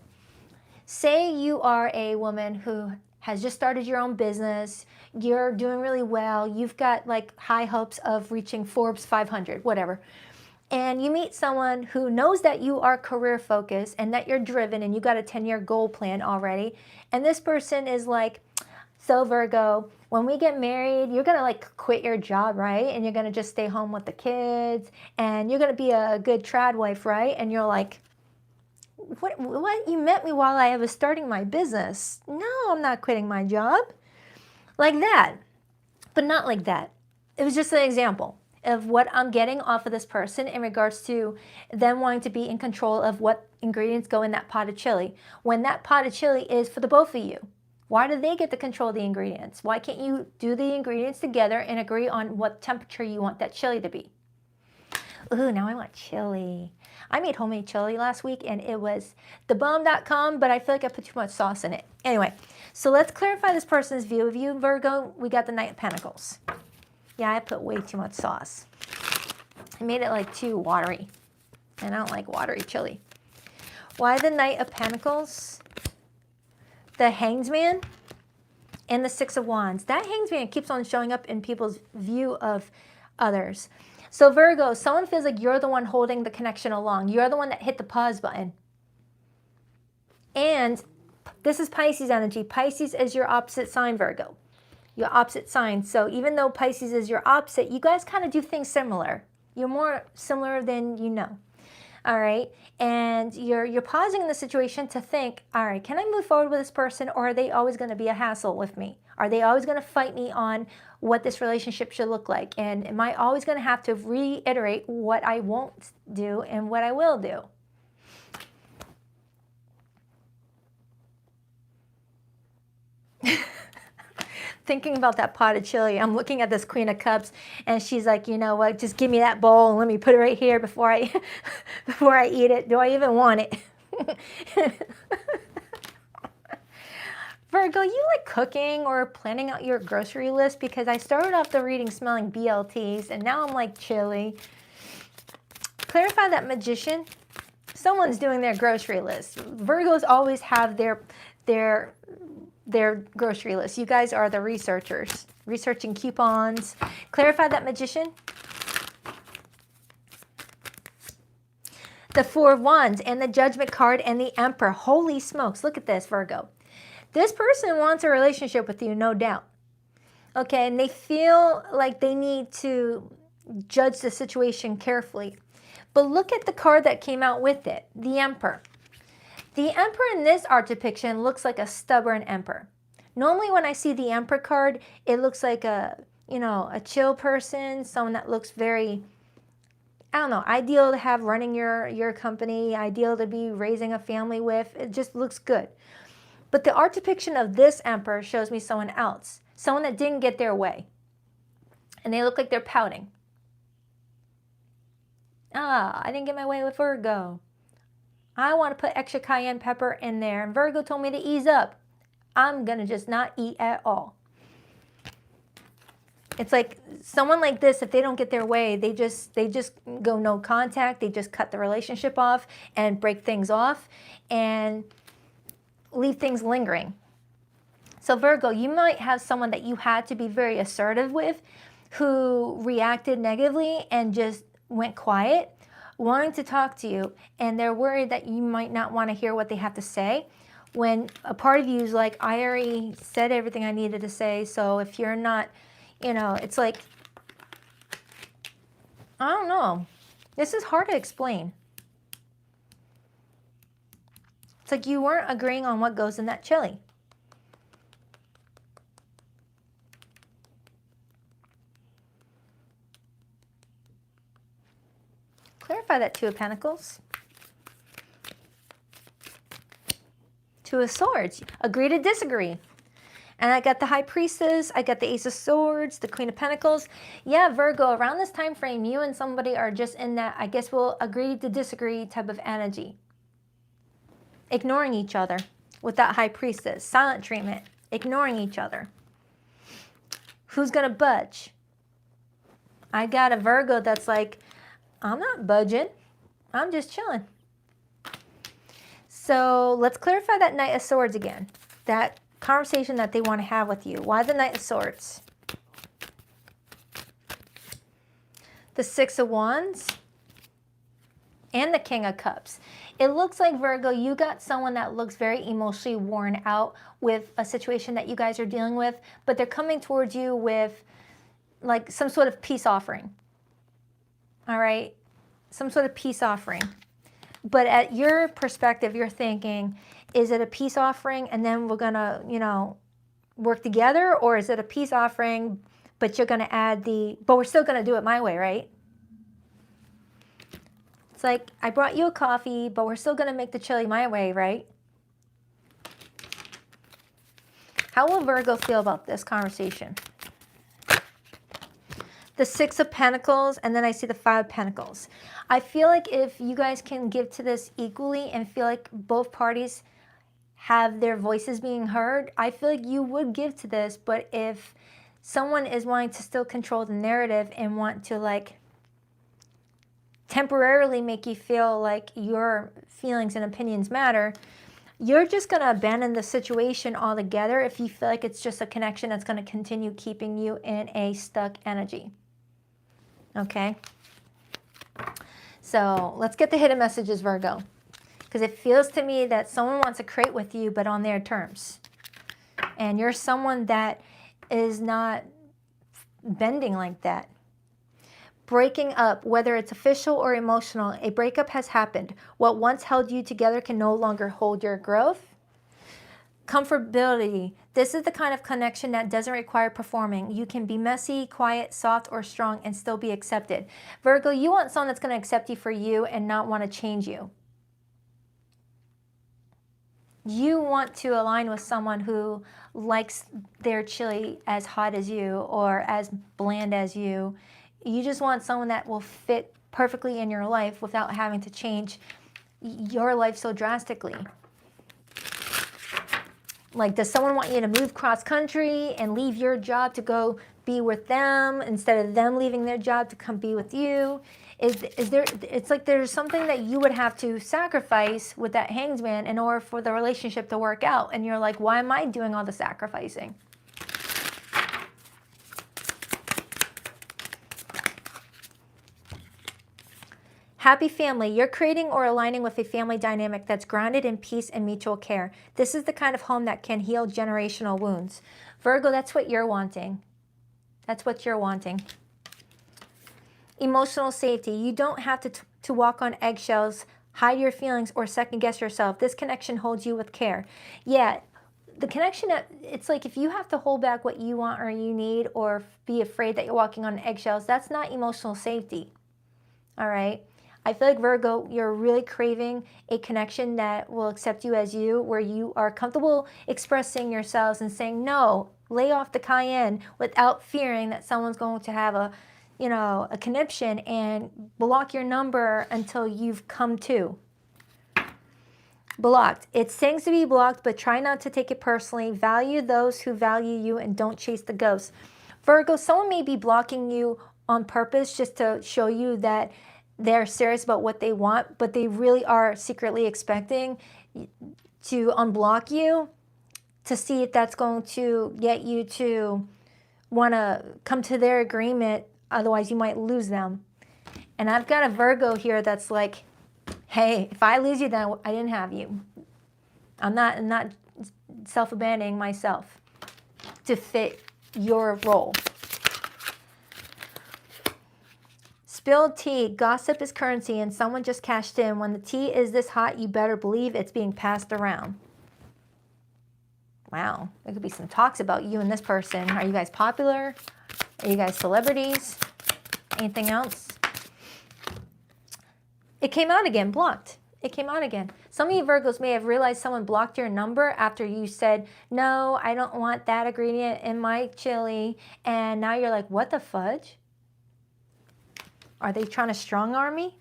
Say you are a woman who has just started your own business, you're doing really well, you've got like high hopes of reaching Forbes 500, whatever. And you meet someone who knows that you are career focused and that you're driven and you got a 10-year goal plan already. And this person is like, so Virgo, when we get married, you're gonna like quit your job, right? And you're gonna just stay home with the kids and you're gonna be a good trad wife, right? And you're like, what? You met me while I was starting my business. No, I'm not quitting my job. Like that, but not like that. It was just an example of what I'm getting off of this person in regards to them wanting to be in control of what ingredients go in that pot of chili, when that pot of chili is for the both of you. Why do they get to control the ingredients? Why can't you do the ingredients together and agree on what temperature you want that chili to be? Ooh, now I want chili. I made homemade chili last week and it was thebomb.com, but I feel like I put too much sauce in it. Anyway, so let's clarify this person's view of you, Virgo. We got the Knight of Pentacles. Yeah, I put way too much sauce. I made it like too watery, and I don't like watery chili. Why the Knight of Pentacles? The Hanged Man and the Six of Wands. That Hanged Man keeps on showing up in people's view of others. So Virgo, someone feels like you're the one holding the connection along. You're the one that hit the pause button. And this is Pisces energy. Pisces is your opposite sign, Virgo. Your opposite sign. So even though Pisces is your opposite, you guys kind of do things similar. You're more similar than you know. All right. And you're pausing in the situation to think, all right, can I move forward with this person, or are they always going to be a hassle with me? Are they always going to fight me on what this relationship should look like? And am I always going to have to reiterate what I won't do and what I will do? thinking about that pot of chili. I'm looking at this Queen of Cups, and she's like, you know what? Just give me that bowl and let me put it right here before I before I eat it. Do I even want it? Virgo, you like cooking or planning out your grocery list? Because I started off the reading smelling BLTs, and now I'm like chili. Clarify that Magician. Someone's doing their grocery list. Virgos always have their grocery list. You guys are the researchers, researching coupons. Clarify that Magician. The Four of Wands and the Judgment card and the Emperor. Holy smokes, look at this, Virgo. This person wants a relationship with you, no doubt. Okay, and they feel like they need to judge the situation carefully. But look at the card that came out with it, the Emperor. The Emperor in this art depiction looks like a stubborn emperor. Normally when I see the Emperor card, it looks like a chill person, someone that looks very, I don't know, ideal to have running your company, ideal to be raising a family with. It just looks good. But the art depiction of this Emperor shows me someone else, someone that didn't get their way. And they look like they're pouting. I didn't get my way with Virgo. I want to put extra cayenne pepper in there. And Virgo told me to ease up. I'm going to just not eat at all. It's like someone like this, if they don't get their way, they just go no contact. They just cut the relationship off and break things off and leave things lingering. So Virgo, you might have someone that you had to be very assertive with who reacted negatively and just went quiet, wanting to talk to you, and they're worried that you might not want to hear what they have to say, when a part of you is like, I already said everything I needed to say, so if you're not, it's like, I don't know. This is hard to explain. It's like you weren't agreeing on what goes in that chili. Clarify that Two of Pentacles. Two of Swords. Agree to disagree. And I got the High Priestess. I got the Ace of Swords, the Queen of Pentacles. Yeah, Virgo, around this time frame, you and somebody are just in that, I guess we'll agree to disagree type of energy. Ignoring each other with that High Priestess. Silent treatment. Ignoring each other. Who's going to budge? I got a Virgo that's like, I'm not budging. I'm just chilling. So let's clarify that Knight of Swords again. That conversation that they want to have with you. Why the Knight of Swords? The Six of Wands and the King of Cups. It looks like, Virgo, you got someone that looks very emotionally worn out with a situation that you guys are dealing with, but they're coming towards you with like some sort of peace offering. All right? Some sort of peace offering. But at your perspective, you're thinking, is it a peace offering and then we're going to, work together? Or is it a peace offering, but you're going to add but we're still going to do it my way, right? It's like, I brought you a coffee, but we're still going to make the chili my way, right? How will Virgo feel about this conversation? The Six of Pentacles, and then I see the Five of Pentacles. I feel like if you guys can give to this equally and feel like both parties have their voices being heard, I feel like you would give to this. But if someone is wanting to still control the narrative and want to like temporarily make you feel like your feelings and opinions matter, you're just going to abandon the situation altogether if you feel like it's just a connection that's going to continue keeping you in a stuck energy. Okay? So let's get the hidden messages, Virgo. Because it feels to me that someone wants to create with you, but on their terms. And you're someone that is not bending like that. Breaking up, whether it's official or emotional, a breakup has happened. What once held you together can no longer hold your growth. Comfortability. This is the kind of connection that doesn't require performing. You can be messy, quiet, soft, or strong and still be accepted. Virgo, you want someone that's going to accept you for you and not want to change you. You want to align with someone who likes their chili as hot as you or as bland as you. You just want someone that will fit perfectly in your life without having to change your life so drastically. Like, does someone want you to move cross country and leave your job to go be with them instead of them leaving their job to come be with you? Is there, it's like there's something that you would have to sacrifice with that Hanged Man in order for the relationship to work out. And you're like, why am I doing all the sacrificing? Happy family. You're creating or aligning with a family dynamic that's grounded in peace and mutual care. This is the kind of home that can heal generational wounds. Virgo, that's what you're wanting. That's what you're wanting. Emotional safety. You don't have to walk on eggshells, hide your feelings, or second guess yourself. This connection holds you with care. Yeah, the connection, it's like if you have to hold back what you want or you need or be afraid that you're walking on eggshells, that's not emotional safety. All right? I feel like, Virgo, you're really craving a connection that will accept you as you, where you are comfortable expressing yourselves and saying, no, lay off the cayenne without fearing that someone's going to have a conniption and block your number until you've come to. Blocked. It stings to be blocked, but try not to take it personally. Value those who value you and don't chase the ghosts. Virgo, someone may be blocking you on purpose just to show you that they're serious about what they want, but they really are secretly expecting to unblock you to see if that's going to get you to want to come to their agreement. Otherwise, you might lose them. And I've got a Virgo here that's like, hey, if I lose you, then I didn't have you. I'm not self-abandoning myself to fit your role. Spilled tea. Gossip is currency, and someone just cashed in. When the tea is this hot, you better believe it's being passed around. Wow. There could be some talks about you and this person. Are you guys popular? Are you guys celebrities? Anything else? It came out again, blocked. It came out again. Some of you Virgos may have realized someone blocked your number after you said, no, I don't want that ingredient in my chili. And now you're like, what the fudge? Are they trying to strong arm me?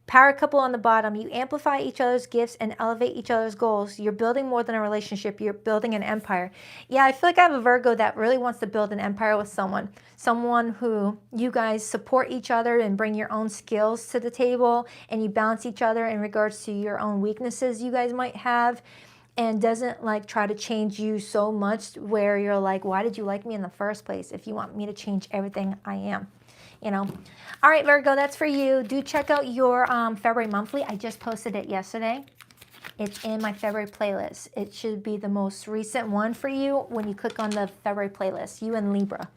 Power couple on the bottom. You amplify each other's gifts and elevate each other's goals. You're building more than a relationship. You're building an empire. Yeah, I feel like I have a Virgo that really wants to build an empire with someone. Someone who you guys support each other and bring your own skills to the table, and you balance each other in regards to your own weaknesses you guys might have, and doesn't like try to change you so much where you're like, why did you like me in the first place if you want me to change everything I am? You know. All right, Virgo, that's for you. Do check out your February monthly. I just posted it yesterday. It's in my February playlist. It should be the most recent one for you when you click on the February playlist, you and Libra.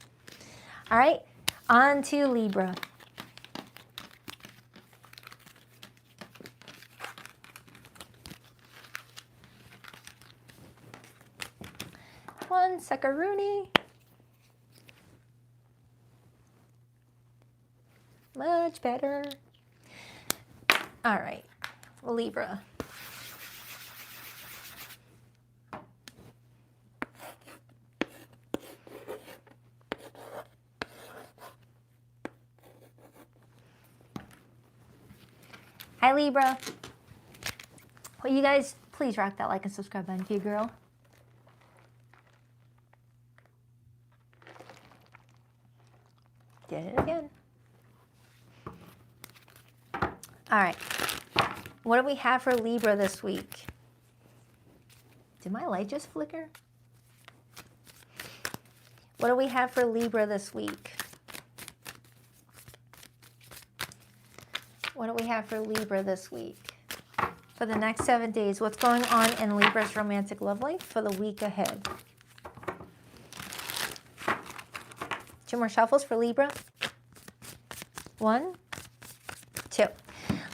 All right, on to Libra. One second. Much better. All right, Libra. Hi, Libra. Well, you guys, please rock that like and subscribe button for you, girl. Did it again. All right, what do we have for Libra this week? Did my light just flicker? What do we have for Libra this week? What do we have for Libra this week? For the next 7 days, what's going on in Libra's romantic love life for the week ahead? 2 more shuffles for Libra. 1, 2.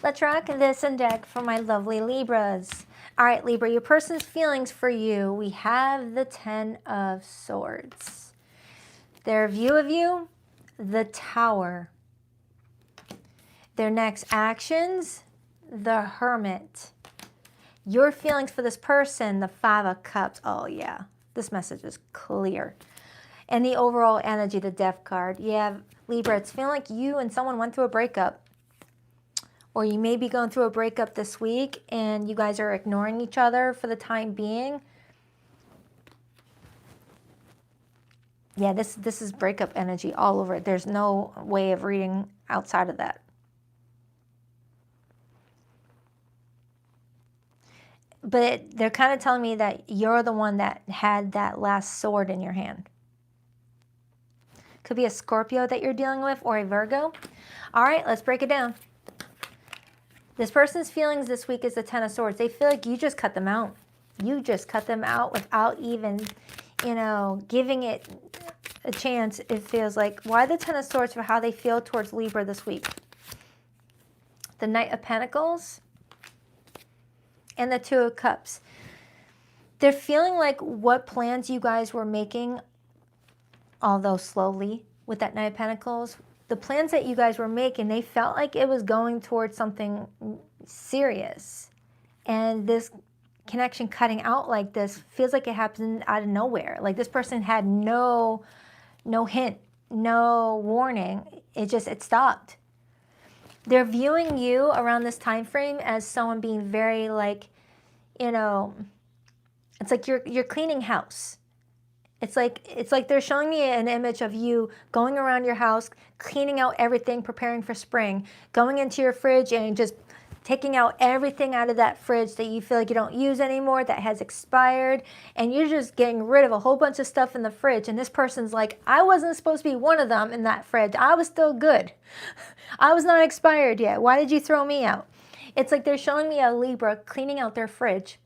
Let's rock this and deck for my lovely Libras. All right, Libra, your person's feelings for you. We have the 10 of Swords. Their view of you, the Tower. Their next actions, the Hermit. Your feelings for this person, the Five of Cups. Oh, yeah. This message is clear. And the overall energy, the Death card. Yeah, Libra, it's feeling like you and someone went through a breakup. Or you may be going through a breakup this week and you guys are ignoring each other for the time being. Yeah, this is breakup energy all over it. There's no way of reading outside of that. But they're kind of telling me that you're the one that had that last sword in your hand. Could be a Scorpio that you're dealing with or a Virgo. All right, let's break it down. This person's feelings this week is the Ten of Swords. They feel like you just cut them out. You just cut them out without even, you know, giving it a chance. It feels like. Why the Ten of Swords for how they feel towards Libra this week? The Knight of Pentacles and the Two of Cups. They're feeling like what plans you guys were making, although slowly, with that Knight of Pentacles, the plans that you guys were making, they felt like it was going towards something serious. And this connection cutting out like this feels like it happened out of nowhere. Like this person had no hint, no warning. It stopped. They're viewing you around this time frame as someone being very like, you know, it's like you're cleaning house. It's like they're showing me an image of you going around your house, cleaning out everything, preparing for spring, going into your fridge and just taking out everything out of that fridge that you feel like you don't use anymore, that has expired, and you're just getting rid of a whole bunch of stuff in the fridge. And this person's like, I wasn't supposed to be one of them in that fridge. I was still good. I was not expired yet. Why did you throw me out? It's like they're showing me a Libra cleaning out their fridge,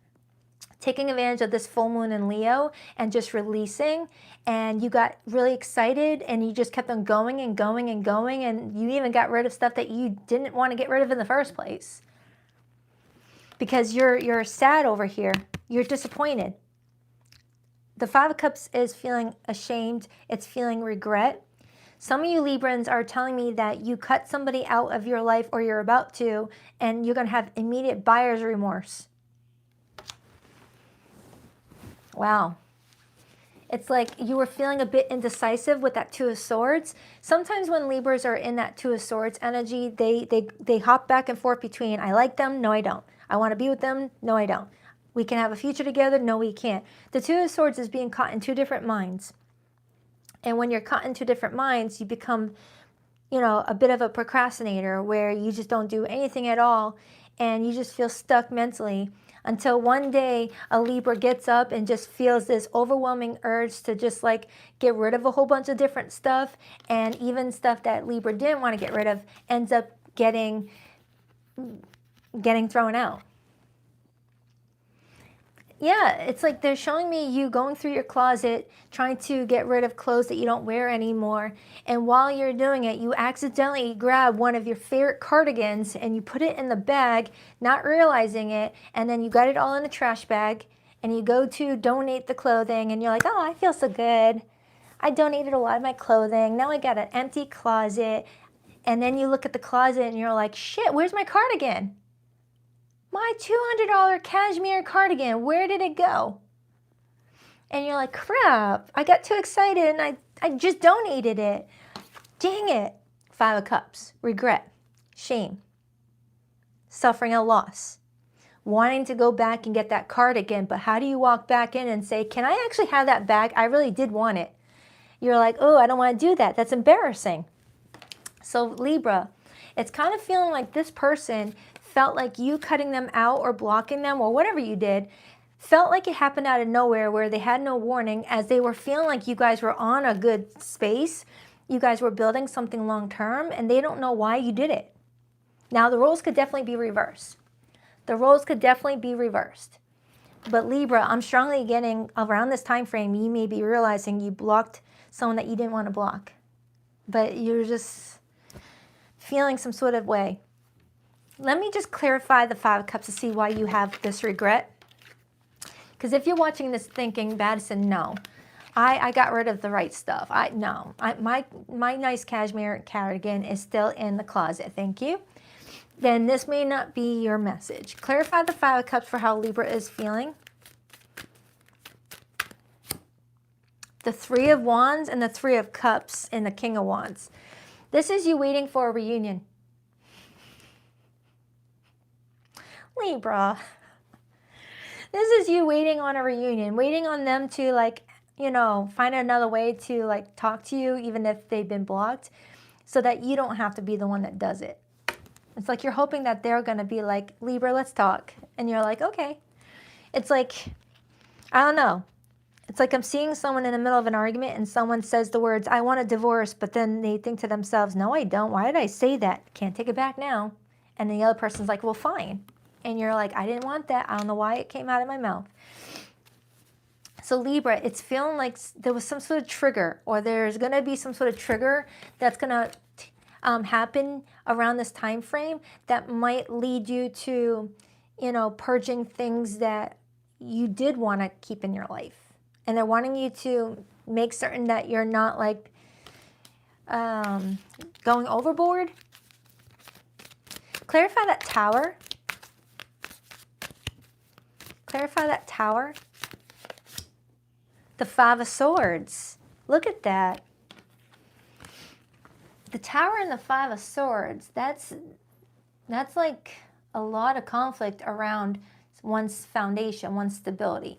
taking advantage of this full moon in Leo and just releasing, and you got really excited and you just kept on going and going and going, and you even got rid of stuff that you didn't want to get rid of in the first place because you're sad over here. You're disappointed. The Five of Cups is feeling ashamed. It's feeling regret. Some of you Librans are telling me that you cut somebody out of your life or you're about to, and you're going to have immediate buyer's remorse. Wow. It's like you were feeling a bit indecisive with that Two of Swords. Sometimes when Libras are in that Two of Swords energy, they hop back and forth between, I like them, no I don't. I want to be with them, no I don't. We can have a future together, no we can't. The Two of Swords is being caught in two different minds. And when you're caught in two different minds, you become, you know, a bit of a procrastinator where you just don't do anything at all and you just feel stuck mentally. Until one day a Libra gets up and just feels this overwhelming urge to just like get rid of a whole bunch of different stuff, and even stuff that Libra didn't want to get rid of ends up getting thrown out. Yeah, it's like they're showing me you going through your closet, trying to get rid of clothes that you don't wear anymore. And while you're doing it, you accidentally grab one of your favorite cardigans and you put it in the bag, not realizing it. And then you got it all in a trash bag and you go to donate the clothing and you're like, oh, I feel so good. I donated a lot of my clothing. Now I got an empty closet. And then you look at the closet and you're like, shit, where's my cardigan? My $200 cashmere cardigan, where did it go? And you're like, crap, I got too excited and I just donated it. Dang it. Five of Cups, regret, shame, suffering a loss, wanting to go back and get that cardigan, but how do you walk back in and say, can I actually have that bag? I really did want it. You're like, oh, I don't want to do that. That's embarrassing. So Libra, it's kind of feeling like this person felt like you cutting them out or blocking them or whatever you did, felt like it happened out of nowhere where they had no warning, as they were feeling like you guys were on a good space. You guys were building something long term and they don't know why you did it. Now the roles could definitely be reversed. The roles could definitely be reversed. But Libra, I'm strongly getting around this time frame, you may be realizing you blocked someone that you didn't want to block. But you're just feeling some sort of way. Let me just clarify the Five of Cups to see why you have this regret. Because if you're watching this thinking, Baddison, no, I got rid of the right stuff. My nice cashmere cardigan is still in the closet. Thank you. then this may not be your message. Clarify the Five of Cups for how Libra is feeling. The Three of Wands and the Three of Cups and the King of Wands. This is you waiting for a reunion. Libra. This is you waiting on a reunion, waiting on them to, like, you know, find another way to, like, talk to you, even if they've been blocked, so that you don't have to be the one that does it. It's like you're hoping that they're going to be like, Libra, let's talk. And you're like, okay. It's like, I don't know. It's like I'm seeing someone in the middle of an argument and someone says the words, I want a divorce, but then they think to themselves, no, I don't. Why did I say that? Can't take it back now. And the other person's like, well, fine. And you're like, I didn't want that. I don't know why it came out of my mouth. So Libra, it's feeling like there was some sort of trigger, or there's going to be some sort of trigger that's going to happen around this time frame that might lead you to, you know, purging things that you did want to keep in your life. And they're wanting you to make certain that you're not, like, going overboard. Clarify that Tower. Clarify that Tower. The Five of Swords. Look at that. The Tower and the Five of Swords. That's like a lot of conflict around one's foundation, one's stability.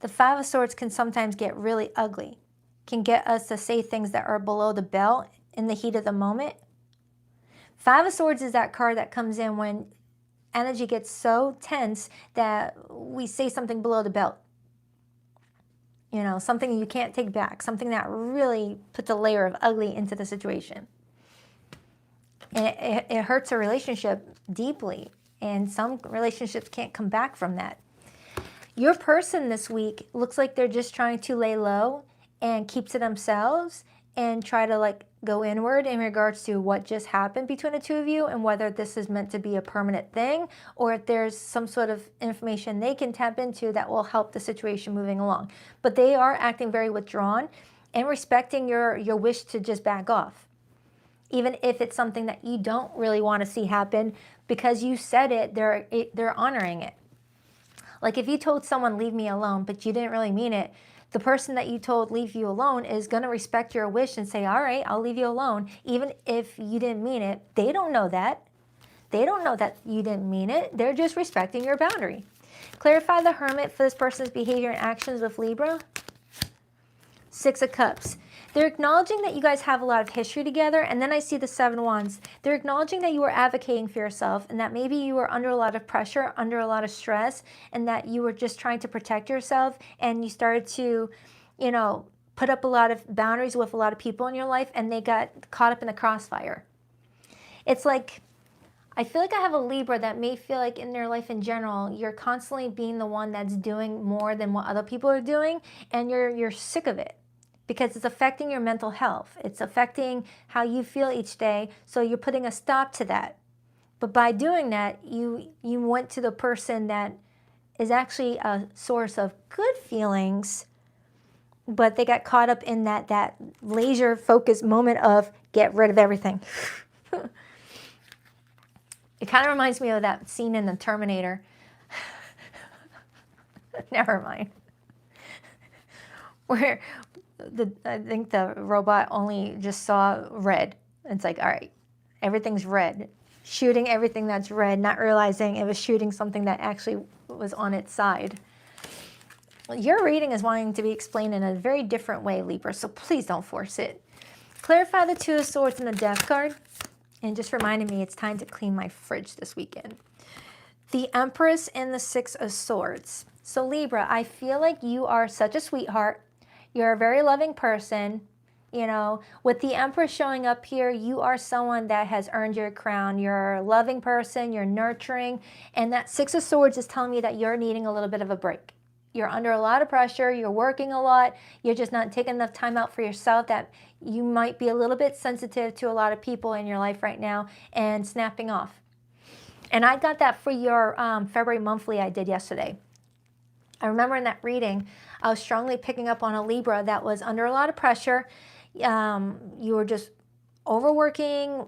The Five of Swords can sometimes get really ugly. Can get us to say things that are below the belt in the heat of the moment. Five of Swords is that card that comes in when energy gets so tense that we say something below the belt. You know, something you can't take back. Something that really puts a layer of ugly into the situation. And it hurts a relationship deeply. And some relationships can't come back from that. Your person this week looks like they're just trying to lay low and keep to themselves and try to, like, go inward in regards to what just happened between the two of you and whether this is meant to be a permanent thing or if there's some sort of information they can tap into that will help the situation moving along. But they are acting very withdrawn and respecting your wish to just back off. Even if it's something that you don't really want to see happen, because you said it, they're honoring it. Like if you told someone, leave me alone, but you didn't really mean it, the person that you told leave you alone is going to respect your wish and say, all right, I'll leave you alone. Even if you didn't mean it, they don't know that. They don't know that you didn't mean it. They're just respecting your boundary. Clarify the Hermit for this person's behavior and actions with Libra. Six of Cups. They're acknowledging that you guys have a lot of history together, and then I see the Seven of Wands. They're acknowledging that you were advocating for yourself and that maybe you were under a lot of pressure, under a lot of stress, and that you were just trying to protect yourself, and you started to, you know, put up a lot of boundaries with a lot of people in your life, and they got caught up in the crossfire. It's like, I feel like I have a Libra that may feel like in their life in general, you're constantly being the one that's doing more than what other people are doing, and you're sick of it. Because it's affecting your mental health. It's affecting how you feel each day, so you're putting a stop to that. But by doing that, you went to the person that is actually a source of good feelings, but they got caught up in that laser focused moment of get rid of everything. It kind of reminds me of that scene in the Terminator. Never mind. Where I think the robot only just saw red. It's like, all right, everything's red. Shooting everything that's red, not realizing it was shooting something that actually was on its side. Your reading is wanting to be explained in a very different way, Libra, so please don't force it. Clarify the Two of Swords and the Death card. And just reminded me it's time to clean my fridge this weekend. The Empress and the Six of Swords. So Libra, I feel like you are such a sweetheart. You're a very loving person. You know, with the Empress showing up here, you are someone that has earned your crown. You're a loving person, you're nurturing, and that Six of Swords is telling me that you're needing a little bit of a break. You're under a lot of pressure, you're working a lot, you're just not taking enough time out for yourself, that you might be a little bit sensitive to a lot of people in your life right now and snapping off. And I got that for your February monthly I did yesterday. I remember in that reading, I was strongly picking up on a Libra that was under a lot of pressure. You were just overworking,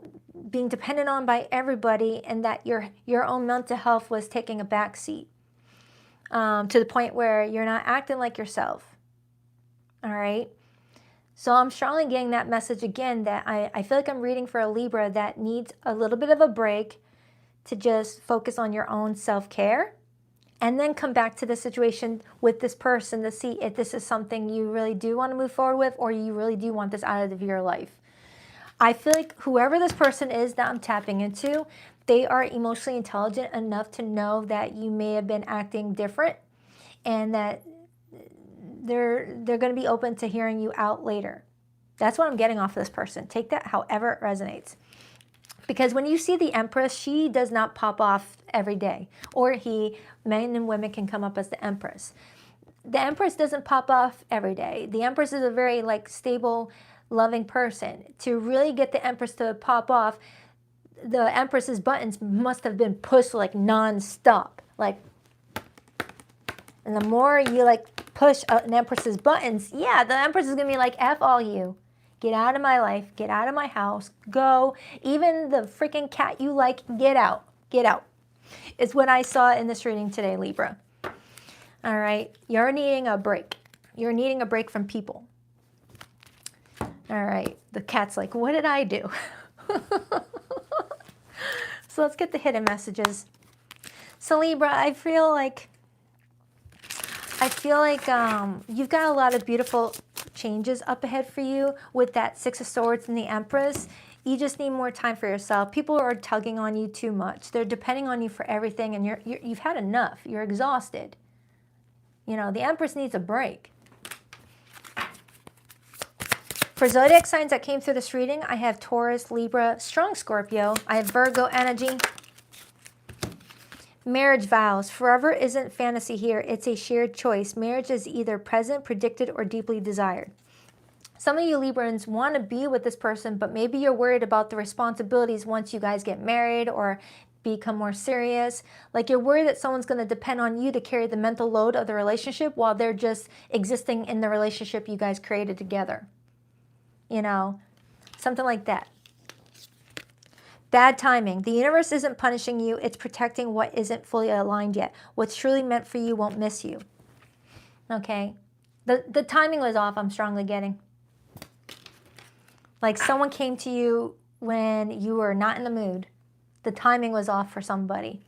being dependent on by everybody, and that your own mental health was taking a backseat to the point where you're not acting like yourself. All right. So I'm strongly getting that message again, that I feel like I'm reading for a Libra that needs a little bit of a break to just focus on your own self-care, and then come back to the situation with this person to see if this is something you really do want to move forward with, or you really do want this out of your life. I feel like whoever this person is that I'm tapping into, they are emotionally intelligent enough to know that you may have been acting different, and that they're going to be open to hearing you out later. That's what I'm getting off of this person. Take that however it resonates. Because when you see the Empress, she does not pop off every day. Or he, men and women can come up as the Empress. The Empress doesn't pop off every day. The Empress is a very stable, loving person. To really get the Empress to pop off, the Empress's buttons must have been pushed non-stop. And the more you push an Empress's buttons, yeah, the Empress is going to be like, F all you. Get out of my life. Get out of my house. Go. Even the freaking cat you like, get out. Get out. Is what I saw in this reading today, Libra. All right. You're needing a break. You're needing a break from people. All right. The cat's like, what did I do? So let's get the hidden messages. So Libra, I feel like you've got a lot of beautiful changes up ahead for you with that Six of Swords and the Empress. You just need more time for yourself. People are tugging on you too much. They're depending on you for everything, and you've had enough. You're exhausted. You know, the Empress needs a break. For zodiac signs that came through this reading, I have Taurus, Libra, strong Scorpio. I have Virgo energy. Marriage vows. Forever isn't fantasy here. It's a shared choice. Marriage is either present, predicted, or deeply desired. Some of you Librans want to be with this person, but maybe you're worried about the responsibilities once you guys get married or become more serious. You're worried that someone's going to depend on you to carry the mental load of the relationship while they're just existing in the relationship you guys created together. You know, something like that. Bad timing. The universe isn't punishing you. It's protecting what isn't fully aligned yet. What's truly meant for you won't miss you. Okay? The timing was off, I'm strongly getting. Someone came to you when you were not in the mood. The timing was off for somebody.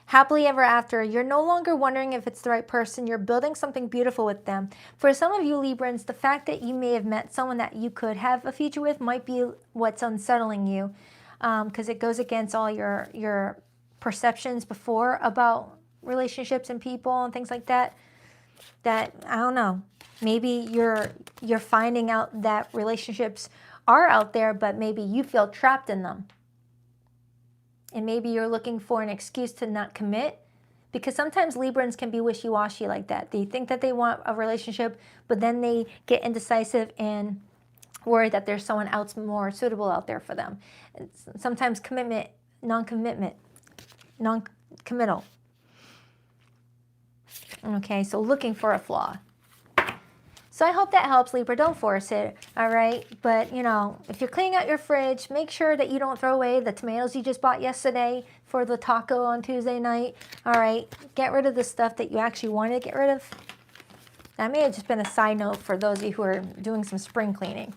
Happily ever after. You're no longer wondering if it's the right person. You're building something beautiful with them. For some of you Librans, the fact that you may have met someone that you could have a future with might be what's unsettling you. Because it goes against all your perceptions before about relationships and people and things like that. That, I don't know, maybe you're finding out that relationships are out there, but maybe you feel trapped in them. And maybe you're looking for an excuse to not commit. Because sometimes Librans can be wishy-washy like that. They think that they want a relationship, but then they get indecisive and worried that there's someone else more suitable out there for them. And sometimes non-committal. Okay, so looking for a flaw. So I hope that helps, Libra. Don't force it, all right? But, you know, if you're cleaning out your fridge, make sure that you don't throw away the tomatoes you just bought yesterday for the taco on Tuesday night, all right? Get rid of the stuff that you actually wanted to get rid of. That may have just been a side note for those of you who are doing some spring cleaning.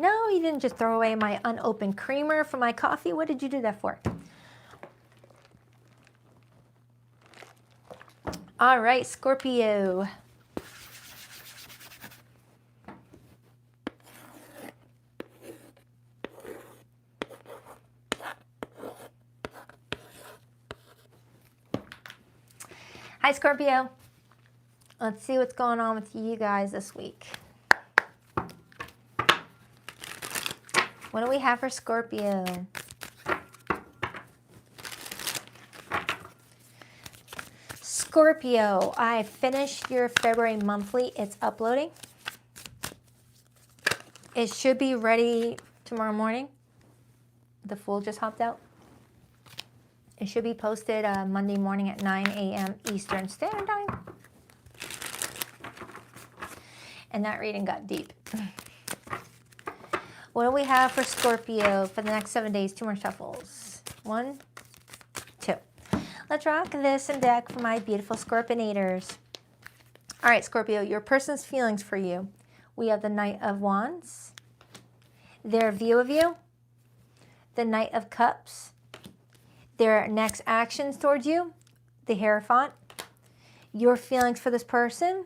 No, you didn't just throw away my unopened creamer for my coffee. What did you do that for? All right, Scorpio. Hi, Scorpio. Let's see what's going on with you guys this week. What do we have for Scorpio? Scorpio, I finished your February monthly. It's uploading. It should be ready tomorrow morning. The Fool just hopped out. It should be posted Monday morning at 9 a.m. Eastern Standard Time. And that reading got deep. What do we have for Scorpio for the next 7 days? 2 more shuffles. 1, 2. Let's rock this and deck for my beautiful Scorpionators. All right, Scorpio, your person's feelings for you. We have the Knight of Wands, their view of you, the Knight of Cups, their next actions towards you, the Hierophant, your feelings for this person,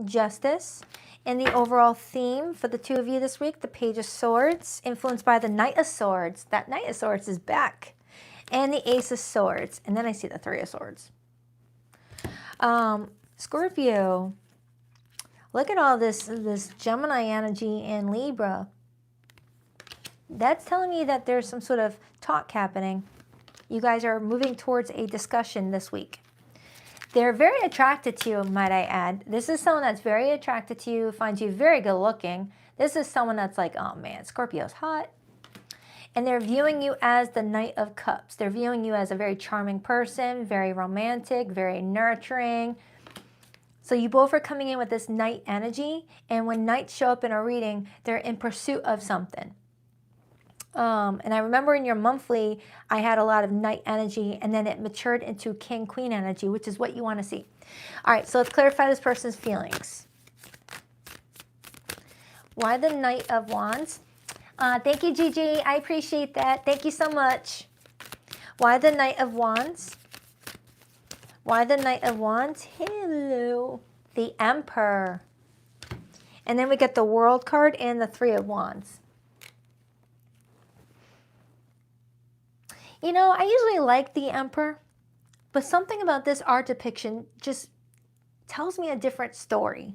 Justice, and the overall theme for the two of you this week, the Page of Swords, influenced by the Knight of Swords. That Knight of Swords is back. And the Ace of Swords. And then I see the Three of Swords. Scorpio, look at all this Gemini energy in Libra. That's telling me that there's some sort of talk happening. You guys are moving towards a discussion this week. They're very attracted to you, might I add. This is someone that's very attracted to you, finds you very good looking. This is someone that's like, oh man, Scorpio's hot. And they're viewing you as the Knight of Cups. They're viewing you as a very charming person, very romantic, very nurturing. So you both are coming in with this Knight energy. And when Knights show up in a reading, they're in pursuit of something. And I remember in your monthly, I had a lot of Knight energy, and then it matured into King, Queen energy, which is what you want to see. All right, so let's clarify this person's feelings. Why the Knight of Wands? Thank you, Gigi. I appreciate that. Thank you so much. Why the Knight of Wands? Why the Knight of Wands? Hello. The Emperor. And then we get the World card and the Three of Wands. You know, I usually like the Emperor, but something about this art depiction just tells me a different story.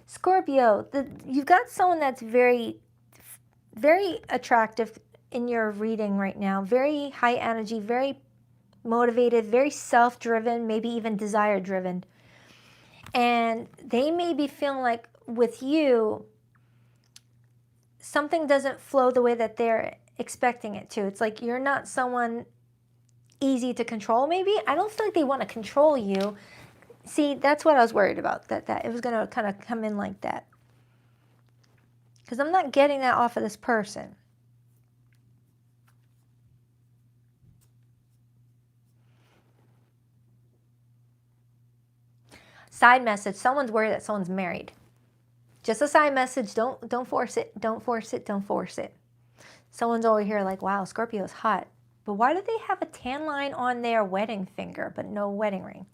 Scorpio, you've got someone that's very, very attractive in your reading right now. Very high energy, very motivated, very self-driven, maybe even desire-driven. And they may be feeling like with you, something doesn't flow the way that they're expecting it to. It's like you're not someone easy to control, maybe. I don't feel like they want to control you. See, that's what I was worried about, that it was going to kind of come in like that. Because I'm not getting that off of this person. Side message, someone's worried that someone's married. Just a side message, don't force it, don't force it, don't force it. Someone's over here like, wow, Scorpio's hot. But why do they have a tan line on their wedding finger but no wedding ring?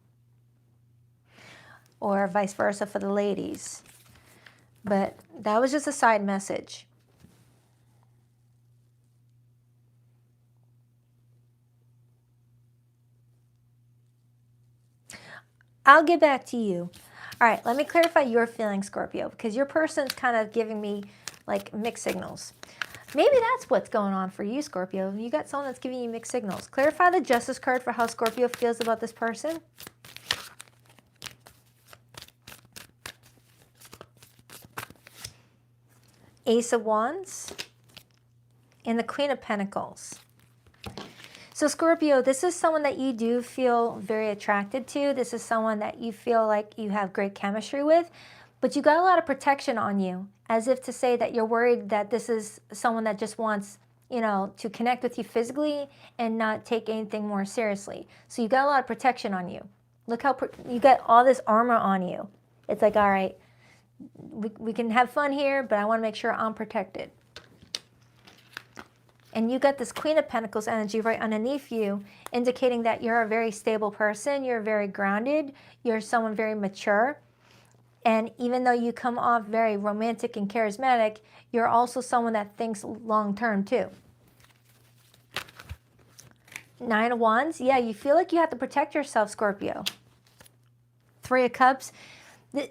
Or vice versa for the ladies. But that was just a side message. I'll get back to you. All right, let me clarify your feelings, Scorpio, because your person's kind of giving me like mixed signals. Maybe that's what's going on for you, Scorpio. You got someone that's giving you mixed signals. Clarify the Justice card for how Scorpio feels about this person. Ace of Wands and the Queen of Pentacles. So Scorpio, this is someone that you do feel very attracted to. This is someone that you feel like you have great chemistry with, but you got a lot of protection on you, as if to say that you're worried that this is someone that just wants, you know, to connect with you physically and not take anything more seriously. So you got a lot of protection on you. Look how you got all this armor on you. It's like, all right, we can have fun here, but I want to make sure I'm protected. And you got this Queen of Pentacles energy right underneath you, indicating that you're a very stable person, you're very grounded, you're someone very mature. And even though you come off very romantic and charismatic, you're also someone that thinks long-term too. Nine of Wands, yeah, you feel like you have to protect yourself, Scorpio. Three of Cups,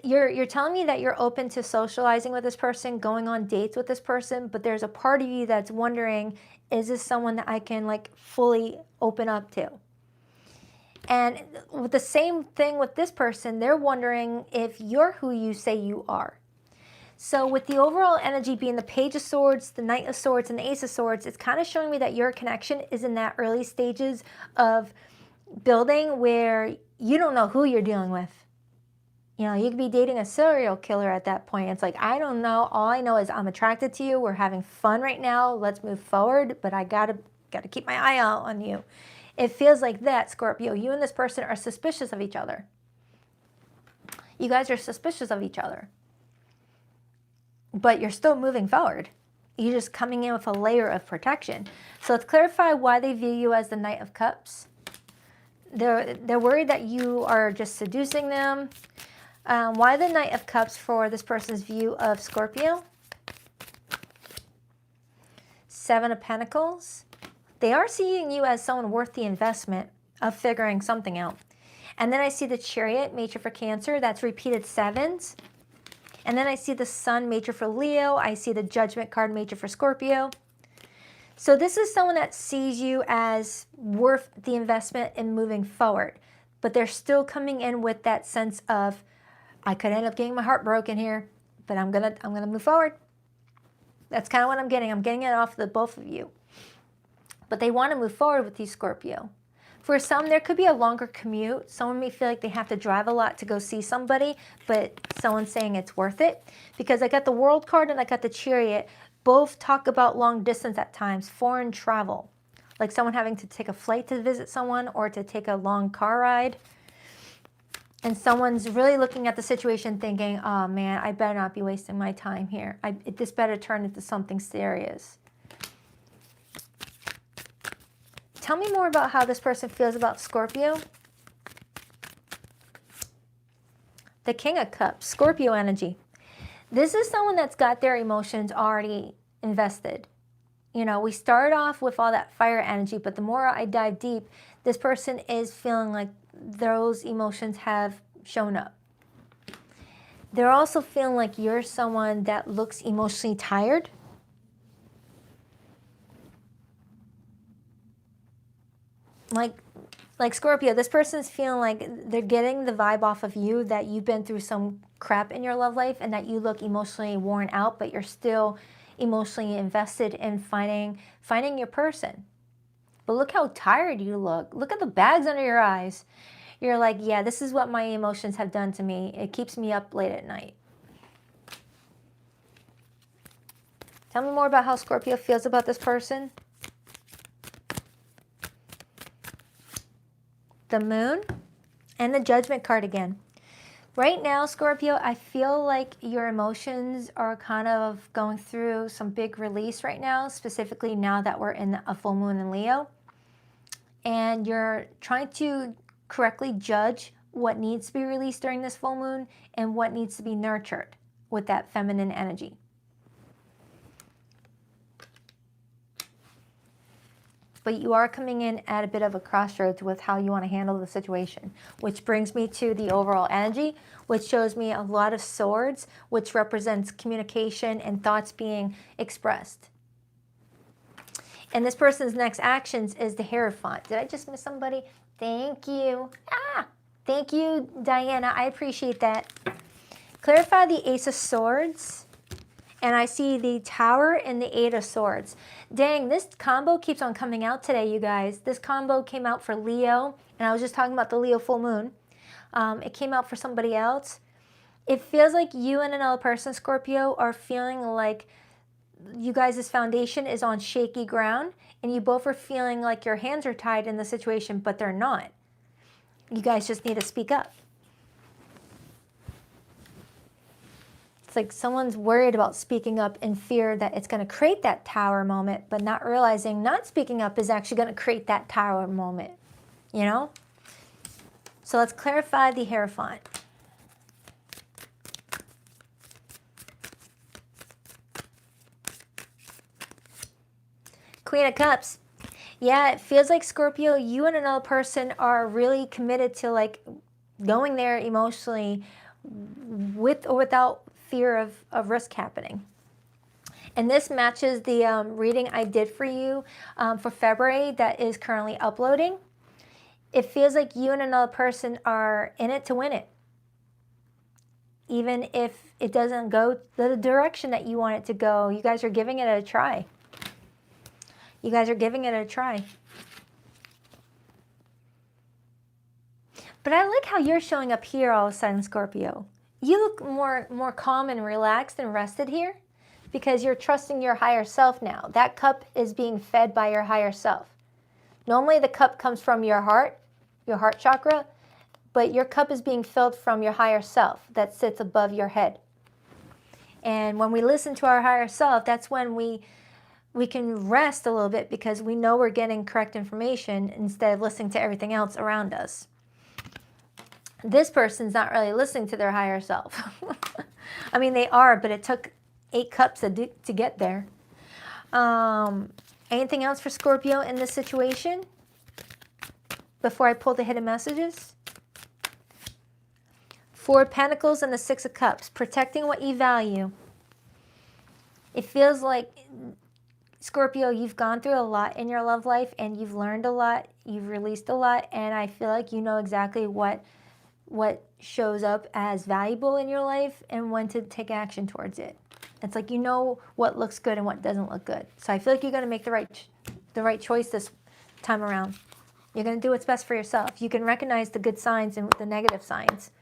you're telling me that you're open to socializing with this person, going on dates with this person, but there's a part of you that's wondering, is this someone that I can like fully open up to? And with the same thing with this person, they're wondering if you're who you say you are. So with the overall energy being the Page of Swords, the Knight of Swords, and the Ace of Swords, it's kind of showing me that your connection is in that early stages of building where you don't know who you're dealing with. You know, you could be dating a serial killer at that point. It's like, I don't know. All I know is I'm attracted to you. We're having fun right now. Let's move forward. But I gotta keep my eye out on you. It feels like that, Scorpio. You and this person are suspicious of each other. You guys are suspicious of each other. But you're still moving forward. You're just coming in with a layer of protection. So let's clarify why they view you as the Knight of Cups. They're worried that you are just seducing them. Why the Knight of Cups for this person's view of Scorpio? Seven of Pentacles. They are seeing you as someone worth the investment of figuring something out. And then I see the Chariot, major for Cancer. That's repeated sevens. And then I see the Sun, major for Leo. I see the Judgment card, major for Scorpio. So this is someone that sees you as worth the investment in moving forward. But they're still coming in with that sense of, I could end up getting my heart broken here, but I'm gonna move forward. That's kind of what I'm getting. I'm getting it off the both of you. But they want to move forward with you, Scorpio. For some, there could be a longer commute. Someone may feel like they have to drive a lot to go see somebody, but someone's saying it's worth it. Because I got the World card and I got the Chariot. Both talk about long distance at times, foreign travel. Like someone having to take a flight to visit someone or to take a long car ride. And someone's really looking at the situation thinking, oh man, I better not be wasting my time here. This better turn into something serious. Tell me more about how this person feels about Scorpio. The King of Cups, Scorpio energy. This is someone that's got their emotions already invested. You know, we start off with all that fire energy, but the more I dive deep, this person is feeling like those emotions have shown up. They're also feeling like you're someone that looks emotionally tired. Like Scorpio, this person's feeling like they're getting the vibe off of you that you've been through some crap in your love life and that you look emotionally worn out, but you're still emotionally invested in finding your person. But look how tired you look. Look at the bags under your eyes. You're like, yeah, this is what my emotions have done to me. It keeps me up late at night. Tell me more about how Scorpio feels about this person. The Moon and the Judgment card again. Right now, Scorpio, I feel like your emotions are kind of going through some big release right now, specifically now that we're in a full moon in Leo. And you're trying to correctly judge what needs to be released during this full moon and what needs to be nurtured with that feminine energy. But you are coming in at a bit of a crossroads with how you want to handle the situation, which brings me to the overall energy, which shows me a lot of swords, which represents communication and thoughts being expressed. And this person's next actions is the Hierophant. Did I just miss somebody? Thank you. Thank you, Diana. I appreciate that. Clarify the Ace of Swords. And I see the Tower and the Eight of Swords. Dang, this combo keeps on coming out today, you guys. This combo came out for Leo, and I was just talking about the Leo full moon. It came out for somebody else. It feels like you and another person, Scorpio, are feeling like you guys' foundation is on shaky ground, and you both are feeling like your hands are tied in the situation, but they're not. You guys just need to speak up. It's like someone's worried about speaking up in fear that it's going to create that tower moment, but not realizing not speaking up is actually going to create that tower moment, you know? So let's clarify the Hierophant. Queen of Cups. Yeah, it feels like Scorpio, you and another person are really committed to like going there emotionally with or without fear of risk happening. And this matches the reading I did for you for February that is currently uploading. It feels like you and another person are in it to win it. Even if it doesn't go the direction that you want it to go, you guys are giving it a try. You guys are giving it a try. But I like how you're showing up here all of a sudden, Scorpio. You look more calm and relaxed and rested here because you're trusting your higher self now. That cup is being fed by your higher self. Normally the cup comes from your heart chakra, but your cup is being filled from your higher self that sits above your head. And when we listen to our higher self, that's when we can rest a little bit because we know we're getting correct information instead of listening to everything else around us. This person's not really listening to their higher self. I mean, they are, but it took 8 cups to get there. Anything else for Scorpio in this situation before I pull the hidden messages? 4 of Pentacles and the 6 of Cups. Protecting what you value. It feels like, Scorpio, you've gone through a lot in your love life and you've learned a lot. You've released a lot. And I feel like you know exactly what shows up as valuable in your life and when to take action towards it. It's like you know what looks good and what doesn't look good. So I feel like you're going to make the right choice this time around. You're going to do what's best for yourself. You can recognize the good signs and the negative signs.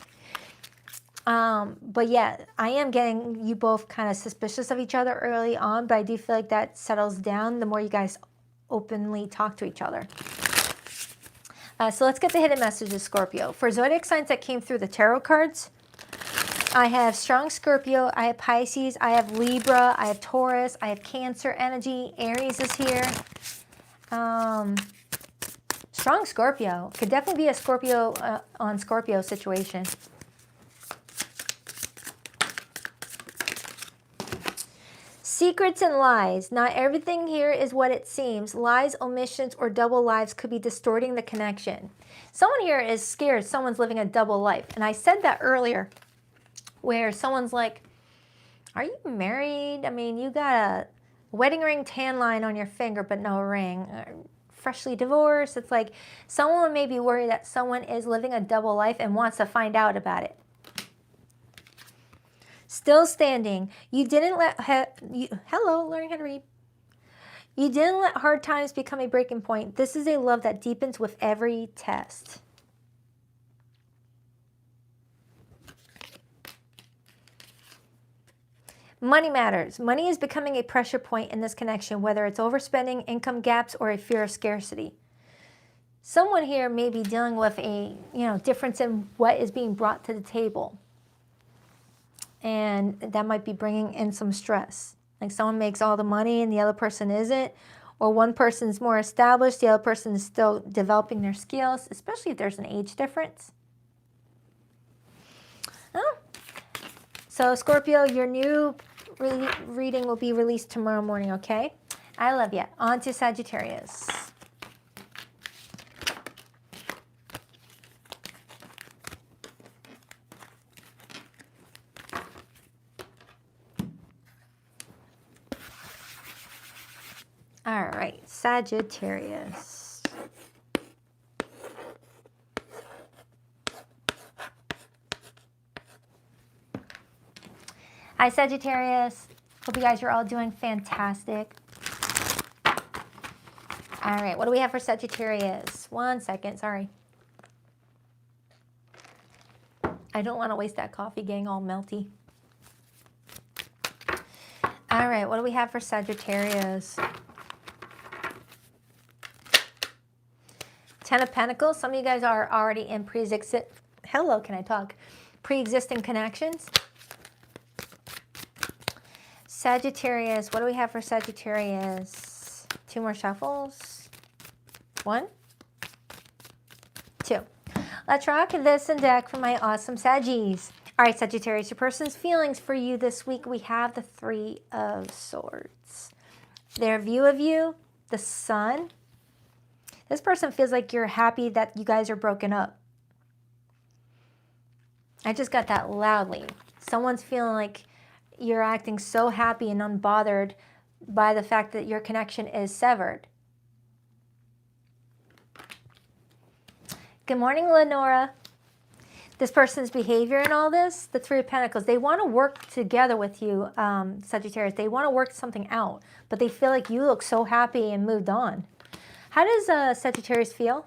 But yeah, I am getting you both kind of suspicious of each other early on, but I do feel like that settles down the more you guys openly talk to each other. So let's get the hidden messages, Scorpio. For zodiac signs that came through the tarot cards, I have strong Scorpio, I have Pisces, I have Libra, I have Taurus, I have Cancer energy, Aries is here. Strong Scorpio. Could definitely be a Scorpio on Scorpio situation. Secrets and lies. Not everything here is what it seems. Lies, omissions, or double lives could be distorting the connection. Someone here is scared someone's living a double life. And I said that earlier, where someone's like, are you married? I mean, you got a wedding ring tan line on your finger, but no ring. Freshly divorced. It's like someone may be worried that someone is living a double life and wants to find out about it. Still standing. You didn't let... hello, learning how to read. You didn't let hard times become a breaking point. This is a love that deepens with every test. Money matters. Money is becoming a pressure point in this connection, whether it's overspending, income gaps, or a fear of scarcity. Someone here may be dealing with a difference in what is being brought to the table. And that might be bringing in some stress. Like someone makes all the money and the other person isn't. Or one person's more established, the other person is still developing their skills, especially if there's an age difference. Oh. So Scorpio, your new reading will be released tomorrow morning, okay? I love you. On to Sagittarius. All right, Sagittarius. Hi, Sagittarius. Hope you guys are all doing fantastic. All right, what do we have for Sagittarius? 1 second, sorry. I don't want to waste that coffee getting all melty. All right, what do we have for Sagittarius? 10 of Pentacles. Some of you guys are already in pre-existing connections. Sagittarius, what do we have for Sagittarius? 2 more shuffles. 1, 2. Let's rock this and deck for my awesome Saggies. All right, Sagittarius, your person's feelings for you this week. We have the 3 of Swords. Their view of you, the Sun. This person feels like you're happy that you guys are broken up. I just got that loudly. Someone's feeling like you're acting so happy and unbothered by the fact that your connection is severed. Good morning, Lenora. this person's behavior and all this, the Three of Pentacles, they want to work together with you, Sagittarius. They want to work something out, but they feel like you look so happy and moved on. How does Sagittarius feel?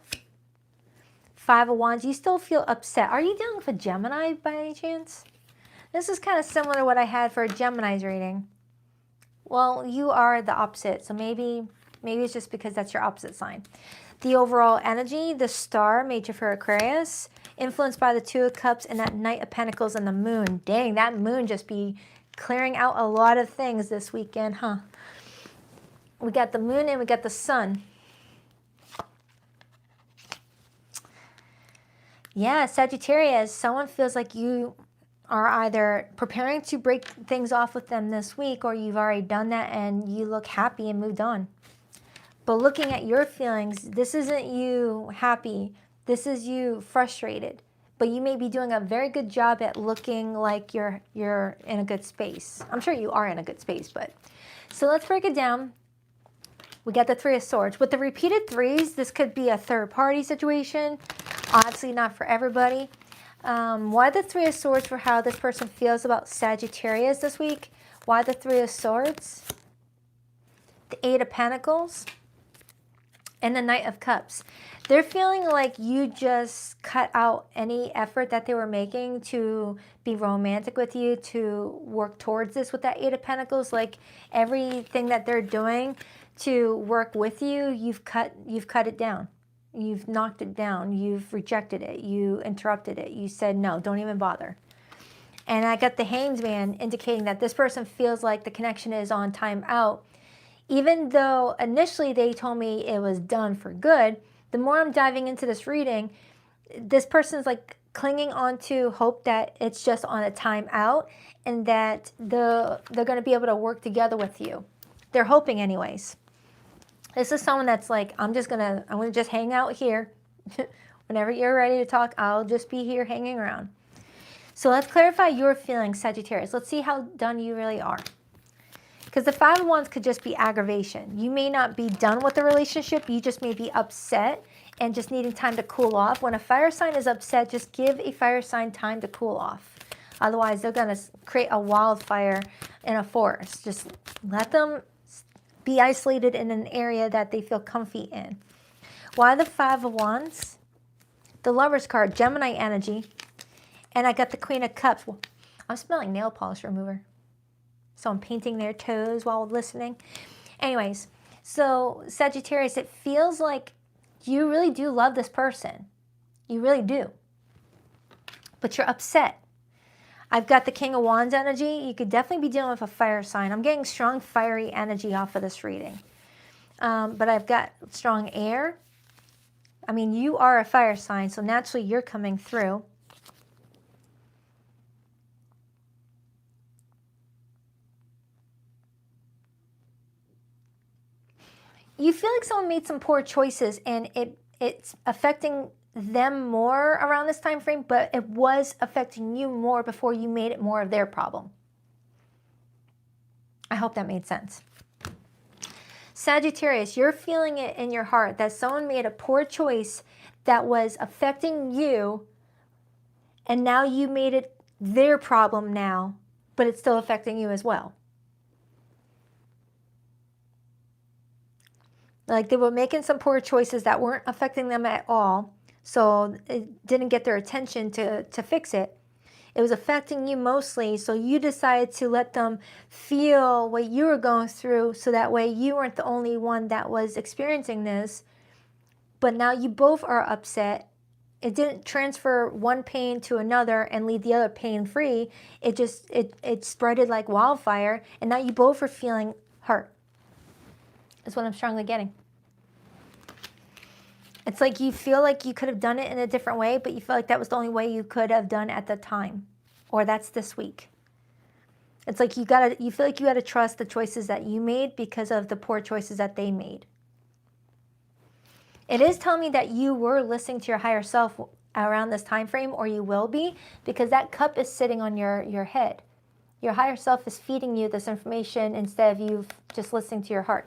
Five of Wands, you still feel upset. Are you dealing with a Gemini by any chance? This is kind of similar to what I had for a Gemini's reading. Well, you are the opposite, so maybe it's just because that's your opposite sign. The overall energy, the star, major for Aquarius, influenced by the Two of Cups and that Knight of Pentacles and the moon. Dang, that moon just be clearing out a lot of things this weekend, huh? We got the moon and we got the sun. Yeah, Sagittarius, someone feels like you are either preparing to break things off with them this week, or you've already done that and you look happy and moved on. But looking at your feelings, this isn't you happy. This is you frustrated. But you may be doing a very good job at looking like you're in a good space. I'm sure you are in a good space, but. So let's break it down. We got the Three of Swords. With the repeated threes, this could be a third-party situation. Obviously not for everybody. Why the Three of Swords for how this person feels about Sagittarius this week? Why the Three of Swords? The Eight of Pentacles. And the Knight of Cups. They're feeling like you just cut out any effort that they were making to be romantic with you, to work towards this with that Eight of Pentacles. Like everything that they're doing to work with you, you've cut it down. You've knocked it down. You've rejected it. You interrupted it. You said, no, don't even bother. And I got the Hanged Man indicating that this person feels like the connection is on time out. Even though initially they told me it was done for good, the more I'm diving into this reading, this person's like clinging on to hope that it's just on a time out and that they're going to be able to work together with you. They're hoping anyways. This is someone that's like, I'm going to just hang out here. Whenever you're ready to talk, I'll just be here hanging around. So let's clarify your feelings, Sagittarius. Let's see how done you really are. Because the Five of Wands could just be aggravation. You may not be done with the relationship. You just may be upset and just needing time to cool off. When a fire sign is upset, just give a fire sign time to cool off. Otherwise, they're going to create a wildfire in a forest. Just let them be isolated in an area that they feel comfy in. Why the Five of Wands? The Lover's card, Gemini energy. And I got the Queen of Cups. I'm smelling nail polish remover. So I'm painting their toes while listening. Anyways, so Sagittarius, it feels like you really do love this person. You really do. But you're upset. I've got the King of Wands energy. You could definitely be dealing with a fire sign. I'm getting strong fiery energy off of this reading. But I've got strong air. I mean, you are a fire sign, so naturally you're coming through. You feel like someone made some poor choices and it's affecting them more around this time frame, but it was affecting you more before you made it more of their problem. I hope that made sense. Sagittarius, you're feeling it in your heart that someone made a poor choice that was affecting you, and now you made it their problem now, but it's still affecting you as well. Like they were making some poor choices that weren't affecting them at all, so it didn't get their attention to fix it. It was affecting you mostly, so you decided to let them feel what you were going through so that way you weren't the only one that was experiencing this. But now you both are upset. It didn't transfer one pain to another and leave the other pain free. It just, it spreaded like wildfire, and now you both are feeling hurt. That's what I'm strongly getting. It's like you feel like you could have done it in a different way, but you feel like that was the only way you could have done at the time. Or that's this week. It's like you feel like you gotta trust the choices that you made because of the poor choices that they made. It is telling me that you were listening to your higher self around this time frame, or you will be, because that cup is sitting on your head. Your higher self is feeding you this information instead of you just listening to your heart.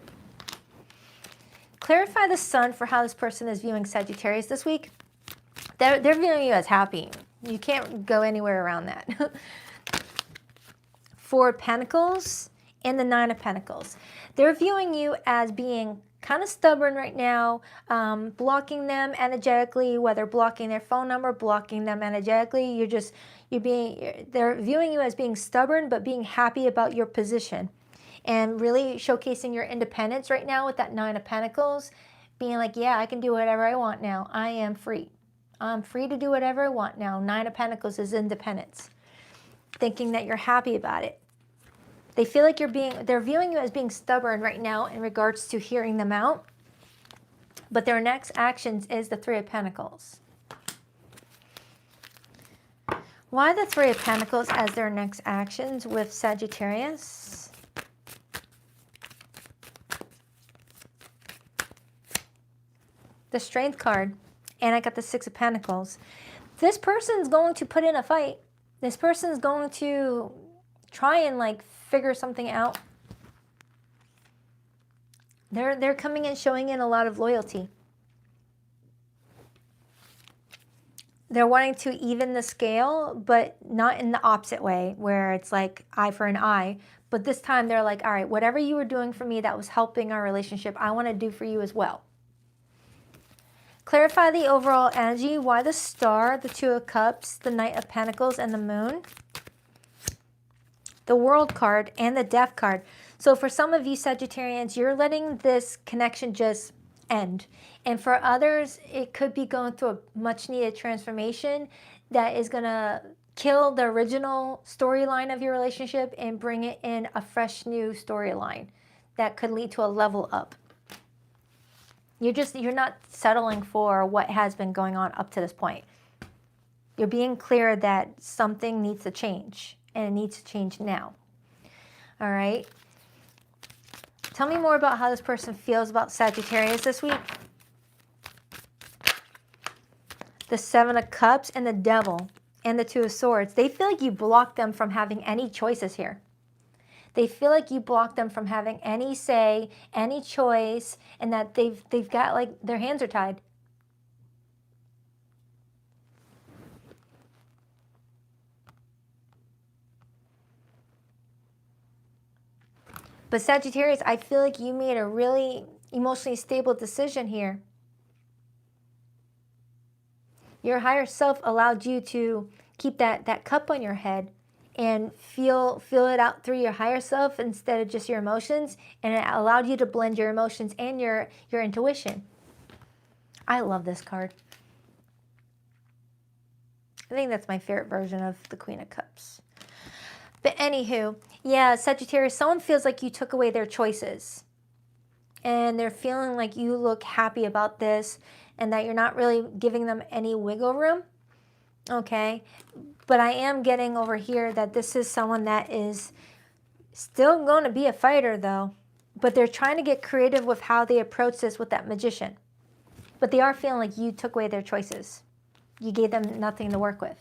Clarify the sun for how this person is viewing Sagittarius this week. They're viewing you as happy. You can't go anywhere around that. Four of Pentacles and the Nine of Pentacles. They're viewing you as being kind of stubborn right now, blocking them energetically, whether blocking their phone number, blocking them energetically. They're viewing you as being stubborn, but being happy about your position and really showcasing your independence right now with that Nine of Pentacles, being like, yeah, I can do whatever I want now. I am free. I'm free to do whatever I want now. Nine of Pentacles is independence. Thinking that you're happy about it. They feel like they're viewing you as being stubborn right now in regards to hearing them out. But their next actions is the Three of Pentacles. Why the Three of Pentacles as their next actions with Sagittarius? The Strength card. And I got the Six of Pentacles. This person's going to put in a fight. This person's going to try and like figure something out. They're coming in showing in a lot of loyalty. They're wanting to even the scale, but not in the opposite way where it's like eye for an eye. But this time they're like, all right, whatever you were doing for me that was helping our relationship, I want to do for you as well. Clarify the overall energy. Why the Star, the Two of Cups, the Knight of Pentacles, and the Moon? The World card and the Death card. So for some of you Sagittarians, you're letting this connection just end. And for others, it could be going through a much needed transformation that is going to kill the original storyline of your relationship and bring it in a fresh new storyline that could lead to a level up. You're not settling for what has been going on up to this point. You're being clear that something needs to change, and it needs to change now. All right? Tell me more about how this person feels about Sagittarius this week. The Seven of Cups and the Devil and the Two of Swords. They feel like you blocked them from having any choices here. They feel like you blocked them from having any say, any choice, and that they've got like their hands are tied. But Sagittarius, I feel like you made a really emotionally stable decision here. Your higher self allowed you to keep that cup on your head and feel it out through your higher self instead of just your emotions, and it allowed you to blend your emotions and your intuition. I love this card. I think that's my favorite version of the Queen of Cups. But anywho, yeah, Sagittarius, someone feels like you took away their choices. And they're feeling like you look happy about this and that you're not really giving them any wiggle room. Okay? But I am getting over here that this is someone that is still going to be a fighter though. But they're trying to get creative with how they approach this with that Magician. But they are feeling like you took away their choices. You gave them nothing to work with.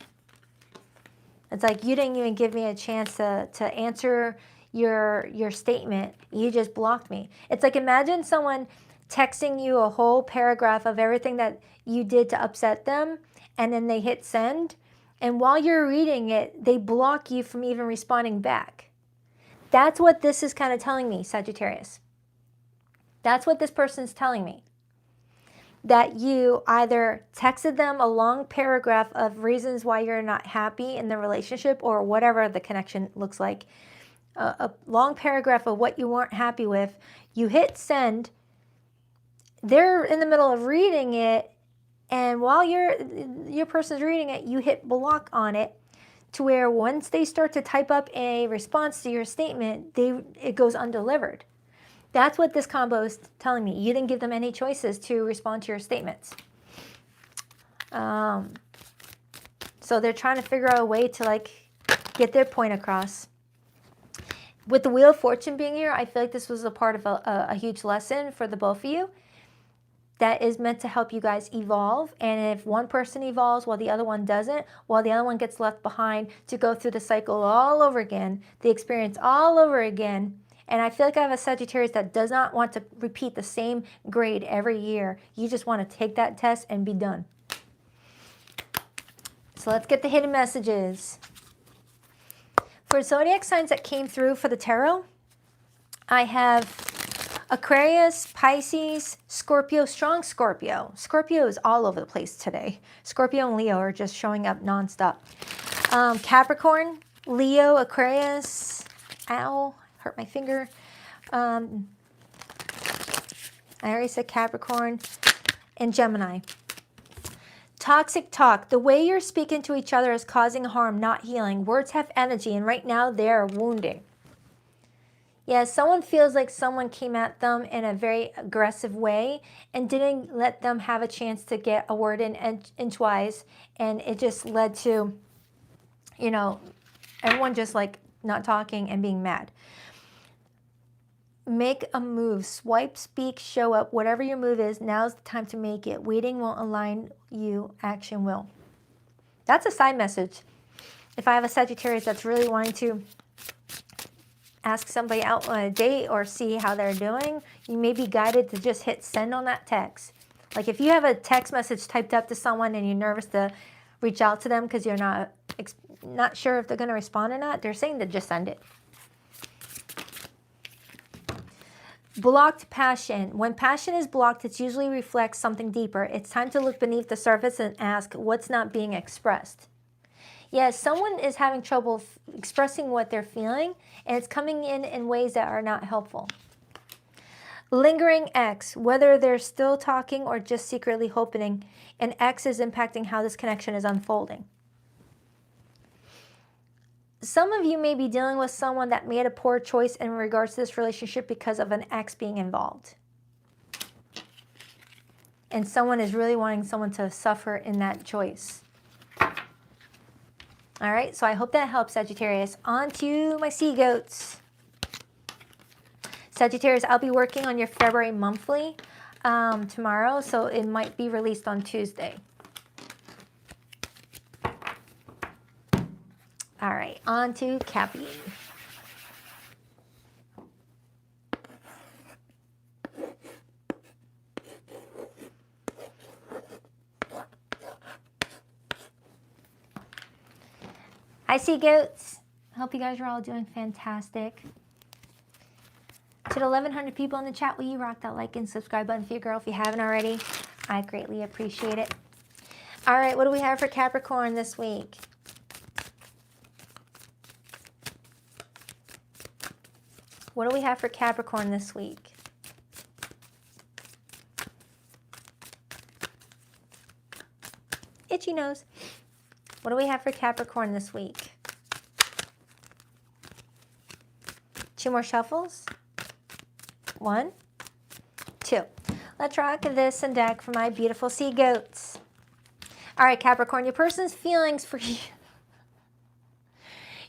It's like you didn't even give me a chance to answer your statement. You just blocked me. It's like imagine someone texting you a whole paragraph of everything that you did to upset them, and then they hit send. And while you're reading it, they block you from even responding back. That's what this is kind of telling me, Sagittarius. That's what this person's telling me. That you either texted them a long paragraph of reasons why you're not happy in the relationship or whatever the connection looks like. A long paragraph of what you weren't happy with. You hit send. They're in the middle of reading it. And while your person's reading it, you hit block on it to where once they start to type up a response to your statement, it goes undelivered. That's what this combo is telling me. You didn't give them any choices to respond to your statements. So they're trying to figure out a way to like get their point across. With the Wheel of Fortune being here, I feel like this was a part of a huge lesson for the both of you that is meant to help you guys evolve. And if one person evolves while the other one doesn't, while the other one gets left behind to go through the cycle all over again, the experience all over again. And I feel like I have a Sagittarius that does not want to repeat the same grade every year. You just want to take that test and be done. So let's get the hidden messages. For zodiac signs that came through for the tarot, I have Aquarius, Pisces, Scorpio, strong Scorpio. Scorpio is all over the place today. Scorpio and Leo are just showing up nonstop. Capricorn, Leo, Aquarius, ow, hurt my finger. I already said Capricorn, and Gemini. Toxic talk. The way you're speaking to each other is causing harm, not healing. Words have energy, and right now they're wounding. Yeah, someone feels like someone came at them in a very aggressive way and didn't let them have a chance to get a word in edgewise, and it just led to, you know, everyone just like not talking and being mad. Make a move. Swipe, speak, show up. Whatever your move is, now's the time to make it. Waiting won't align you. Action will. That's a side message. If I have a Sagittarius that's really wanting to ask somebody out on a date or see how they're doing, you may be guided to just hit send on that text. Like if you have a text message typed up to someone and you're nervous to reach out to them because you're not sure if they're going to respond or not, they're saying to just send it. Blocked passion. When passion is blocked, it usually reflects something deeper. It's time to look beneath the surface and ask what's not being expressed. Yes, someone is having trouble expressing what they're feeling, and it's coming in ways that are not helpful. Lingering ex. Whether they're still talking or just secretly hoping, an ex is impacting how this connection is unfolding. Some of you may be dealing with someone that made a poor choice in regards to this relationship because of an ex being involved. And someone is really wanting someone to suffer in that choice. All right, so I hope that helps, Sagittarius. On to my sea goats. Sagittarius, I'll be working on your February monthly tomorrow, so it might be released on Tuesday. All right, on to Cappy. Hi, sea goats. Hope you guys are all doing fantastic. To the 1,100 people in the chat, will you rock that like and subscribe button for your girl if you haven't already? I greatly appreciate it. All right, what do we have for Capricorn this week? What do we have for Capricorn this week? Itchy nose. What do we have for Capricorn this week? 2 more shuffles. 1, 2. Let's rock this and deck for my beautiful sea goats. All right, Capricorn, your person's feelings for you.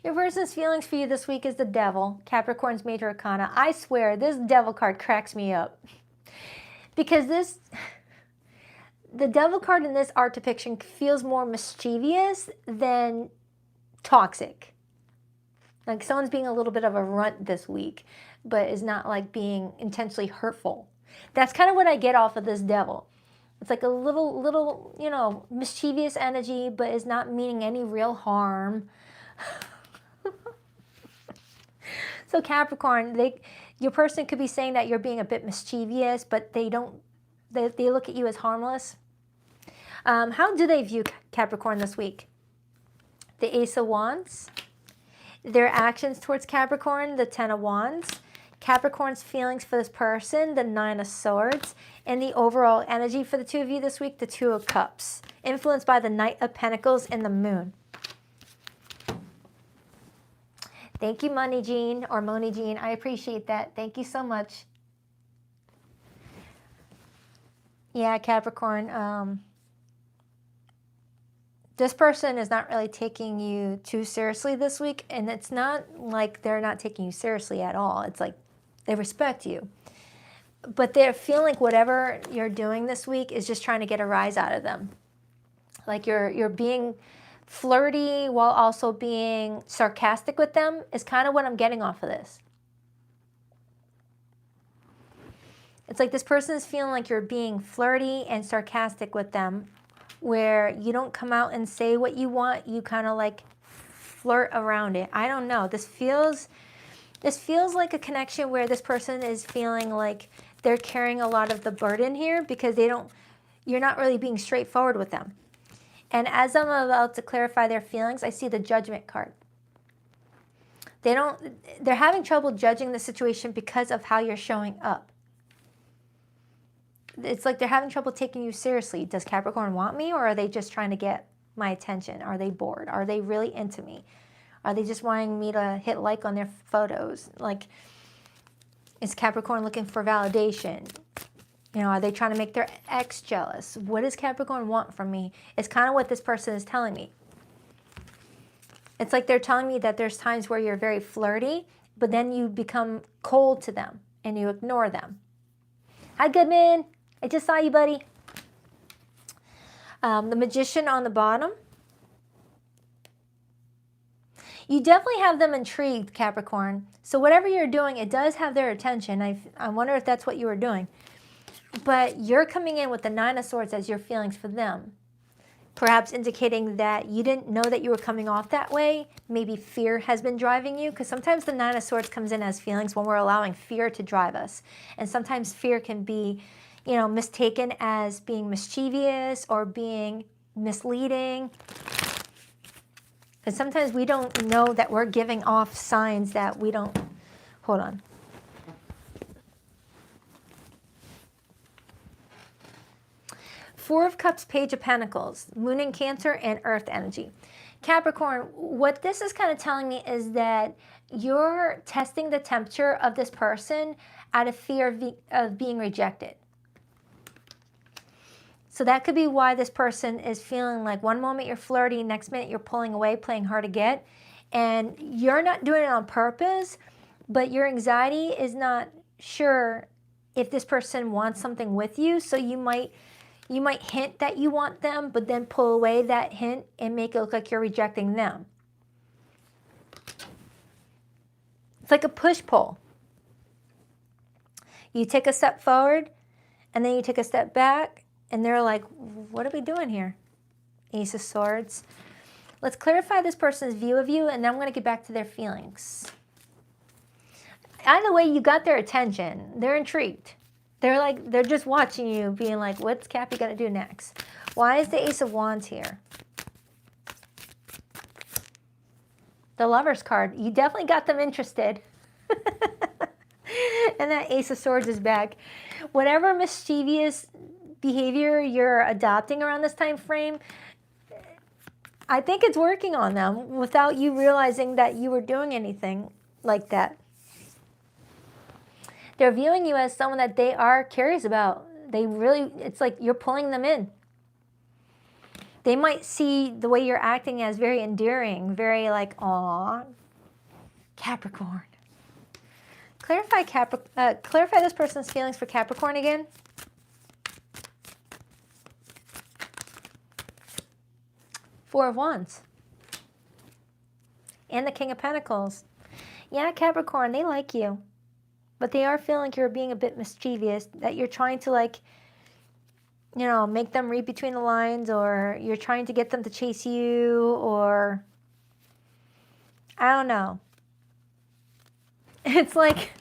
Your person's feelings for you this week is the Devil, Capricorn's major arcana. I swear, this Devil card cracks me up. Because the Devil card in this art depiction feels more mischievous than toxic. Like someone's being a little bit of a runt this week, but is not like being intentionally hurtful. That's kind of what I get off of this Devil. It's like a little, you know, mischievous energy, but is not meaning any real harm. So Capricorn, your person could be saying that you're being a bit mischievous, but they look at you as harmless. How do they view Capricorn this week? The Ace of Wands. Their actions towards Capricorn, the 10 of Wands. Capricorn's feelings for this person, the 9 of Swords. And the overall energy for the two of you this week, the 2 of Cups. Influenced by the Knight of Pentacles and the Moon. Thank you, Money Jean, or Moni Jean. I appreciate that. Thank you so much. Yeah, Capricorn. This person is not really taking you too seriously this week, and it's not like they're not taking you seriously at all. It's like they respect you. But they're feeling like whatever you're doing this week is just trying to get a rise out of them. Like you're being flirty while also being sarcastic with them is kind of what I'm getting off of this. It's like this person is feeling like you're being flirty and sarcastic with them where you don't come out and say what you want. You kind of like flirt around it. I don't know. This feels like a connection where this person is feeling like they're carrying a lot of the burden here because you're not really being straightforward with them. And as I'm about to clarify their feelings, I see the Judgment card. They're having trouble judging the situation because of how you're showing up. It's like they're having trouble taking you seriously. Does Capricorn want me, or are they just trying to get my attention? Are they bored? Are they really into me? Are they just wanting me to hit like on their photos? Like, is Capricorn looking for validation? You know, are they trying to make their ex jealous? What does Capricorn want from me? It's kind of what this person is telling me. It's like they're telling me that there's times where you're very flirty, but then you become cold to them and you ignore them. Hi, Goodman. I just saw you, buddy. The Magician on the bottom. You definitely have them intrigued, Capricorn. So whatever you're doing, it does have their attention. I wonder if that's what you were doing. But you're coming in with the Nine of Swords as your feelings for them. Perhaps indicating that you didn't know that you were coming off that way. Maybe fear has been driving you. Because sometimes the Nine of Swords comes in as feelings when we're allowing fear to drive us. And sometimes fear can be, you know, mistaken as being mischievous or being misleading. Because sometimes we don't know that we're giving off signs that we don't. Hold on. Four of Cups, Page of Pentacles, Moon in Cancer, and Earth energy. Capricorn, what this is kind of telling me is that you're testing the temperature of this person out of fear of being rejected. So that could be why this person is feeling like one moment you're flirty, next minute you're pulling away, playing hard to get. And you're not doing it on purpose, but your anxiety is not sure if this person wants something with you. So you might hint that you want them, but then pull away that hint and make it look like you're rejecting them. It's like a push-pull. You take a step forward, and then you take a step back, and they're like, what are we doing here? Ace of Swords. Let's clarify this person's view of you, and then I'm going to get back to their feelings. Either way, you got their attention. They're intrigued. They're just watching you, being like, what's Cappy going to do next? Why is the Ace of Wands here? The Lover's card. You definitely got them interested. And that Ace of Swords is back. Whatever mischievous behavior you're adopting around this time frame, I think it's working on them without you realizing that you were doing anything like that. They're viewing you as someone that they are curious about. It's like you're pulling them in. They might see the way you're acting as very endearing, very like, aw, Capricorn. Clarify this person's feelings for Capricorn again. Four of Wands. And the King of Pentacles. Yeah, Capricorn, they like you. But they are feeling like you're being a bit mischievous, that you're trying to, like, you know, make them read between the lines, or you're trying to get them to chase you, or I don't know. It's like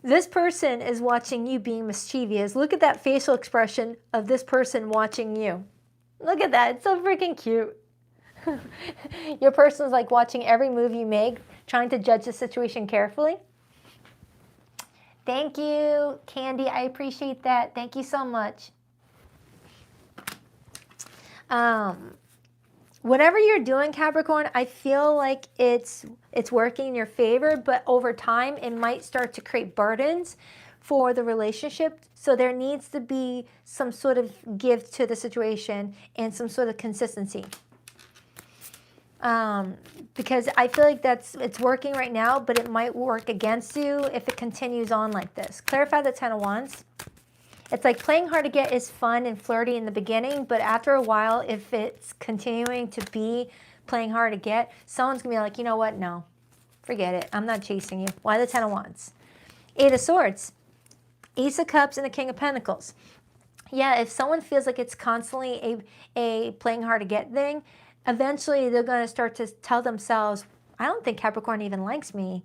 this person is watching you being mischievous. Look at that facial expression of this person watching you. Look at that. It's so freaking cute. Your person's like watching every move you make, trying to judge the situation carefully. Thank you, Candy. I appreciate that. Thank you so much. Whatever you're doing, Capricorn, I feel like it's working in your favor, but over time, it might start to create burdens for the relationship. So there needs to be some sort of give to the situation and some sort of consistency. Because I feel like it's working right now, but it might work against you if it continues on like this. Clarify the Ten of Wands. It's like playing hard to get is fun and flirty in the beginning, but after a while, if it's continuing to be playing hard to get, someone's going to be like, you know what? No, forget it. I'm not chasing you. Why the Ten of Wands? Eight of Swords. Ace of Cups and the King of Pentacles. Yeah, if someone feels like it's constantly a playing hard to get thing, eventually they're going to start to tell themselves, I don't think Capricorn even likes me.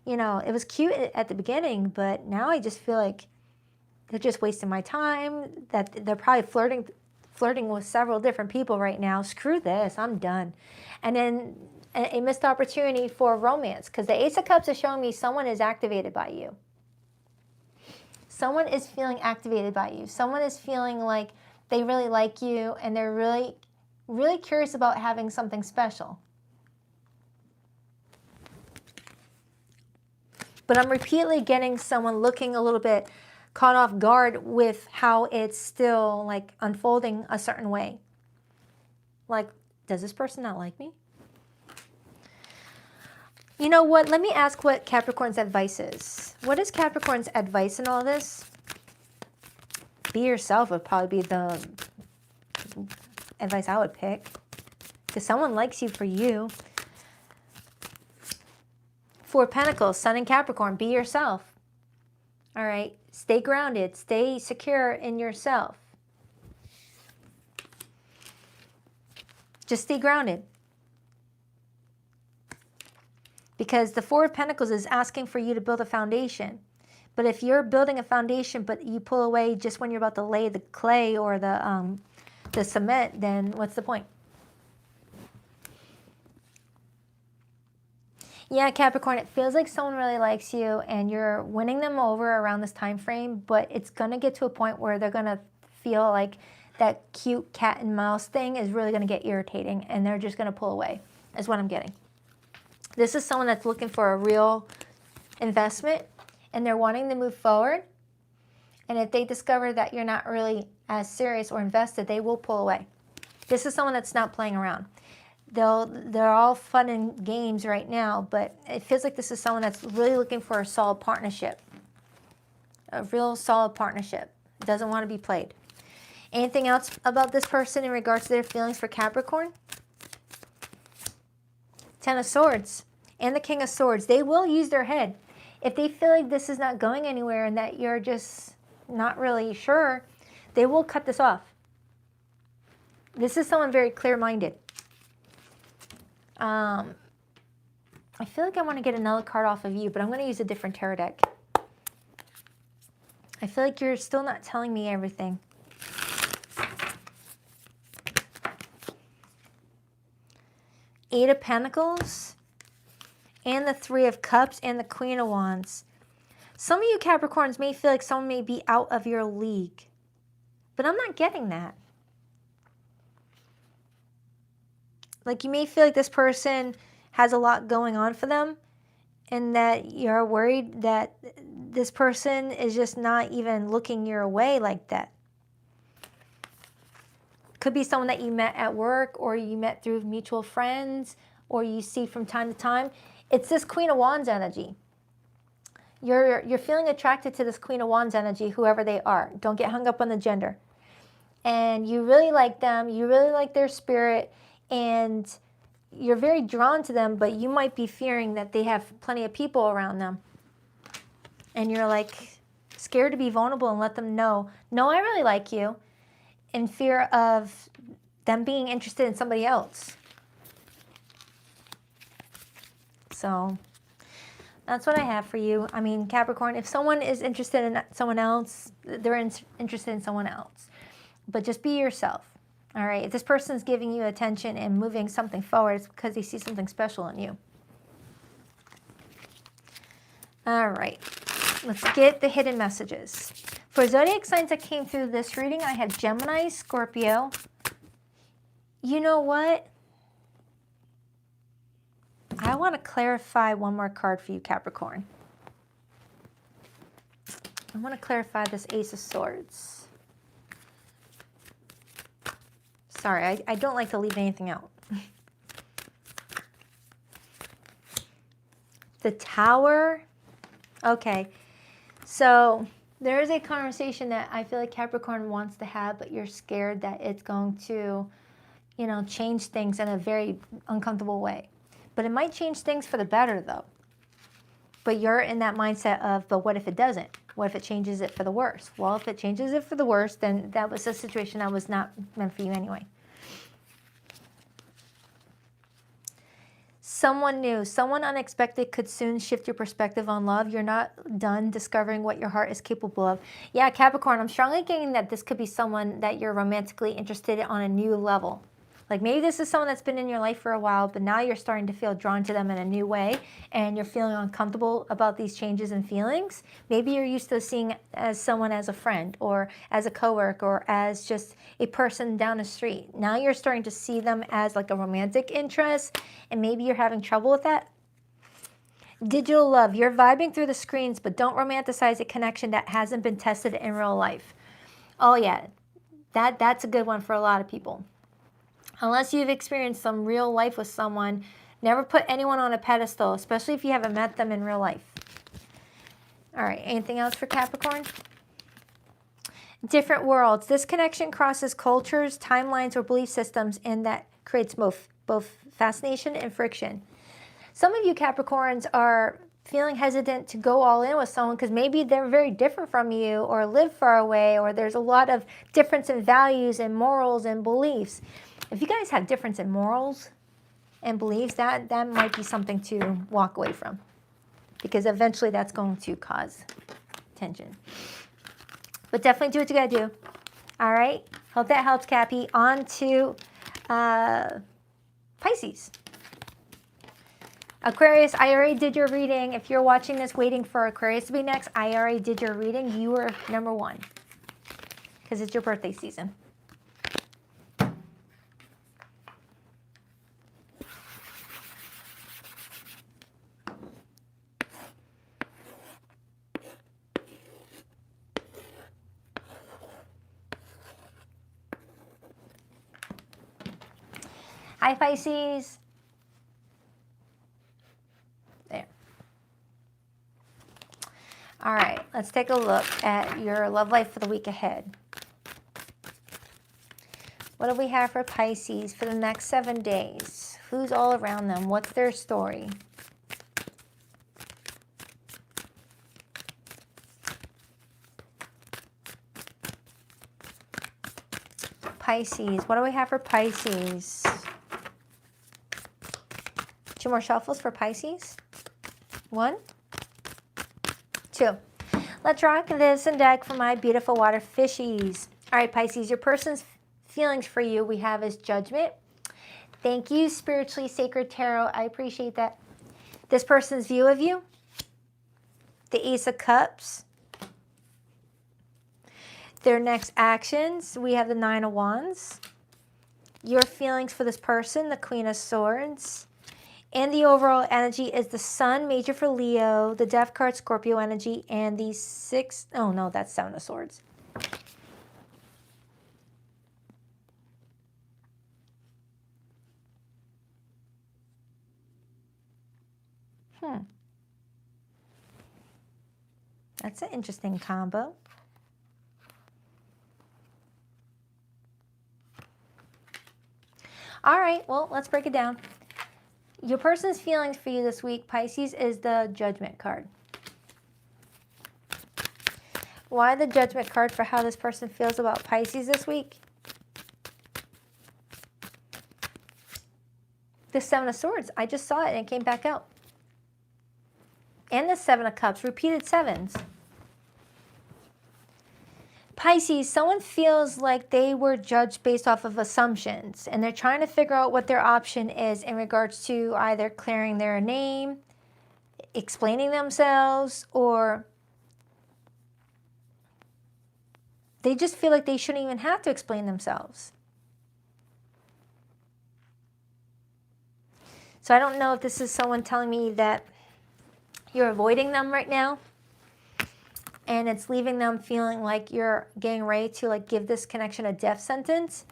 You know, it was cute at the beginning, but now I just feel like they're just wasting my time, that they're probably flirting with several different people right now. Screw this, I'm done. And then a missed opportunity for romance, because the Ace of Cups is showing me someone is activated by you. Someone is feeling activated by you. Someone is feeling like they really like you and they're really, really curious about having something special. But I'm repeatedly getting someone looking a little bit caught off guard with how it's still like unfolding a certain way. Like, does this person not like me? You know what? Let me ask what Capricorn's advice is. What is Capricorn's advice in all this? Be yourself would probably be the advice I would pick. Because someone likes you for you. Four of Pentacles, Sun and Capricorn, be yourself. All right, stay grounded, stay secure in yourself. Just stay grounded. Because the Four of Pentacles is asking for you to build a foundation. But if you're building a foundation, but you pull away just when you're about to lay the clay or the cement, then what's the point? Yeah, Capricorn, it feels like someone really likes you and you're winning them over around this time frame, but it's going to get to a point where they're going to feel like that cute cat and mouse thing is really going to get irritating and they're just going to pull away, is what I'm getting. This is someone that's looking for a real investment and they're wanting to move forward. And if they discover that you're not really as serious or invested, they will pull away. This is someone that's not playing around. They're all fun and games right now, but it feels like this is someone that's really looking for a solid partnership. A real solid partnership. Doesn't want to be played. Anything else about this person in regards to their feelings for Capricorn? Ten of Swords and the King of Swords. They will use their head. If they feel like this is not going anywhere and that you're just not really sure, they will cut this off. This is someone very clear-minded. I feel like I want to get another card off of you, but I'm going to use a different tarot deck. I feel like you're still not telling me everything. Eight of Pentacles and the Three of Cups and the Queen of Wands. Some of you Capricorns may feel like someone may be out of your league, but I'm not getting that. Like you may feel like this person has a lot going on for them and that you're worried that this person is just not even looking your way like that. Could be someone that you met at work or you met through mutual friends or you see from time to time. It's this Queen of Wands energy. You're feeling attracted to this Queen of Wands energy, whoever they are. Don't get hung up on the gender. And you really like them. You really like their spirit. And you're very drawn to them, but you might be fearing that they have plenty of people around them. And you're like scared to be vulnerable and let them know, no, I really like you, in fear of them being interested in somebody else. So that's what I have for you. I mean, Capricorn, if someone is interested in someone else, they're interested in someone else. But just be yourself. All right, if this person's giving you attention and moving something forward, it's because they see something special in you. All right, let's get the hidden messages. For zodiac signs that came through this reading, I had Gemini, Scorpio. You know what? I want to clarify one more card for you, Capricorn. I want to clarify this Ace of Swords. Sorry, I don't like to leave anything out. The Tower. Okay, so there is a conversation that I feel like Capricorn wants to have, but you're scared that it's going to, you know, change things in a very uncomfortable way. But it might change things for the better, though. But you're in that mindset of, but what if it doesn't? What if it changes it for the worse? Well, if it changes it for the worse, then that was a situation that was not meant for you anyway. Someone new, someone unexpected could soon shift your perspective on love. You're not done discovering what your heart is capable of. Yeah, Capricorn, I'm strongly getting that this could be someone that you're romantically interested in on a new level. Like maybe this is someone that's been in your life for a while, but now you're starting to feel drawn to them in a new way and you're feeling uncomfortable about these changes in feelings. Maybe you're used to seeing as someone as a friend or as a coworker or as just a person down the street. Now you're starting to see them as like a romantic interest and maybe you're having trouble with that. Digital love, you're vibing through the screens, but don't romanticize a connection that hasn't been tested in real life. Oh yeah, that's a good one for a lot of people. Unless you've experienced some real life with someone, never put anyone on a pedestal, especially if you haven't met them in real life. All right, anything else for Capricorn? Different worlds. This connection crosses cultures, timelines, or belief systems, and that creates both fascination and friction. Some of you Capricorns are feeling hesitant to go all in with someone because maybe they're very different from you or live far away or there's a lot of difference in values and morals and beliefs. If you guys have difference in morals and beliefs, that might be something to walk away from because eventually that's going to cause tension. But definitely do what you got to do. All right? Hope that helps, Cappy. On to Pisces. Aquarius, I already did your reading. If you're watching this waiting for Aquarius to be next, I already did your reading. You were number one because it's your birthday season. Hi, Pisces. There. All right, let's take a look at your love life for the week ahead. What do we have for Pisces for the next 7 days? Who's all around them? What's their story? Pisces, what do we have for Pisces? 2 more shuffles for Pisces. 1, 2. Let's rock this and deck for my beautiful water fishies. All right, Pisces, your person's feelings for you we have is judgment. Thank you, Spiritually Sacred Tarot. I appreciate that. This person's view of you, the Ace of Cups. Their next actions, we have the 9 of Wands. Your feelings for this person, the Queen of Swords. And the overall energy is the Sun, major for Leo, the Death card, Scorpio energy, and the 6, oh no, that's 7 of Swords. That's an interesting combo. All right, well, let's break it down. Your person's feelings for you this week, Pisces, is the Judgment card. Why the Judgment card for how this person feels about Pisces this week? The 7 of Swords. I just saw it and it came back out. And the 7 of Cups, repeated 7s. Pisces, someone feels like they were judged based off of assumptions, and they're trying to figure out what their option is in regards to either clearing their name, explaining themselves, or they just feel like they shouldn't even have to explain themselves. So I don't know if this is someone telling me that you're avoiding them right now, and it's leaving them feeling like you're getting ready to like give this connection a death sentence.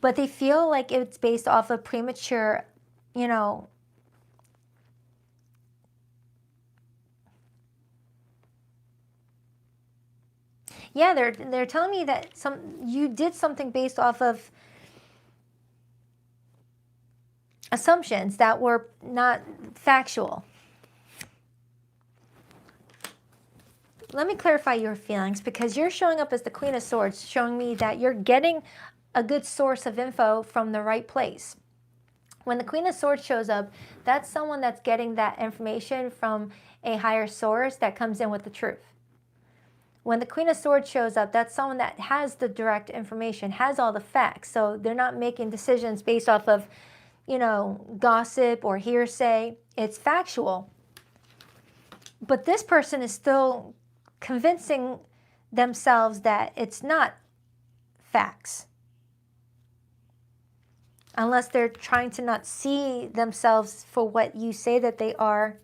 But they feel like it's based off of premature, you know, yeah, they're telling me that you did something based off of assumptions that were not factual. let me clarify your feelings, because you're showing up as the Queen of Swords, showing me that you're getting a good source of info from the right place. When the Queen of Swords shows up, that's someone that's getting that information from a higher source that comes in with the truth. When the Queen of Swords shows up, that's someone that has the direct information, has all the facts. So they're not making decisions based off of, you know, gossip or hearsay. It's factual. But this person is still convincing themselves that it's not facts. Unless they're trying to not see themselves for what you say that they are,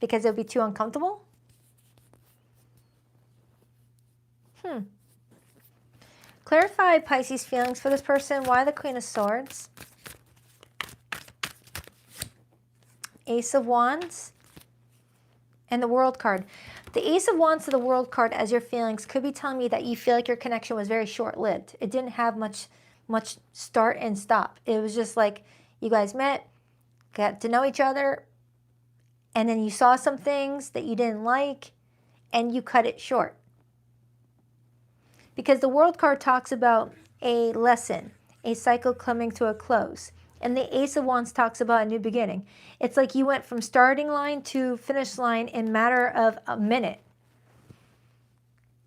because it'll be too uncomfortable. Clarify Pisces feelings for this person. Why the Queen of Swords? Ace of Wands and the World card. The Ace of Wands to the World card as your feelings could be telling me that you feel like your connection was very short-lived. It didn't have much start and stop. It was just like you guys met, got to know each other, and then you saw some things that you didn't like, and you cut it short. Because the World card talks about a lesson, a cycle coming to a close. And the Ace of Wands talks about a new beginning. It's like you went from starting line to finish line in a matter of a minute.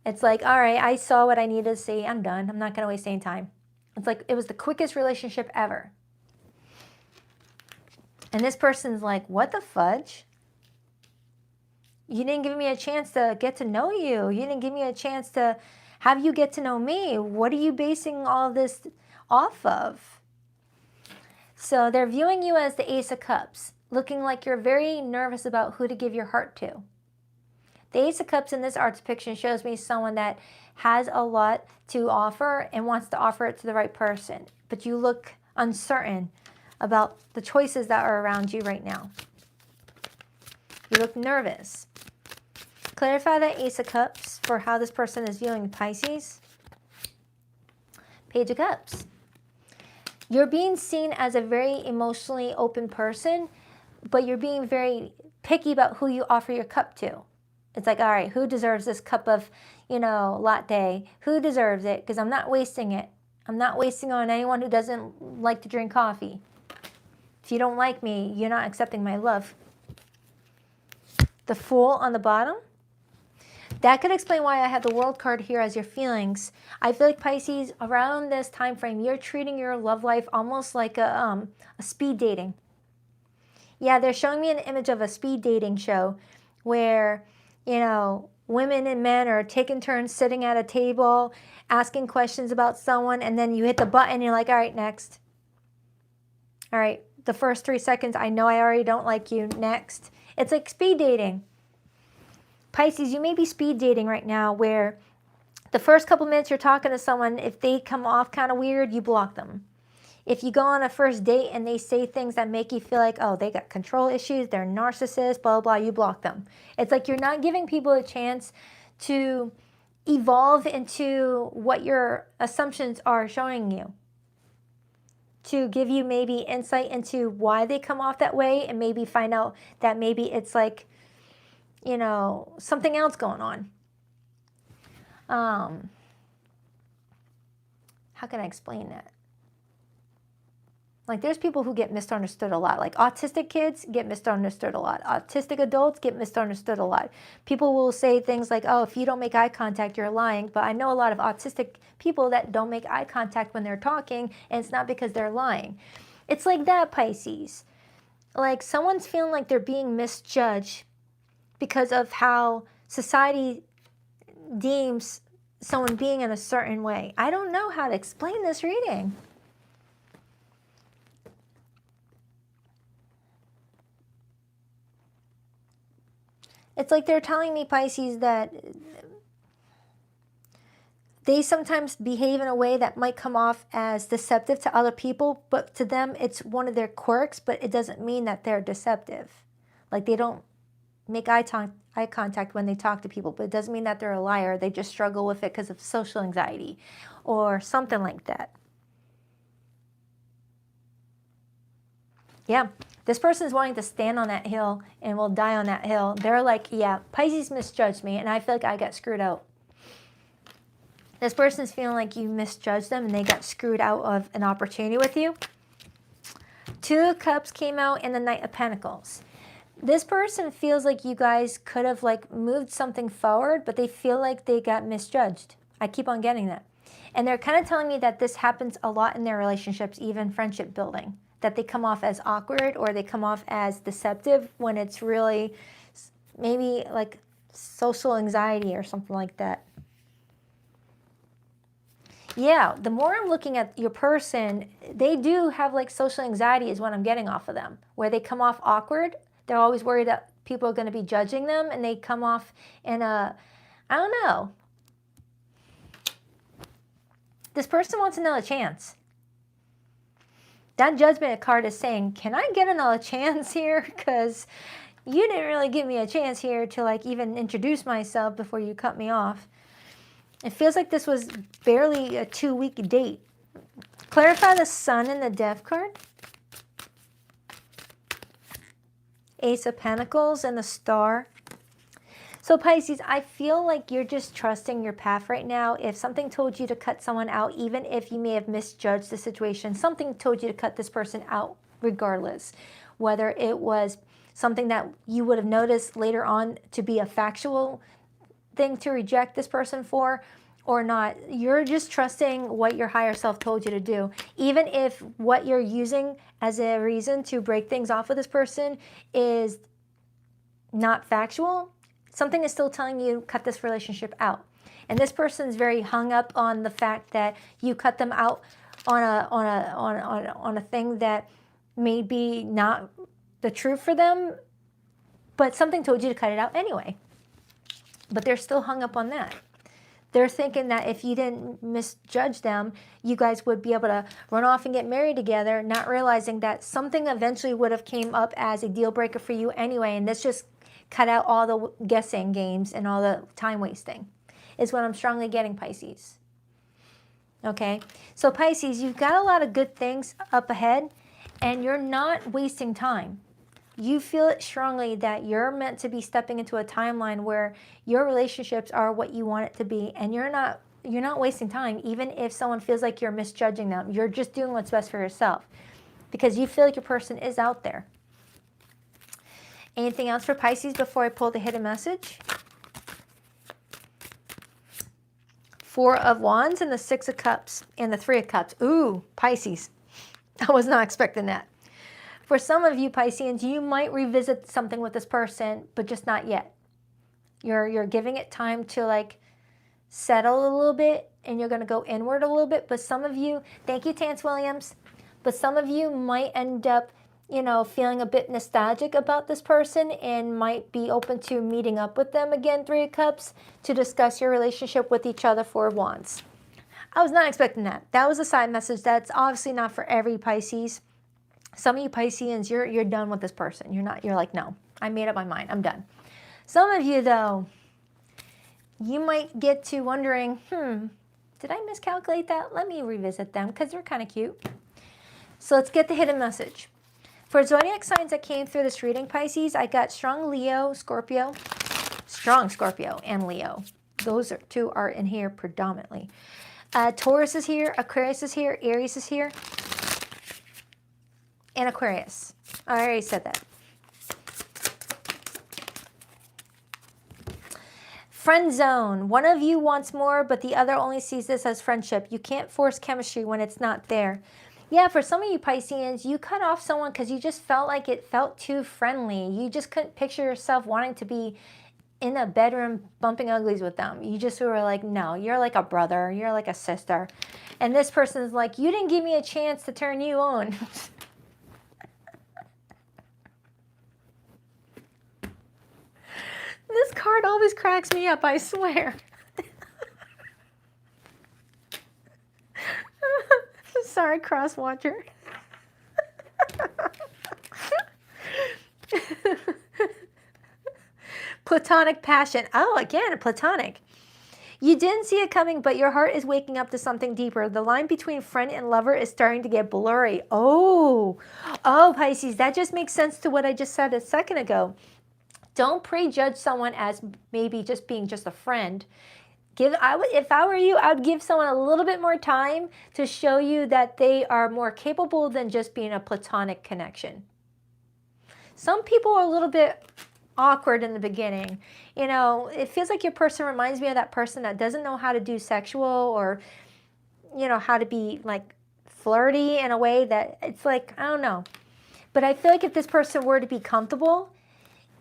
It's like, all right, I saw what I needed to see. I'm done. I'm not going to waste any time. It's like it was the quickest relationship ever. And this person's like, what the fudge? You didn't give me a chance to get to know you. You didn't give me a chance to have you get to know me. What are you basing all this off of? So they're viewing you as the Ace of Cups, looking like you're very nervous about who to give your heart to. The Ace of Cups in this art depiction shows me someone that has a lot to offer and wants to offer it to the right person. But you look uncertain about the choices that are around you right now. You look nervous. Clarify the Ace of Cups for how this person is viewing Pisces. Page of Cups. You're being seen as a very emotionally open person, but you're being very picky about who you offer your cup to. It's like, all right, who deserves this cup of, you know, latte? Who deserves it? Because I'm not wasting it. I'm not wasting on anyone who doesn't like to drink coffee. If you don't like me, you're not accepting my love. The Fool on the bottom. That could explain why I have the World card here as your feelings. I feel like Pisces, around this time frame, you're treating your love life almost like a speed dating. Yeah, they're showing me an image of a speed dating show where, you know, women and men are taking turns sitting at a table, asking questions about someone, and then you hit the button and you're like, all right, next. All right, the first 3 seconds, I know I already don't like you, next. It's like speed dating. Pisces, you may be speed dating right now where the first couple minutes you're talking to someone, if they come off kind of weird, you block them. If you go on a first date and they say things that make you feel like, oh, they got control issues, they're narcissists, blah, blah, blah, you block them. It's like you're not giving people a chance to evolve into what your assumptions are showing you. To give you maybe insight into why they come off that way and maybe find out that maybe it's like, you know, something else going on. How can I explain that? Like there's people who get misunderstood a lot. Like autistic kids get misunderstood a lot. Autistic adults get misunderstood a lot. People will say things like, oh, if you don't make eye contact, you're lying. But I know a lot of autistic people that don't make eye contact when they're talking, and it's not because they're lying. It's like that, Pisces. Like someone's feeling like they're being misjudged because of how society deems someone being in a certain way. I don't know how to explain this reading. It's like they're telling me, Pisces, that they sometimes behave in a way that might come off as deceptive to other people, but to them it's one of their quirks, but it doesn't mean that they're deceptive. Like they don't make eye contact when they talk to people, but it doesn't mean that they're a liar. They just struggle with it because of social anxiety or something like that. Yeah, This person's wanting to stand on that hill and will die on that hill. They're like, yeah, Pisces misjudged me and I feel like I got screwed out. This person's feeling like you misjudged them and they got screwed out of an opportunity with you. Two of Cups came out and the Knight of Pentacles. This person feels like you guys could have like moved something forward, but they feel like they got misjudged. I keep on getting that. And they're kind of telling me that this happens a lot in their relationships, even friendship building, that they come off as awkward or they come off as deceptive when it's really maybe like social anxiety or something like that. Yeah, the more I'm looking at your person, they do have like social anxiety is what I'm getting off of them, where they come off awkward. They're always worried that people are going to be judging them and they come off in a, I don't know. This person wants another chance. That Judgment card is saying, can I get another chance here? Because you didn't really give me a chance here to like even introduce myself before you cut me off. It feels like this was barely a 2-week date. Clarify the Sun and the Death card. Ace of Pentacles and the Star. So Pisces, I feel like you're just trusting your path right now. If something told you to cut someone out, even if you may have misjudged the situation, something told you to cut this person out regardless. Whether it was something that you would have noticed later on to be a factual thing to reject this person for or not, you're just trusting what your higher self told you to do. Even if what you're using as a reason to break things off with this person is not factual, something is still telling you cut this relationship out. And this person's very hung up on the fact that you cut them out on a thing that may be not the truth for them, but something told you to cut it out anyway. But they're still hung up on that. They're thinking that if you didn't misjudge them, you guys would be able to run off and get married together, not realizing that something eventually would have came up as a deal breaker for you anyway, and this just cut out all the guessing games and all the time wasting, is what I'm strongly getting, Pisces. Okay? So Pisces, you've got a lot of good things up ahead, and you're not wasting time. You feel it strongly that you're meant to be stepping into a timeline where your relationships are what you want it to be, and you're not wasting time. Even if someone feels like you're misjudging them, you're just doing what's best for yourself because you feel like your person is out there. Anything else for Pisces before I pull the hidden message? Four of Wands and the Six of Cups and the Three of Cups. Ooh, Pisces. I was not expecting that. For some of you Pisceans, you might revisit something with this person, but just not yet. You're giving it time to like settle a little bit, and you're going to go inward a little bit. But some of you, thank you, Tance Williams, but some of you might end up, you know, feeling a bit nostalgic about this person and might be open to meeting up with them again, Three of Cups, to discuss your relationship with each other, Four of Wands. I was not expecting that. That was a side message. That's obviously not for every Pisces. Some of you Pisceans, you're done with this person. You're like, no, I made up my mind. I'm done. Some of you, though, you might get to wondering, did I miscalculate that? Let me revisit them because they're kind of cute. So let's get the hidden message. For zodiac signs that came through this reading, Pisces, I got strong Leo, Scorpio, strong Scorpio, and Leo. Those two are in here predominantly. Taurus is here, Aquarius is here, Aries is here, and Aquarius. I already said that. Friend zone. One of you wants more, but the other only sees this as friendship. You can't force chemistry when it's not there. Yeah, for some of you Pisceans, you cut off someone because you just felt like it felt too friendly. You just couldn't picture yourself wanting to be in a bedroom bumping uglies with them. You just were like, no, you're like a brother. You're like a sister. And this person's like, you didn't give me a chance to turn you on. This card always cracks me up, I swear. Sorry, cross watcher. Platonic passion. Oh, again, platonic. You didn't see it coming, but your heart is waking up to something deeper. The line between friend and lover is starting to get blurry. Oh, Pisces, that just makes sense to what I just said a second ago. Don't prejudge someone as maybe just being just a friend. If I were you, I would give someone a little bit more time to show you that they are more capable than just being a platonic connection. Some people are a little bit awkward in the beginning. You know, it feels like your person reminds me of that person that doesn't know how to do sexual or, you know, how to be like flirty in a way that it's like, I don't know. But I feel like if this person were to be comfortable,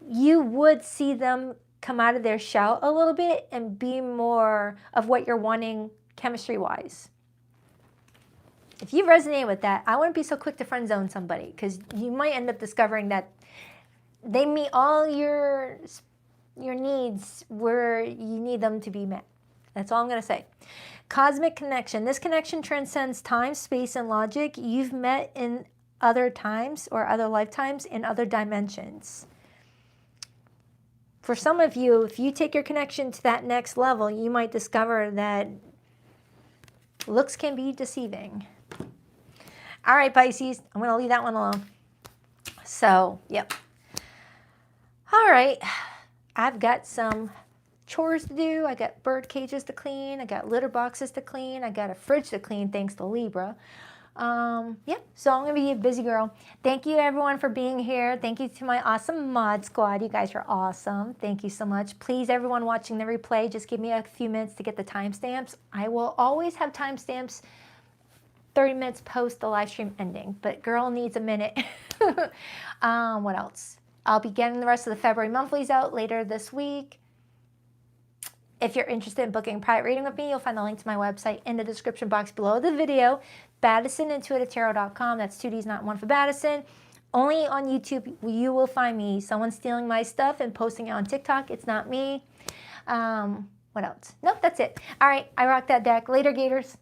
you would see them come out of their shell a little bit and be more of what you're wanting chemistry-wise. If you resonate with that, I wouldn't be so quick to friend zone somebody, because you might end up discovering that they meet all your needs where you need them to be met. That's all I'm going to say. Cosmic connection. This connection transcends time, space, and logic. You've met in other times or other lifetimes in other dimensions. For some of you, if you take your connection to that next level, you might discover that looks can be deceiving. All right, Pisces, I'm going to leave that one alone. So, yep. All right, I've got some chores to do. I got bird cages to clean. I got litter boxes to clean. I got a fridge to clean, thanks to Libra. Yeah, so I'm going to be a busy girl. Thank you, everyone, for being here. Thank you to my awesome mod squad. You guys are awesome. Thank you so much. Please, everyone watching the replay, just give me a few minutes to get the timestamps. I will always have timestamps 30 minutes post the live stream ending, but girl needs a minute. What else? I'll be getting the rest of the February monthlies out later this week. If you're interested in booking a private reading with me, you'll find the link to my website in the description box below the video. BaddisonIntuitiveTarot.com. That's 2 D's, not one for Baddison. Only on YouTube you will find me. Someone stealing my stuff and posting it on TikTok. It's not me. What else? Nope, that's it. All right, I rock that deck. Later, Gators.